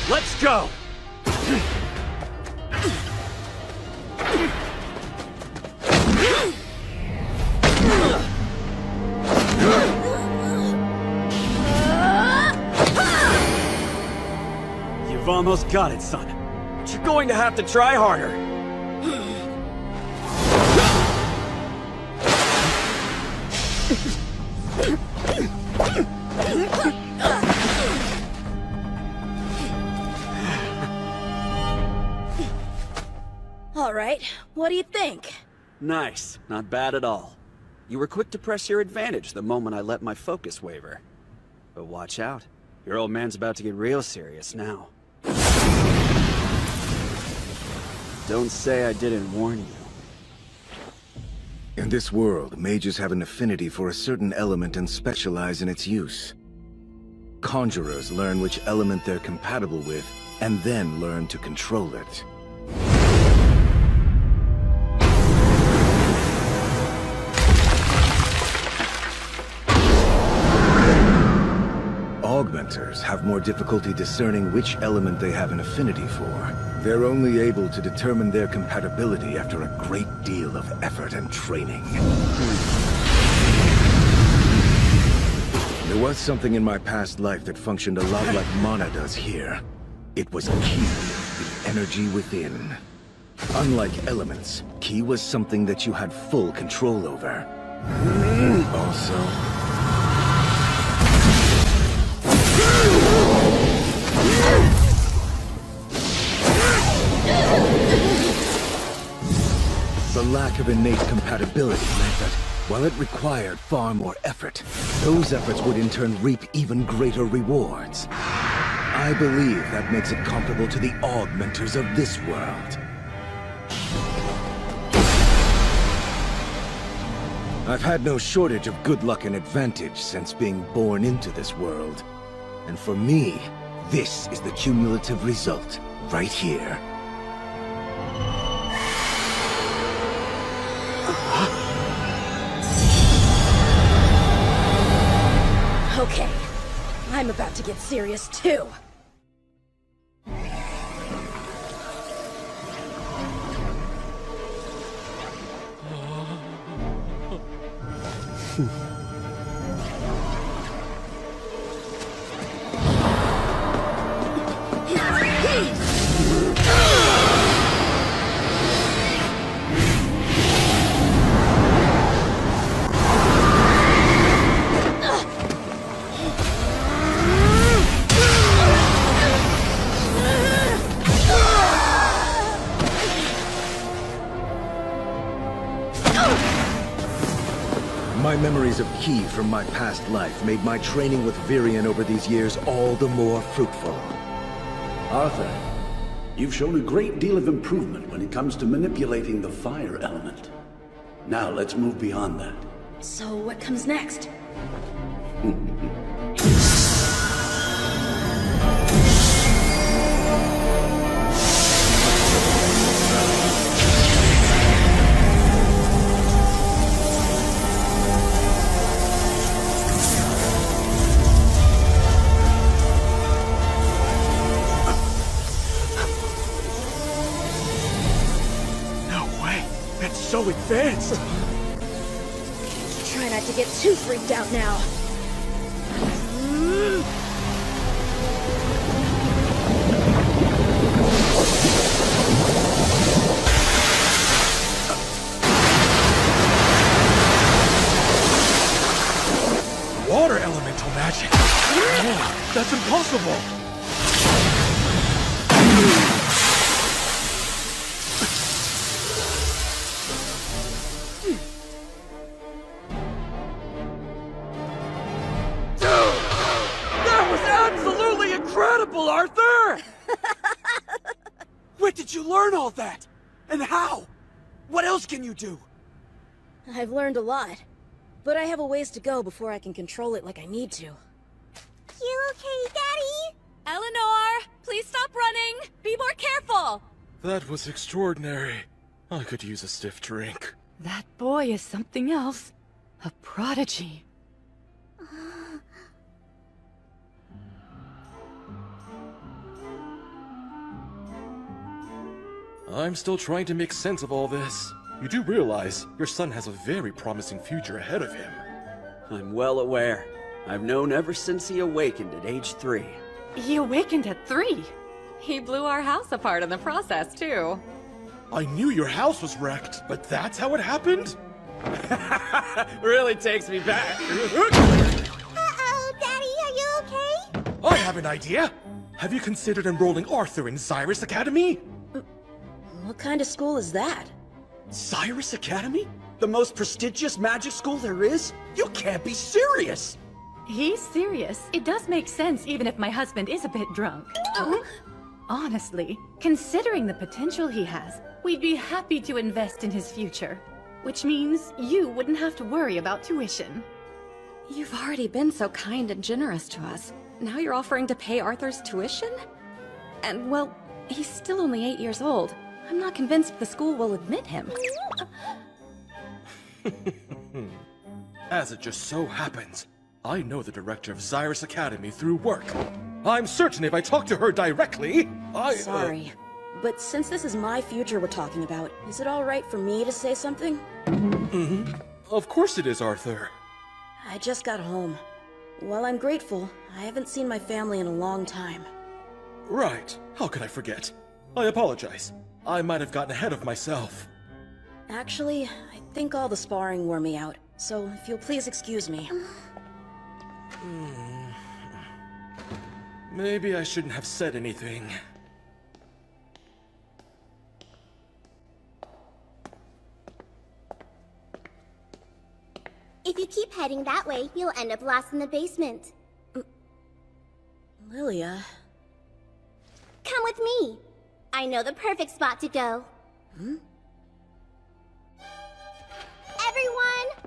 Let's go! You've almost got it, son. But you're going to have to try harder. All right, what do you think? Nice. Not bad at all. You were quick to press your advantage the moment I let my focus waver. But watch out. Your old man's about to get real serious now. Don't say I didn't warn you. In this world, mages have an affinity for a certain element and specialize in its use. Conjurers learn which element they're compatible with, and then learn to control it. Augmenters have more difficulty discerning which element they have an affinity for. They're only able to determine their compatibility after a great deal of effort and training. There was something in my past life that functioned a lot like Mana does here. It was Ki, the energy within. Unlike elements, Ki was something that you had full control over. Also, the lack of innate compatibility meant that, while it required far more effort, those efforts would in turn reap even greater rewards. I believe that makes it comparable to the Augmenters of this world. I've had no shortage of good luck and advantage since being born into this world. And for me, this is the cumulative result, right here. Okay, I'm about to get serious too. My memories of Ki from my past life made my training with Virion over these years all the more fruitful. Arthur, you've shown a great deal of improvement when it comes to manipulating the fire element. Now let's move beyond that. So what comes next? So advanced! Try not to get too freaked out now. Water elemental magic! Oh, that's impossible! incredible, Arthur! Where did you learn all that? And how? What else can you do? I've learned a lot, but I have a ways to go before I can control it like I need to. You okay, Daddy? Eleanor, please stop running! Be more careful! That was extraordinary. I could use a stiff drink. That boy is something else. A prodigy. I'm still trying to make sense of all this. You do realize your son has a very promising future ahead of him. I'm well aware. I've known ever since he awakened at age 3. He awakened at 3? He blew our house apart in the process, too. I knew your house was wrecked, but that's how it happened? Really takes me back. Uh-oh, Daddy, are you okay? I have an idea! Have you considered enrolling Arthur in Zyrus Academy? What kind of school is that? Zyrus Academy? The most prestigious magic school there is? You can't be serious! He's serious. It does make sense even if my husband is a bit drunk. Honestly, considering the potential he has, we'd be happy to invest in his future. Which means you wouldn't have to worry about tuition. You've already been so kind and generous to us. Now you're offering to pay Arthur's tuition? And, well, he's still only 8 years old. I'm not convinced the school will admit him. As it just so happens, I know the director of Zyrus Academy through work. I'm certain if I talk to her directly, Sorry, but since this is my future we're talking about, is it alright for me to say something? Mm-hmm. Of course it is, Arthur. I just got home. While I'm grateful, I haven't seen my family in a long time. Right. How could I forget? I apologize. I might have gotten ahead of myself. Actually, I think all the sparring wore me out, so if you'll please excuse me. Maybe I shouldn't have said anything. If you keep heading that way, you'll end up lost in the basement. Lilia... Come with me. I know the perfect spot to go. Everyone,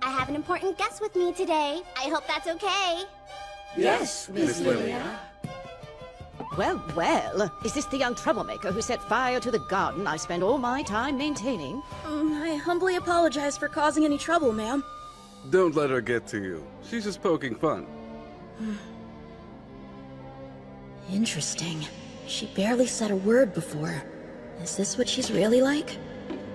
I have an important guest with me today. I hope that's okay. Yes, Miss Lilia. Well, well, is this the young troublemaker who set fire to the garden I spend all my time maintaining? I humbly apologize for causing any trouble, ma'am. Don't let her get to you. She's just poking fun. Interesting. She barely said a word before. Is this what she's really like?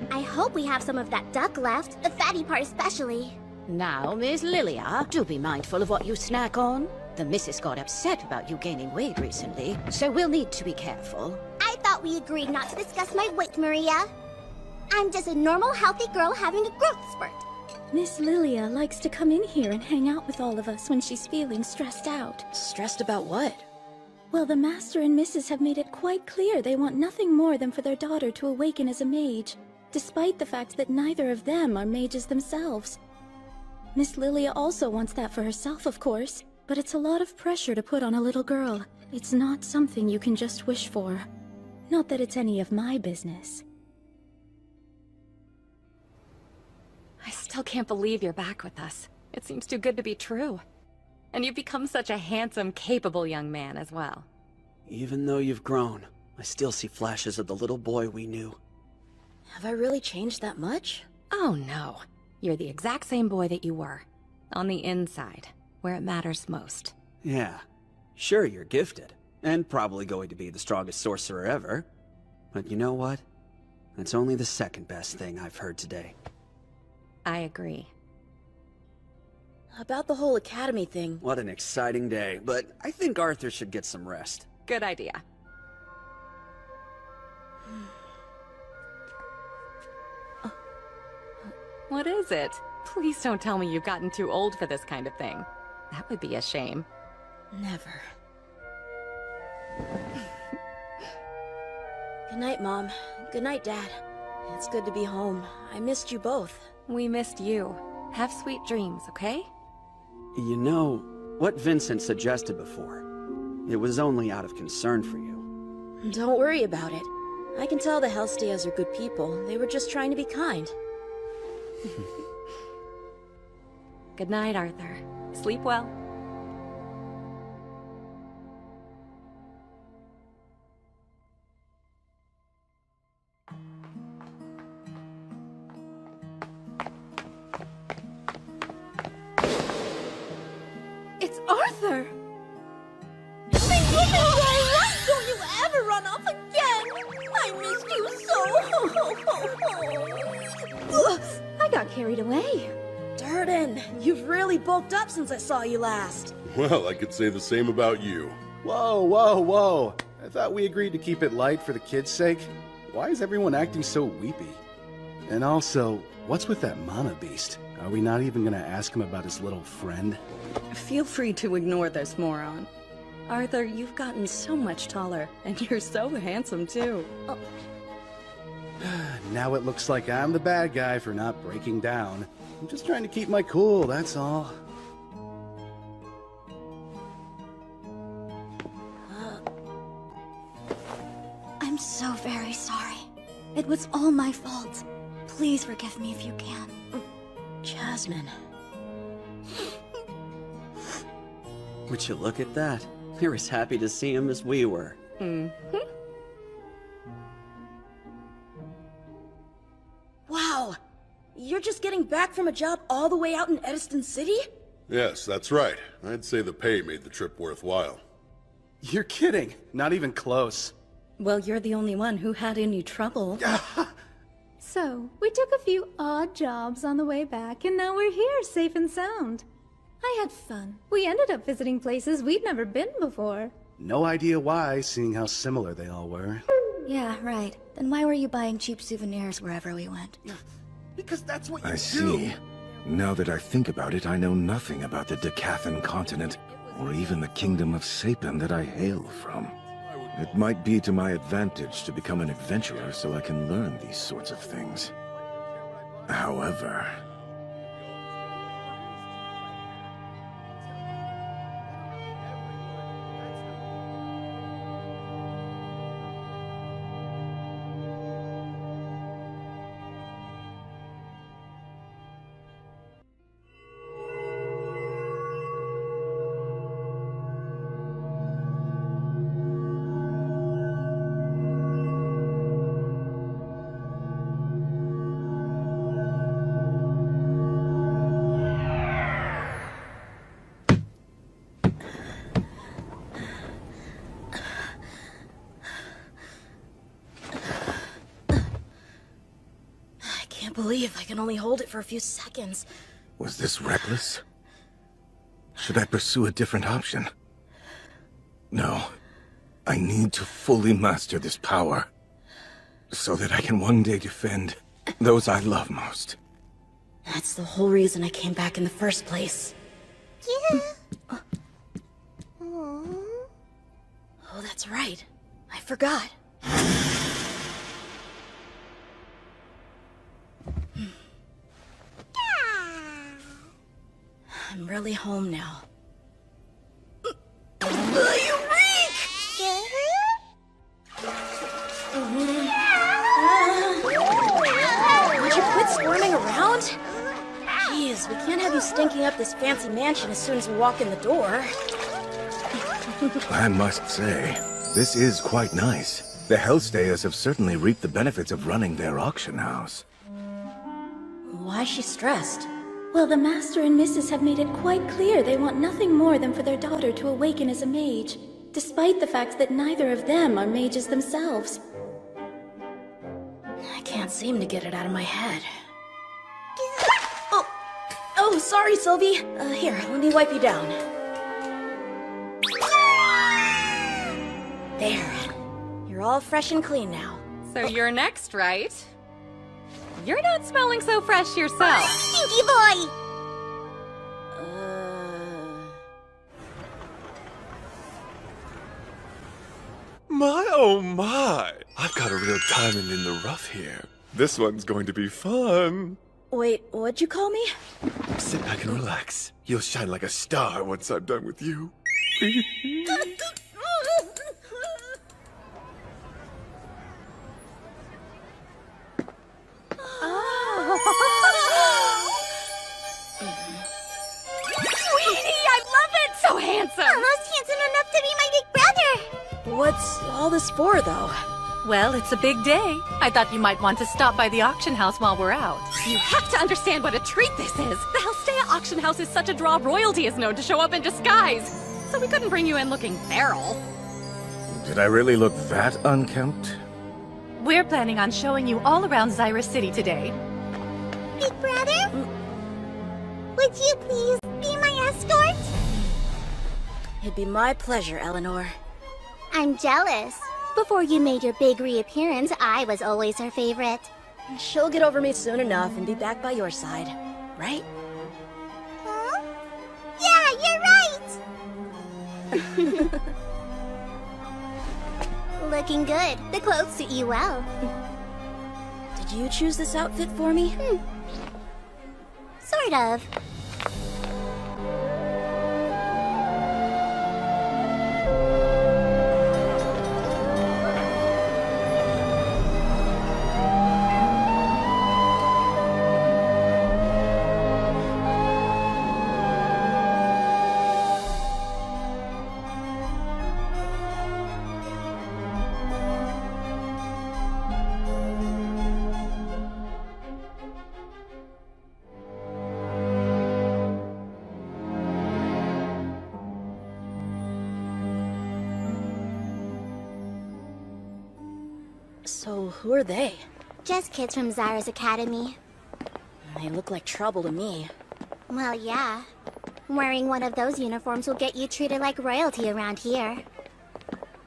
I hope we have some of that duck left, the fatty part especially. Now, Miss Lilia, do be mindful of what you snack on. The missus got upset about you gaining weight recently, so we'll need to be careful. I thought we agreed not to discuss my weight, Maria. I'm just a normal, healthy girl having a growth spurt. Miss Lilia likes to come in here and hang out with all of us when she's feeling stressed out. Stressed about what? Well, the Master and Missus have made it quite clear they want nothing more than for their daughter to awaken as a mage, despite the fact that neither of them are mages themselves. Miss Lilia also wants that for herself, of course, but it's a lot of pressure to put on a little girl. It's not something you can just wish for. Not that it's any of my business. I still can't believe you're back with us. It seems too good to be true. And you've become such a handsome, capable young man as well. Even though you've grown, I still see flashes of the little boy we knew. Have I really changed that much? Oh no. You're the exact same boy that you were. On the inside, where it matters most. Yeah. Sure, you're gifted. And probably going to be the strongest sorcerer ever. But you know what? That's only the second best thing I've heard today. I agree. About the whole academy thing. What an exciting day, but I think Arthur should get some rest. Good idea. What is it? Please don't tell me you've gotten too old for this kind of thing. That would be a shame. Never. Good night, Mom. Good night, Dad. It's good to be home. I missed you both. We missed you. Have sweet dreams, okay? You know, what Vincent suggested before. It was only out of concern for you. Don't worry about it. I can tell the Hellstayas are good people. They were just trying to be kind. Good night, Arthur. Sleep well. It's Arthur! Don't you ever run off again! I missed you so! Oops, I got carried away. Durden, you've really bulked up since I saw you last. Well, I could say the same about you. Whoa, whoa, whoa. I thought we agreed to keep it light for the kids' sake. Why is everyone acting so weepy? And also, what's with that mana beast? Are we not even gonna ask him about his little friend? Feel free to ignore this moron. Arthur, you've gotten so much taller, and you're so handsome, too. Oh. Now it looks like I'm the bad guy for not breaking down. I'm just trying to keep my cool, that's all. I'm so very sorry. It was all my fault. Please forgive me if you can. Jasmine. Would you look at that? We're as happy to see him as we were. Wow! You're just getting back from a job all the way out in Ediston City? Yes, that's right. I'd say the pay made the trip worthwhile. You're kidding. Not even close. Well, you're the only one who had any trouble. So, we took a few odd jobs on the way back, and now we're here, safe and sound. I had fun. We ended up visiting places we'd never been before. No idea why, seeing how similar they all were. Yeah, right. Then why were you buying cheap souvenirs wherever we went? Because that's what you I see. Now that I think about it, I know nothing about the Decathan continent, or even the kingdom of Sapin that I hail from. It might be to my advantage to become an adventurer so I can learn these sorts of things. However... I can't believe I can only hold it for a few seconds. Was this reckless? Should I pursue a different option? No. I need to fully master this power, so that I can one day defend those I love most. That's the whole reason I came back in the first place. Yeah. Oh, that's right. I forgot. I'm really home now. You reek! Would you quit squirming around? Jeez, we can't have you stinking up this fancy mansion as soon as we walk in the door. I must say, this is quite nice. The Hellstayers have certainly reaped the benefits of running their auction house. Why is she stressed? Well, the Master and Mrs. have made it quite clear they want nothing more than for their daughter to awaken as a mage, despite the fact that neither of them are mages themselves. I can't seem to get it out of my head. Oh, sorry, Sylvie. Here, let me wipe you down. There. You're all fresh and clean now. So you're next, right? You're not smelling so fresh yourself. Stinky boy! My, oh my! I've got a real diamond in the rough here. This one's going to be fun. Wait, what'd you call me? Sit back and relax. You'll shine like a star once I'm done with you. this for, though? Well, it's a big day. I thought you might want to stop by the auction house while we're out. You have to understand what a treat this is. The Helstea auction house is such a draw. Royalty is known to show up in disguise. So we couldn't bring you in looking feral. Did I really look that unkempt? We're planning on showing you all around Zyra City today. Big brother? Would you please be my escort? It'd be my pleasure, Eleanor. I'm jealous. Before you made your big reappearance, I was always her favorite. She'll get over me soon enough and be back by your side, right? Huh? Yeah, you're right! Looking good. The clothes suit you well. Did you choose this outfit for me? Sort of. So, who are they? Just kids from Zyra's academy. They look like trouble to me. Well, yeah. Wearing one of those uniforms will get you treated like royalty around here.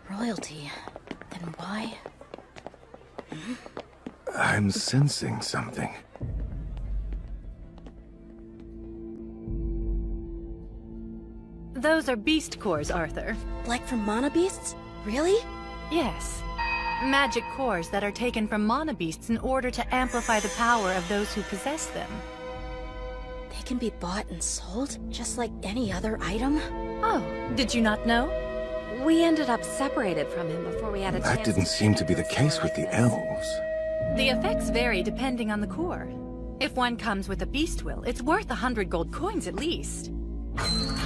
Royalty? Then why? I'm sensing something. Those are beast cores, Arthur. Like from mana beasts? Really? Yes. Magic cores that are taken from mana beasts in order to amplify the power of those who possess them. They can be bought and sold, just like any other item? Oh, did you not know? We ended up separated from him before we had a chance. That didn't seem to be the case with the elves. The effects vary depending on the core. If one comes with a beast will, it's worth 100 gold coins at least.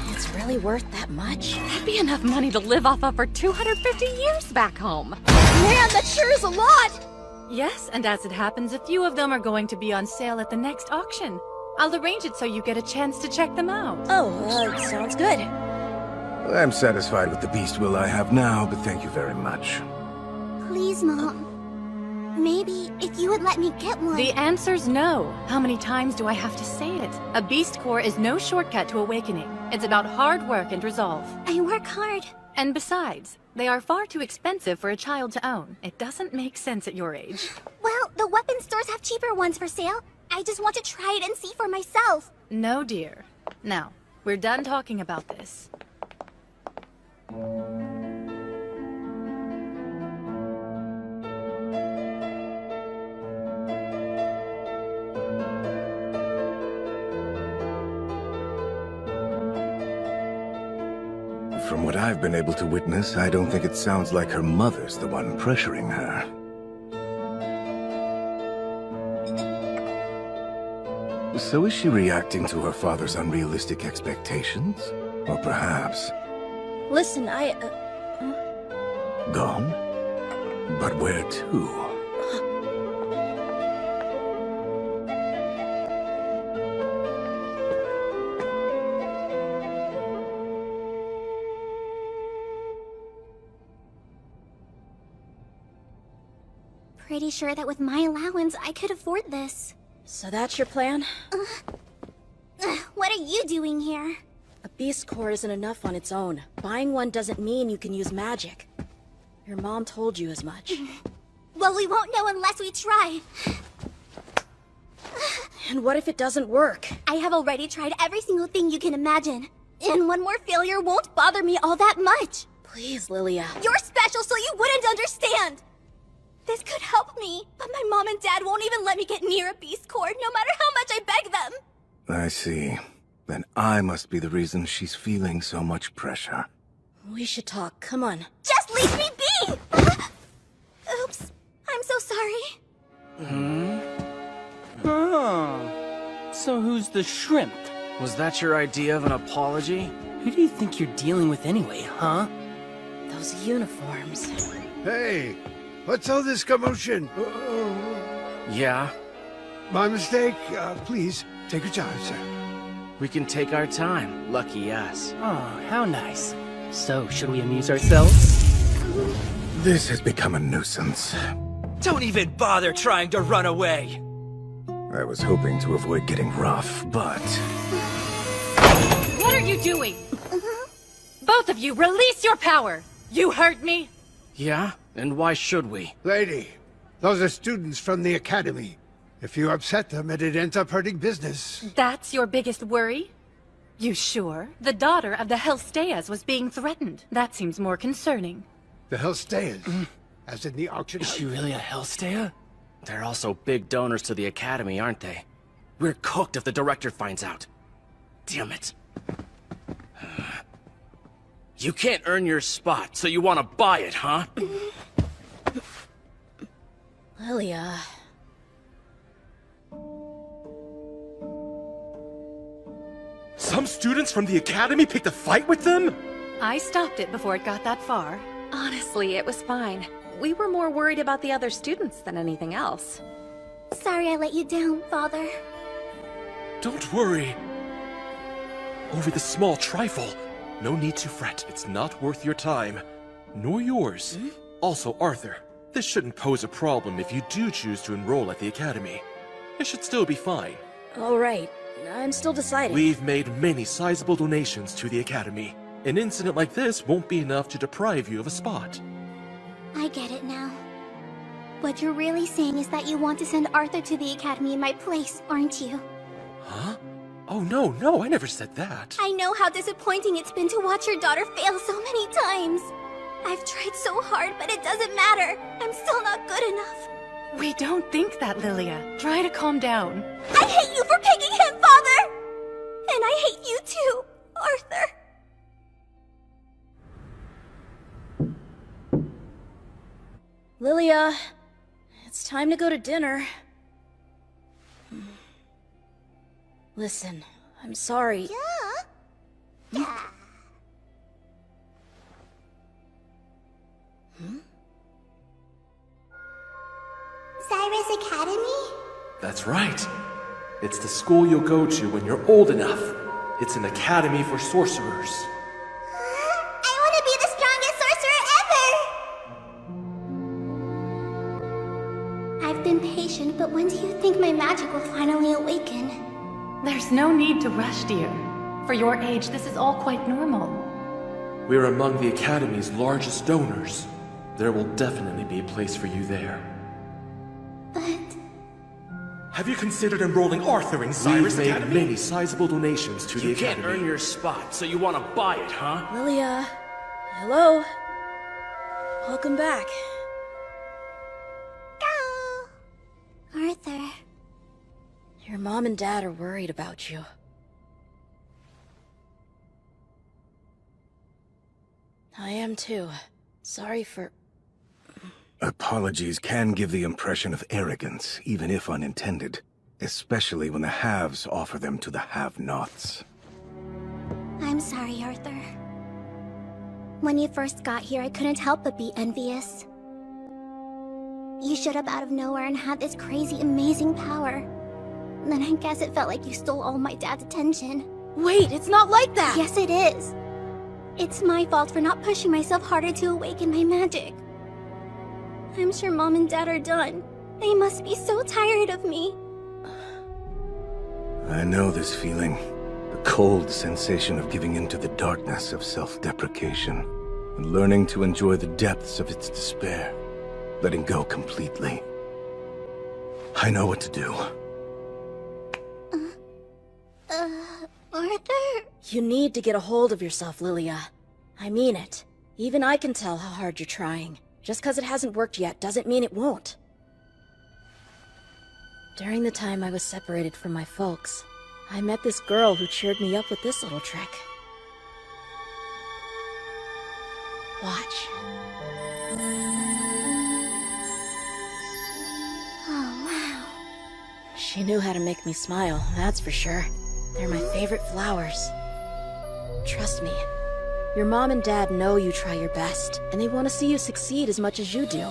It's really worth that much? That'd be enough money to live off of for 250 years back home. Man, that sure is a lot! Yes, and as it happens, a few of them are going to be on sale at the next auction. I'll arrange it so you get a chance to check them out. Oh, sounds good. I'm satisfied with the beast will I have now, but thank you very much. Please, Mom. Maybe if you would let me get one. The answer's no. How many times do I have to say it? A beast core is no shortcut to awakening. It's about hard work and resolve. I work hard. And besides, they are far too expensive for a child to own. It doesn't make sense at your age. Well, the weapon stores have cheaper ones for sale. I just want to try it and see for myself. No, dear. Now, we're done talking about this. From what I've been able to witness, I don't think it sounds like her mother's the one pressuring her. So is she reacting to her father's unrealistic expectations? Or perhaps... Listen, Gone? But where to? Pretty sure that with my allowance, I could afford this. So that's your plan? What are you doing here? A beast core isn't enough on its own. Buying one doesn't mean you can use magic. Your mom told you as much. Well, we won't know unless we try. And what if it doesn't work? I have already tried every single thing you can imagine. And one more failure won't bother me all that much. Please, Lilia. You're special, so you wouldn't understand. This could help me, but my mom and dad won't even let me get near a beast core, no matter how much I beg them. I see. Then I must be the reason she's feeling so much pressure. We should talk. Come on. Just leave me be! Oops. I'm so sorry. Oh. So who's the shrimp? Was that your idea of an apology? Who do you think you're dealing with anyway, huh? Those uniforms. Hey, what's all this commotion? Yeah? My mistake. Please, take your time, sir. We can take our time. Lucky us. Oh, how nice. So, should we amuse ourselves? This has become a nuisance. Don't even bother trying to run away! I was hoping to avoid getting rough, but... What are you doing? Both of you, release your power! You hurt me! Yeah? And why should we? Lady, those are students from the Academy. If you upset them, it'd end up hurting business. That's your biggest worry? You sure? The daughter of the Hellsteas was being threatened. That seems more concerning. The Hellsteas? As in the auction house? Is she really a Hellstea? They're also big donors to the Academy, aren't they? We're cooked if the director finds out. Damn it. You can't earn your spot, so you want to buy it, huh? Lilia... Some students from the Academy picked a fight with them? I stopped it before it got that far. Honestly, it was fine. We were more worried about the other students than anything else. Sorry I let you down, Father. Don't worry. Over the small trifle. No need to fret. It's not worth your time. Nor yours. Also, Arthur, this shouldn't pose a problem if you do choose to enroll at the Academy. It should still be fine. All right. I'm still deciding. We've made many sizable donations to the Academy. An incident like this won't be enough to deprive you of a spot. I get it now. What you're really saying is that you want to send Arthur to the Academy in my place, aren't you? Huh? Oh, no, I never said that. I know how disappointing it's been to watch your daughter fail so many times. I've tried so hard, but it doesn't matter. I'm still not good enough. We don't think that, Lilia. Try to calm down. I hate you for picking him, Father! And I hate you too, Arthur. Lilia, it's time to go to dinner. Listen, I'm sorry. Yeah? Cyrus Academy? That's right. It's the school you'll go to when you're old enough. It's an academy for sorcerers. I want to be the strongest sorcerer ever! I've been patient, but when do you think my magic will finally awaken? There's no need to rush, dear. For your age, this is all quite normal. We're among the Academy's largest donors. There will definitely be a place for you there. But... Have you considered enrolling Arthur in Cyrus Academy? We've made many sizable donations to the Academy. You can't earn your spot, so you want to buy it, huh? Lilia... Hello? Welcome back. Arthur... Your mom and dad are worried about you. I am too. Sorry for... Apologies can give the impression of arrogance, even if unintended. Especially when the haves offer them to the have-nots. I'm sorry, Arthur. When you first got here, I couldn't help but be envious. You showed up out of nowhere and had this crazy, amazing power. Then I guess it felt like you stole all my dad's attention. Wait, it's not like that! Yes, it is. It's my fault for not pushing myself harder to awaken my magic. I'm sure Mom and Dad are done. They must be so tired of me. I know this feeling. The cold sensation of giving in to the darkness of self-deprecation. And learning to enjoy the depths of its despair. Letting go completely. I know what to do. Arthur? You need to get a hold of yourself, Lilia. I mean it. Even I can tell how hard you're trying. Just because it hasn't worked yet doesn't mean it won't. During the time I was separated from my folks, I met this girl who cheered me up with this little trick. Watch. Oh, wow. She knew how to make me smile, that's for sure. They're my favorite flowers. Trust me, Your mom and dad know you try your best, and they want to see you succeed as much as you do.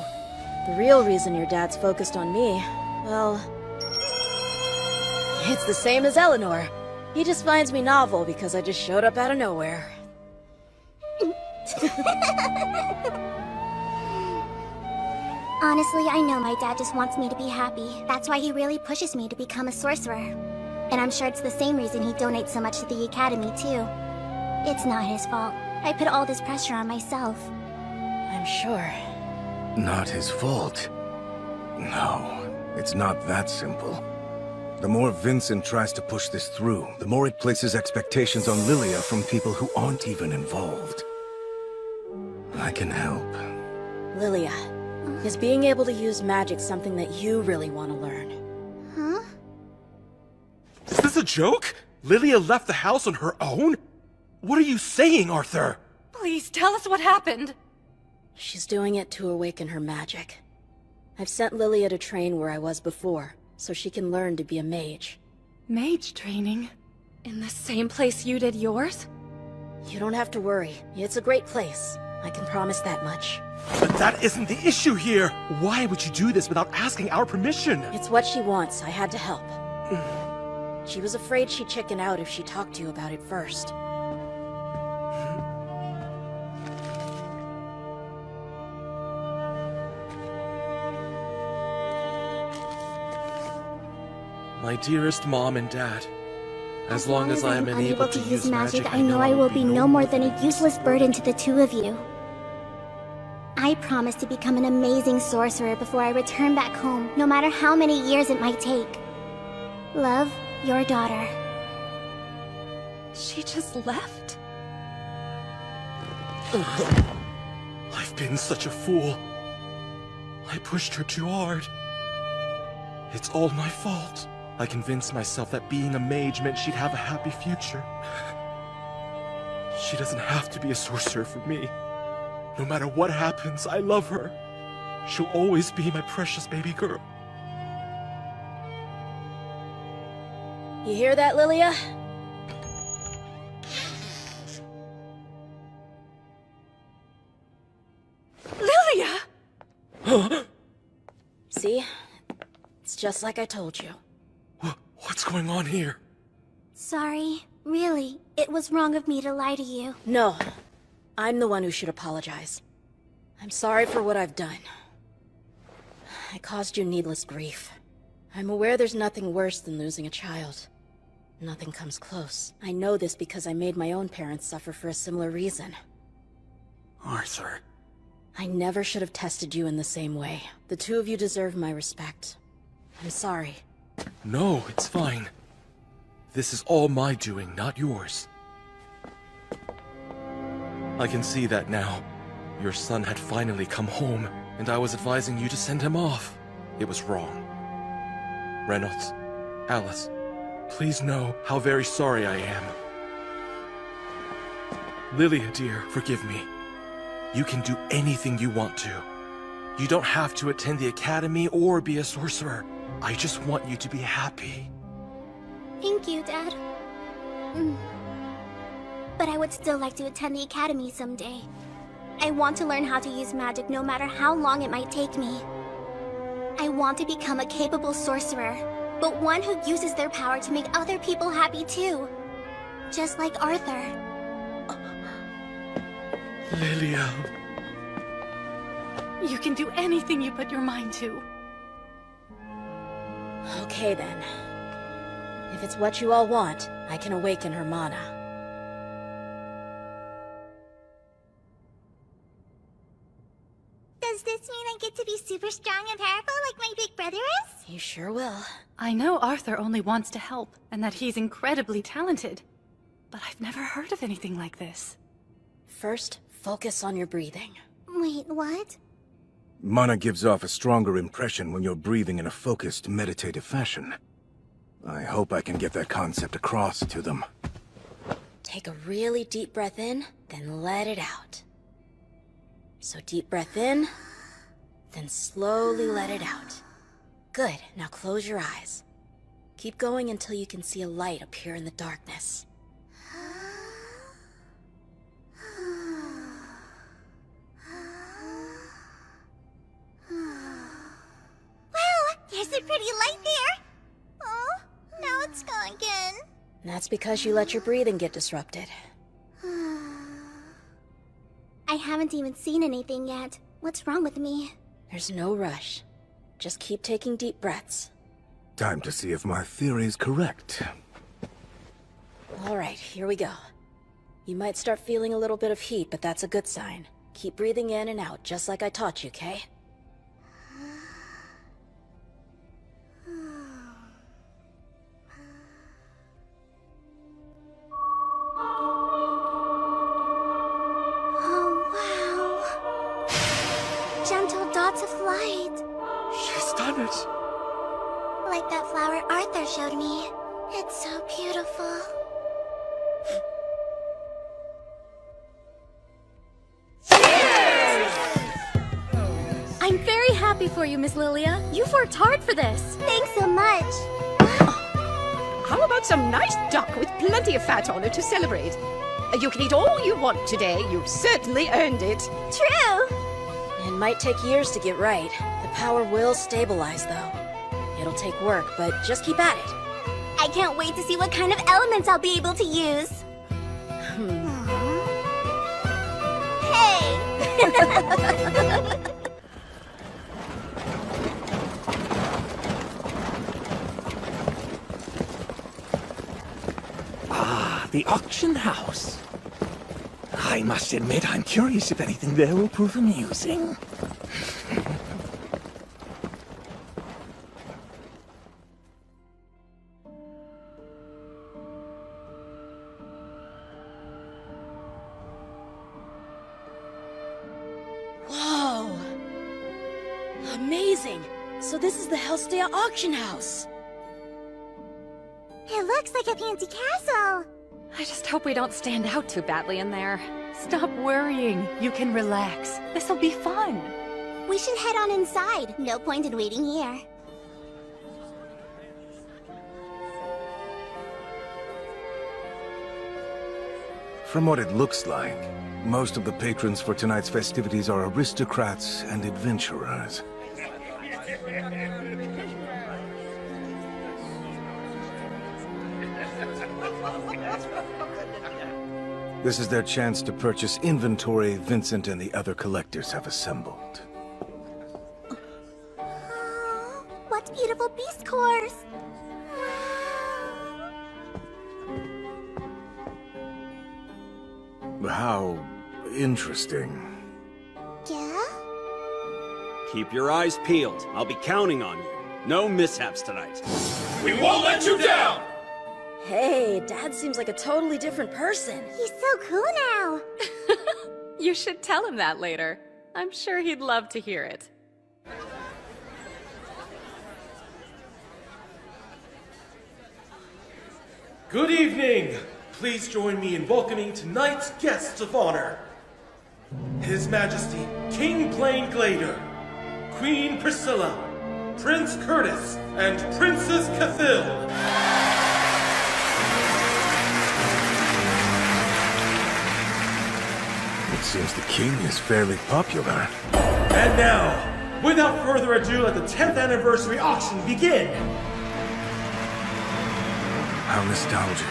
The real reason your dad's focused on me, well... it's the same as Eleanor. He just finds me novel because I just showed up out of nowhere. Honestly, I know my dad just wants me to be happy. That's why he really pushes me to become a sorcerer. And I'm sure it's the same reason he donates so much to the Academy, too. It's not his fault. I put all this pressure on myself. I'm sure. Not his fault. No, it's not that simple. The more Vincent tries to push this through, the more it places expectations on Lilia from people who aren't even involved. I can help. Lilia, is being able to use magic something that you really want to learn? Huh? Is this a joke? Lilia left the house on her own? What are you saying, Arthur? Please tell us what happened. She's doing it to awaken her magic. I've sent Lilia to train where I was before, so she can learn to be a mage. Mage training? In the same place you did yours? You don't have to worry. It's a great place. I can promise that much. But that isn't the issue here! Why would you do this without asking our permission? It's what she wants. I had to help. She was afraid she'd chicken out if she talked to you about it first. My dearest Mom and Dad, as long as I am unable to use magic, I know I will be no more than a useless burden to the two of you. I promise to become an amazing sorcerer before I return back home, no matter how many years it might take. Love, your daughter. She just left? I've been such a fool. I pushed her too hard. It's all my fault. I convinced myself that being a mage meant she'd have a happy future. She doesn't have to be a sorcerer for me. No matter what happens, I love her. She'll always be my precious baby girl. You hear that, Lilia? Lilia! See? It's just like I told you. What's going on here? Sorry. Really, it was wrong of me to lie to you. No. I'm the one who should apologize. I'm sorry for what I've done. I caused you needless grief. I'm aware there's nothing worse than losing a child. Nothing comes close. I know this because I made my own parents suffer for a similar reason. Arthur. I never should have tested you in the same way. The two of you deserve my respect. I'm sorry. No, it's fine. This is all my doing, not yours. I can see that now. Your son had finally come home, and I was advising you to send him off. It was wrong. Reynolds, Alice, please know how very sorry I am. Lilia, dear, forgive me. You can do anything you want to. You don't have to attend the academy or be a sorcerer. I just want you to be happy. Thank you, Dad. But I would still like to attend the academy someday. I want to learn how to use magic no matter how long it might take me. I want to become a capable sorcerer, but one who uses their power to make other people happy too. Just like Arthur. Lilia. You can do anything you put your mind to. Okay then. If it's what you all want, I can awaken her mana. Does this mean I get to be super strong and powerful like my big brother is? You sure will. I know Arthur only wants to help, and that he's incredibly talented. But I've never heard of anything like this. First, focus on your breathing. Wait, what? Mana gives off a stronger impression when you're breathing in a focused, meditative fashion. I hope I can get that concept across to them. Take a really deep breath in, then let it out. So deep breath in, then slowly let it out. Good, now close your eyes. Keep going until you can see a light appear in the darkness. That's because you let your breathing get disrupted. I haven't even seen anything yet. What's wrong with me? There's no rush. Just keep taking deep breaths. Time to see if my theory is correct. Alright, here we go. You might start feeling a little bit of heat, but that's a good sign. Keep breathing in and out, just like I taught you, Kay? Dots of light. She's done it. Like that flower Arthur showed me. It's so beautiful. I'm very happy for you, Miss Lilia. You've worked hard for this. Thanks so much. How about some nice duck with plenty of fat on it to celebrate? You can eat all you want today. You've certainly earned it. True. It might take years to get right. The power will stabilize, though. It'll take work, but just keep at it. I can't wait to see what kind of elements I'll be able to use. Hey! The auction house. I must admit, I'm curious if anything there will prove amusing. Whoa! Amazing! So this is the Hellstea auction house. It looks like a fancy castle. I just hope we don't stand out too badly in there. Stop worrying. You can relax. This'll be fun. We should head on inside. No point in waiting here. From what it looks like, most of the patrons for tonight's festivities are aristocrats and adventurers. This is their chance to purchase inventory Vincent and the other collectors have assembled. What beautiful beast cores! How interesting. Yeah? Keep your eyes peeled. I'll be counting on you. No mishaps tonight. We won't let you down! Hey, Dad seems like a totally different person. He's so cool now. You should tell him that later. I'm sure he'd love to hear it. Good evening! Please join me in welcoming tonight's guests of honor. His Majesty, King Blaine Glader, Queen Priscilla, Prince Curtis, and Princess Cathil. It seems the king is fairly popular. And now, without further ado, let the 10th anniversary auction begin! How nostalgic.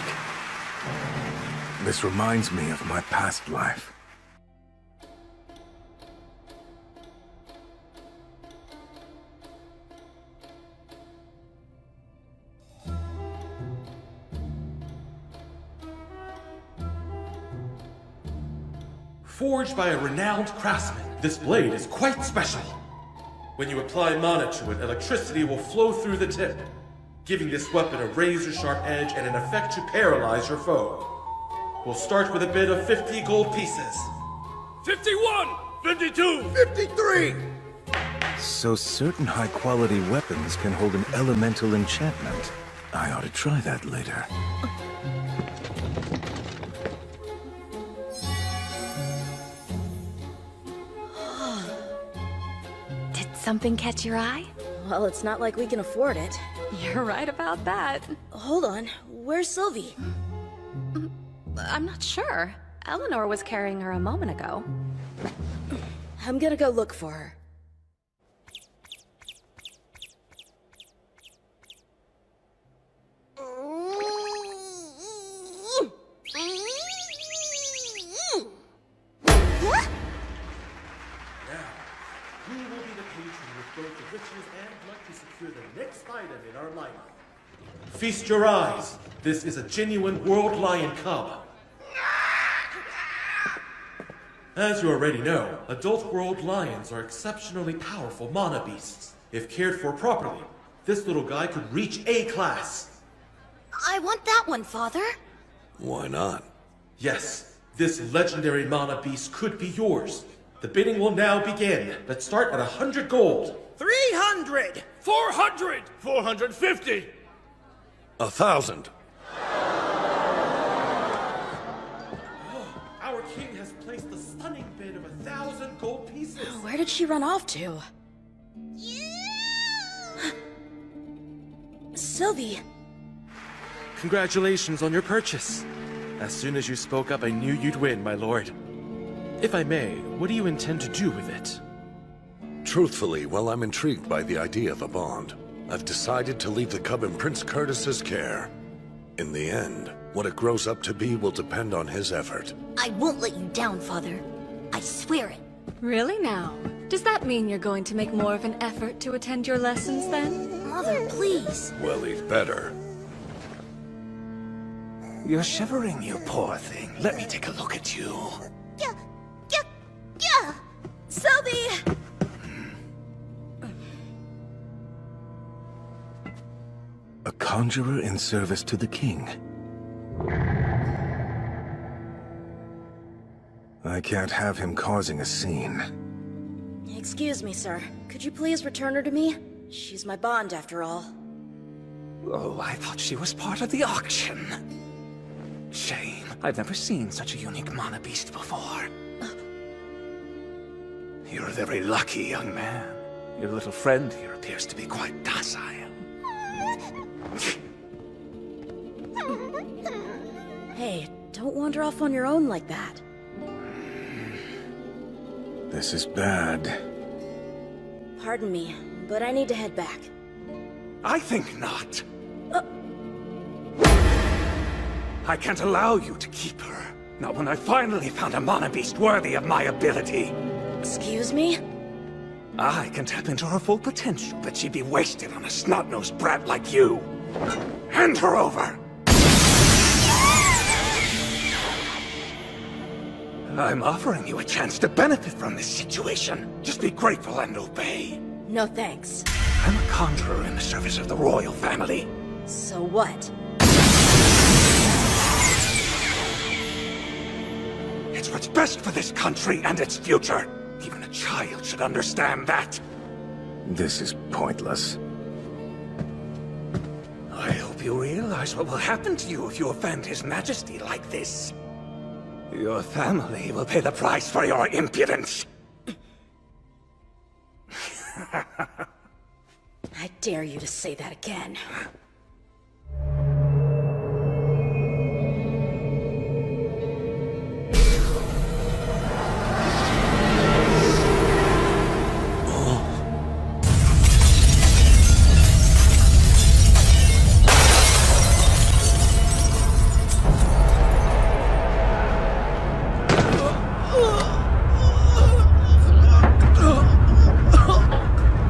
This reminds me of my past life. Forged by a renowned craftsman, this blade is quite special. When you apply mana to it, electricity will flow through the tip, giving this weapon a razor-sharp edge and an effect to paralyze your foe. We'll start with a bid of 50 gold pieces. 51! 52! 53! So certain high-quality weapons can hold an elemental enchantment. I ought to try that later. Did something catch your eye? Well, it's not like we can afford it. You're right about that. Hold on, where's Sylvie? I'm not sure. Eleanor was carrying her a moment ago. I'm gonna go look for her. both the riches and luck to secure the next item in our lineup. Feast your eyes. This is a genuine World Lion Cub. As you already know, adult world lions are exceptionally powerful mana beasts. If cared for properly, this little guy could reach A class. I want that one, Father. Why not? Yes, this legendary mana beast could be yours. The bidding will now begin. Let's start at 100 gold. 300! 400! 450! 1,000. Our king has placed a stunning bid of 1,000 gold pieces. Where did she run off to? Sylvie! Congratulations on your purchase. As soon as you spoke up, I knew you'd win, my lord. If I may, what do you intend to do with it? Truthfully, while I'm intrigued by the idea of a bond, I've decided to leave the cub in Prince Curtis's care. In the end, what it grows up to be will depend on his effort. I won't let you down, Father. I swear it. Really now? Does that mean you're going to make more of an effort to attend your lessons then? Mother, please. Well, he'd better. You're shivering, you poor thing. Let me take a look at you. Yeah! Sylvie! A conjurer in service to the king. I can't have him causing a scene. Excuse me, sir. Could you please return her to me? She's my bond, after all. Oh, I thought she was part of the auction. Shame. I've never seen such a unique mana beast before. You're a very lucky young man. Your little friend here appears to be quite docile. Hey, don't wander off on your own like that. This is bad. Pardon me, but I need to head back. I think not. I can't allow you to keep her. Not when I finally found a mana beast worthy of my ability. Excuse me? I can tap into her full potential, but she'd be wasted on a snot-nosed brat like you. Hand her over! I'm offering you a chance to benefit from this situation. Just be grateful and obey. No thanks. I'm a conjurer in the service of the royal family. So what? It's what's best for this country and its future. Even a child should understand that. This is pointless. I hope you realize what will happen to you if you offend His Majesty like this. Your family will pay the price for your impudence. I dare you to say that again.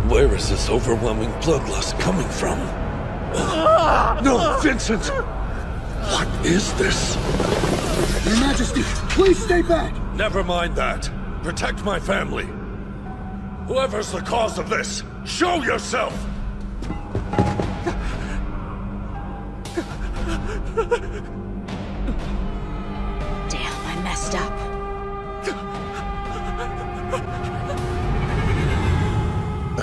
Where is this overwhelming bloodlust coming from? No, Vincent! What is this? Your Majesty, please stay back! Never mind that. Protect my family. Whoever's the cause of this, show yourself! Damn, I messed up.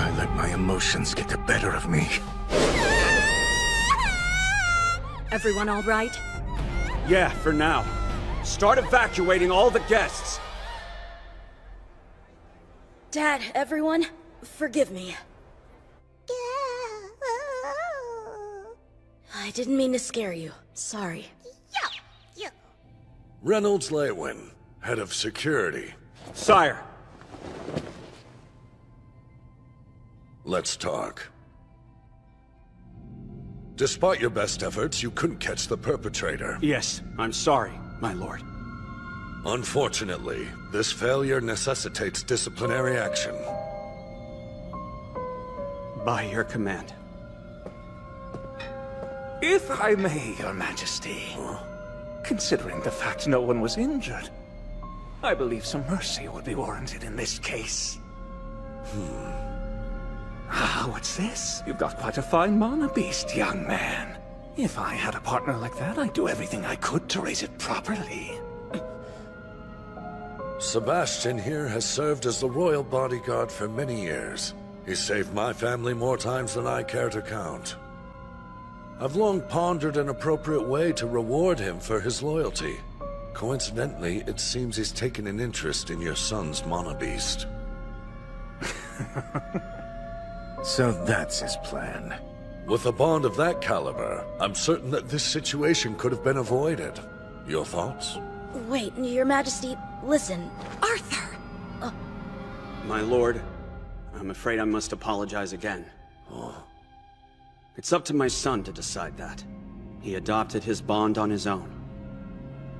I let my emotions get the better of me. Everyone all right? Yeah, for now. Start evacuating all the guests. Dad, everyone, forgive me. I didn't mean to scare you. Sorry. Reynolds Lewin, head of security. Sire. Let's talk. Despite your best efforts, you couldn't catch the perpetrator. Yes, I'm sorry, my lord. Unfortunately, this failure necessitates disciplinary action. By your command. If I may, Your Majesty, considering the fact no one was injured, I believe some mercy would be warranted in this case. What's this? You've got quite a fine mana beast, young man. If I had a partner like that, I'd do everything I could to raise it properly. Sebastian here has served as the royal bodyguard for many years. He's saved my family more times than I care to count. I've long pondered an appropriate way to reward him for his loyalty. Coincidentally, it seems he's taken an interest in your son's mana beast. So that's his plan. With a bond of that caliber, I'm certain that this situation could have been avoided. Your thoughts? Wait, Your Majesty, listen. Arthur! My lord, I'm afraid I must apologize again. It's up to my son to decide that. He adopted his bond on his own.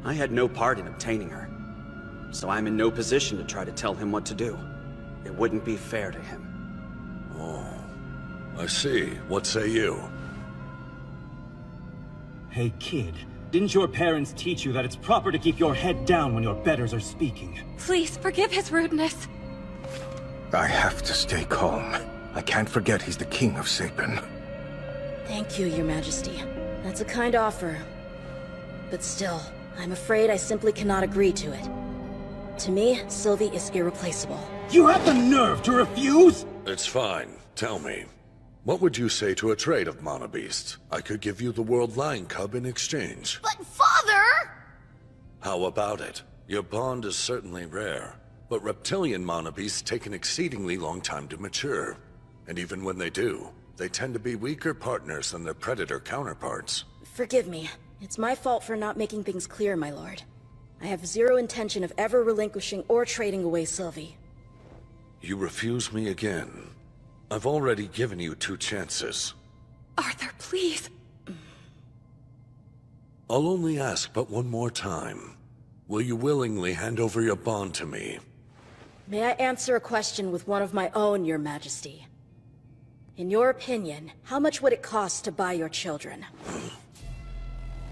I had no part in obtaining her, so I'm in no position to try to tell him what to do. It wouldn't be fair to him. I see. What say you? Hey kid, didn't your parents teach you that it's proper to keep your head down when your betters are speaking? Please, forgive his rudeness. I have to stay calm. I can't forget he's the king of Sapin. Thank you, Your Majesty. That's a kind offer. But still, I'm afraid I simply cannot agree to it. To me, Sylvie is irreplaceable. You have the nerve to refuse? It's fine. Tell me. What would you say to a trade of mana beasts? I could give you the World Lion Cub in exchange. But father! How about it? Your bond is certainly rare, but reptilian mana beasts take an exceedingly long time to mature. And even when they do, they tend to be weaker partners than their predator counterparts. Forgive me. It's my fault for not making things clear, my lord. I have zero intention of ever relinquishing or trading away Sylvie. You refuse me again. I've already given you 2 chances. Arthur, please. I'll only ask but one more time. Will you willingly hand over your bond to me? May I answer a question with one of my own, Your Majesty? In your opinion, how much would it cost to buy your children?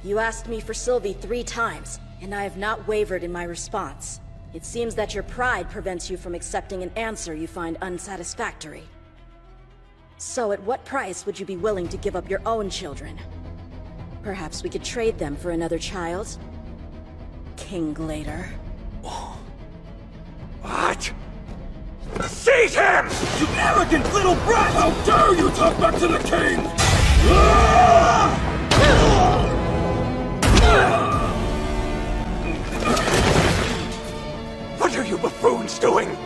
You asked me for Sylvie 3 times, and I have not wavered in my response. It seems that your pride prevents you from accepting an answer you find unsatisfactory. So at what price would you be willing to give up your own children? Perhaps we could trade them for another child? King Glader. What? Seize him! You arrogant little brat! How dare you talk back to the king! What are you buffoons doing?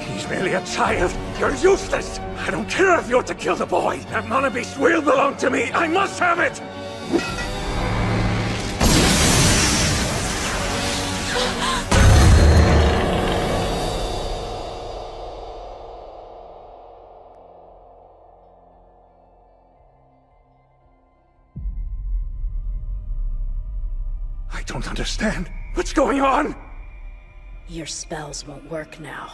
He's merely a child. You're useless. I don't care if you're to kill the boy. That mana beast will belong to me. I must have it! I don't understand. What's going on? Your spells won't work now.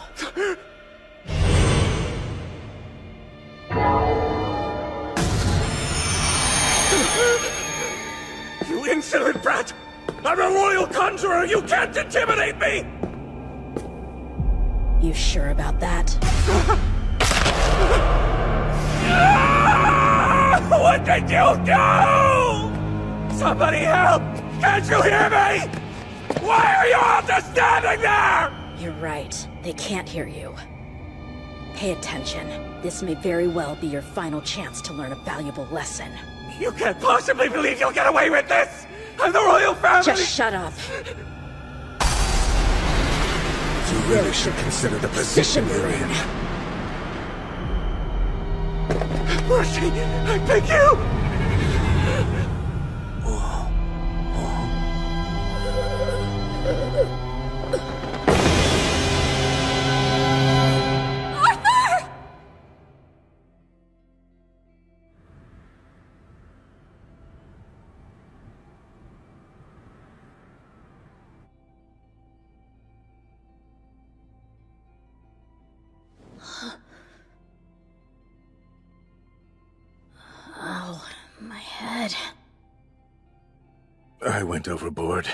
You insolent brat! I'm a royal conjurer! You can't intimidate me! You sure about that? What did you do? Somebody help! Can't you hear me? Why are you all just standing there? You're right. They can't hear you. Pay attention. This may very well be your final chance to learn a valuable lesson. You can't possibly believe you'll get away with this! I'm the royal family! Just shut up. You really should consider the position you're in. Mercy, I beg you! went overboard.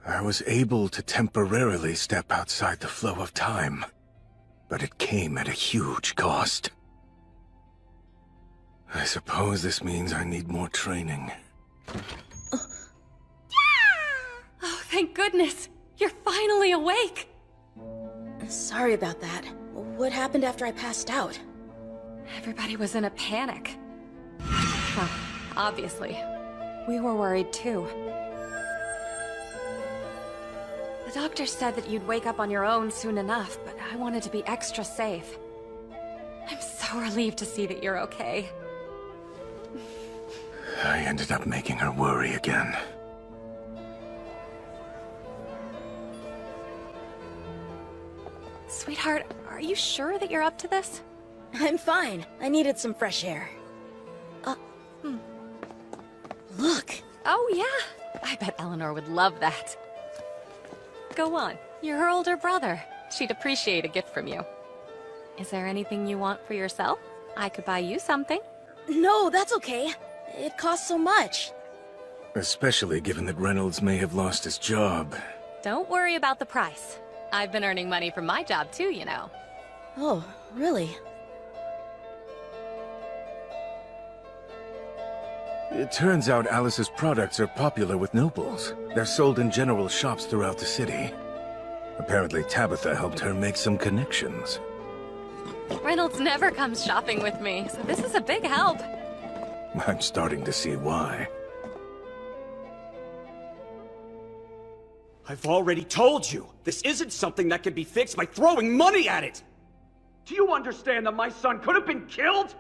I was able to temporarily step outside the flow of time, but it came at a huge cost. I suppose this means I need more training. Oh, thank goodness! You're finally awake! Sorry about that. What happened after I passed out? Everybody was in a panic. Well, obviously. We were worried too. The doctor said that you'd wake up on your own soon enough, but I wanted to be extra safe. I'm so relieved to see that you're okay. I ended up making her worry again. Sweetheart, are you sure that you're up to this? I'm fine. I needed some fresh air. Look! Oh yeah! I bet Eleanor would love that. Go on. You're her older brother. She'd appreciate a gift from you. Is there anything you want for yourself? I could buy you something. No, that's okay. It costs so much. Especially given that Reynolds may have lost his job. Don't worry about the price. I've been earning money from my job too, you know. Oh, really? It turns out Alice's products are popular with nobles. They're sold in general shops throughout the city. Apparently Tabitha helped her make some connections. Reynolds never comes shopping with me, so this is a big help. I'm starting to see why. I've already told you, this isn't something that can be fixed by throwing money at it! Do you understand that my son could have been killed?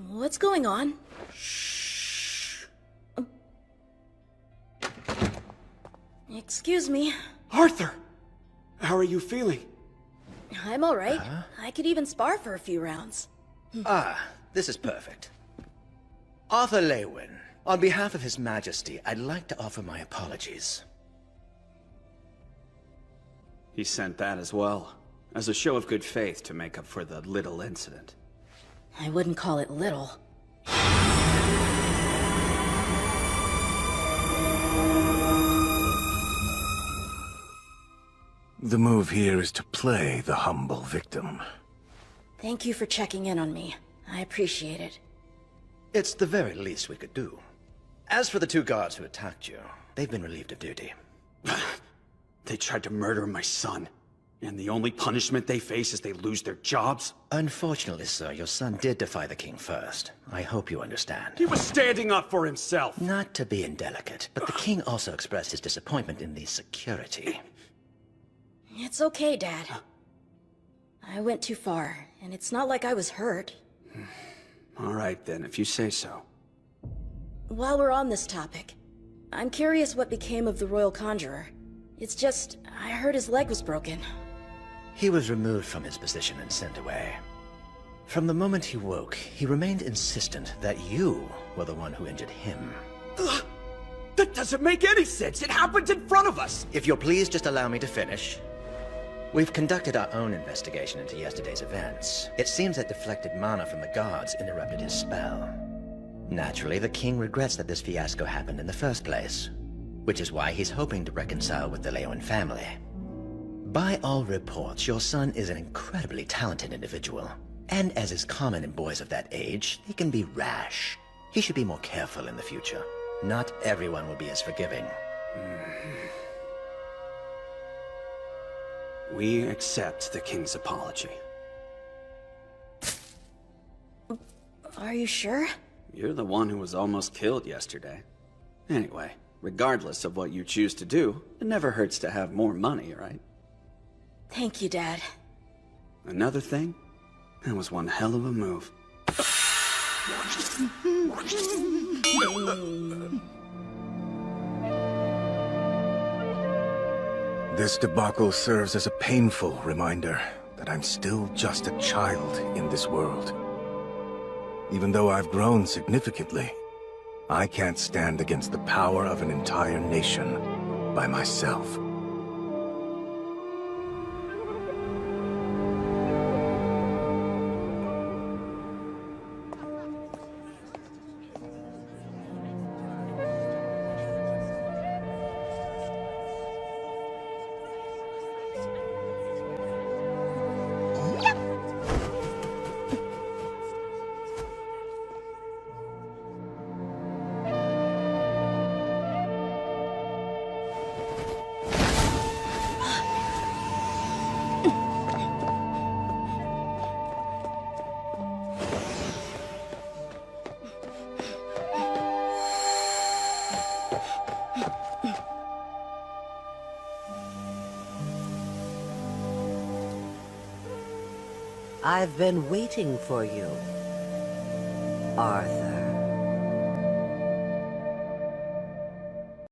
What's going on? Shh. Excuse me. Arthur! How are you feeling? I'm alright. I could even spar for a few rounds. This is perfect. Arthur Leywin, on behalf of His Majesty, I'd like to offer my apologies. He sent that as well, as a show of good faith to make up for the little incident. I wouldn't call it little. The move here is to play the humble victim. Thank you for checking in on me. I appreciate it. It's the very least we could do. As for the two guards who attacked you, they've been relieved of duty. They tried to murder my son, and the only punishment they face is they lose their jobs? Unfortunately, sir, your son did defy the king first. I hope you understand. He was standing up for himself! Not to be indelicate, but the king also expressed his disappointment in the security. It's okay, Dad. I went too far, and it's not like I was hurt. All right then, if you say so. While we're on this topic, I'm curious what became of the Royal Conjurer. It's just, I heard his leg was broken. He was removed from his position and sent away. From the moment he woke, he remained insistent that you were the one who injured him. That doesn't make any sense! It happened in front of us! If you'll please just allow me to finish. We've conducted our own investigation into yesterday's events. It seems that deflected mana from the guards interrupted his spell. Naturally, the king regrets that this fiasco happened in the first place, which is why he's hoping to reconcile with the Leywin family. By all reports, your son is an incredibly talented individual, and as is common in boys of that age, they can be rash. He should be more careful in the future. Not everyone will be as forgiving. We accept the king's apology. Are you sure? You're the one who was almost killed yesterday. Anyway, regardless of what you choose to do, it never hurts to have more money, right? Thank you, Dad. Another thing? That was one hell of a move. This debacle serves as a painful reminder that I'm still just a child in this world. Even though I've grown significantly, I can't stand against the power of an entire nation by myself. I've been waiting for you, Arthur.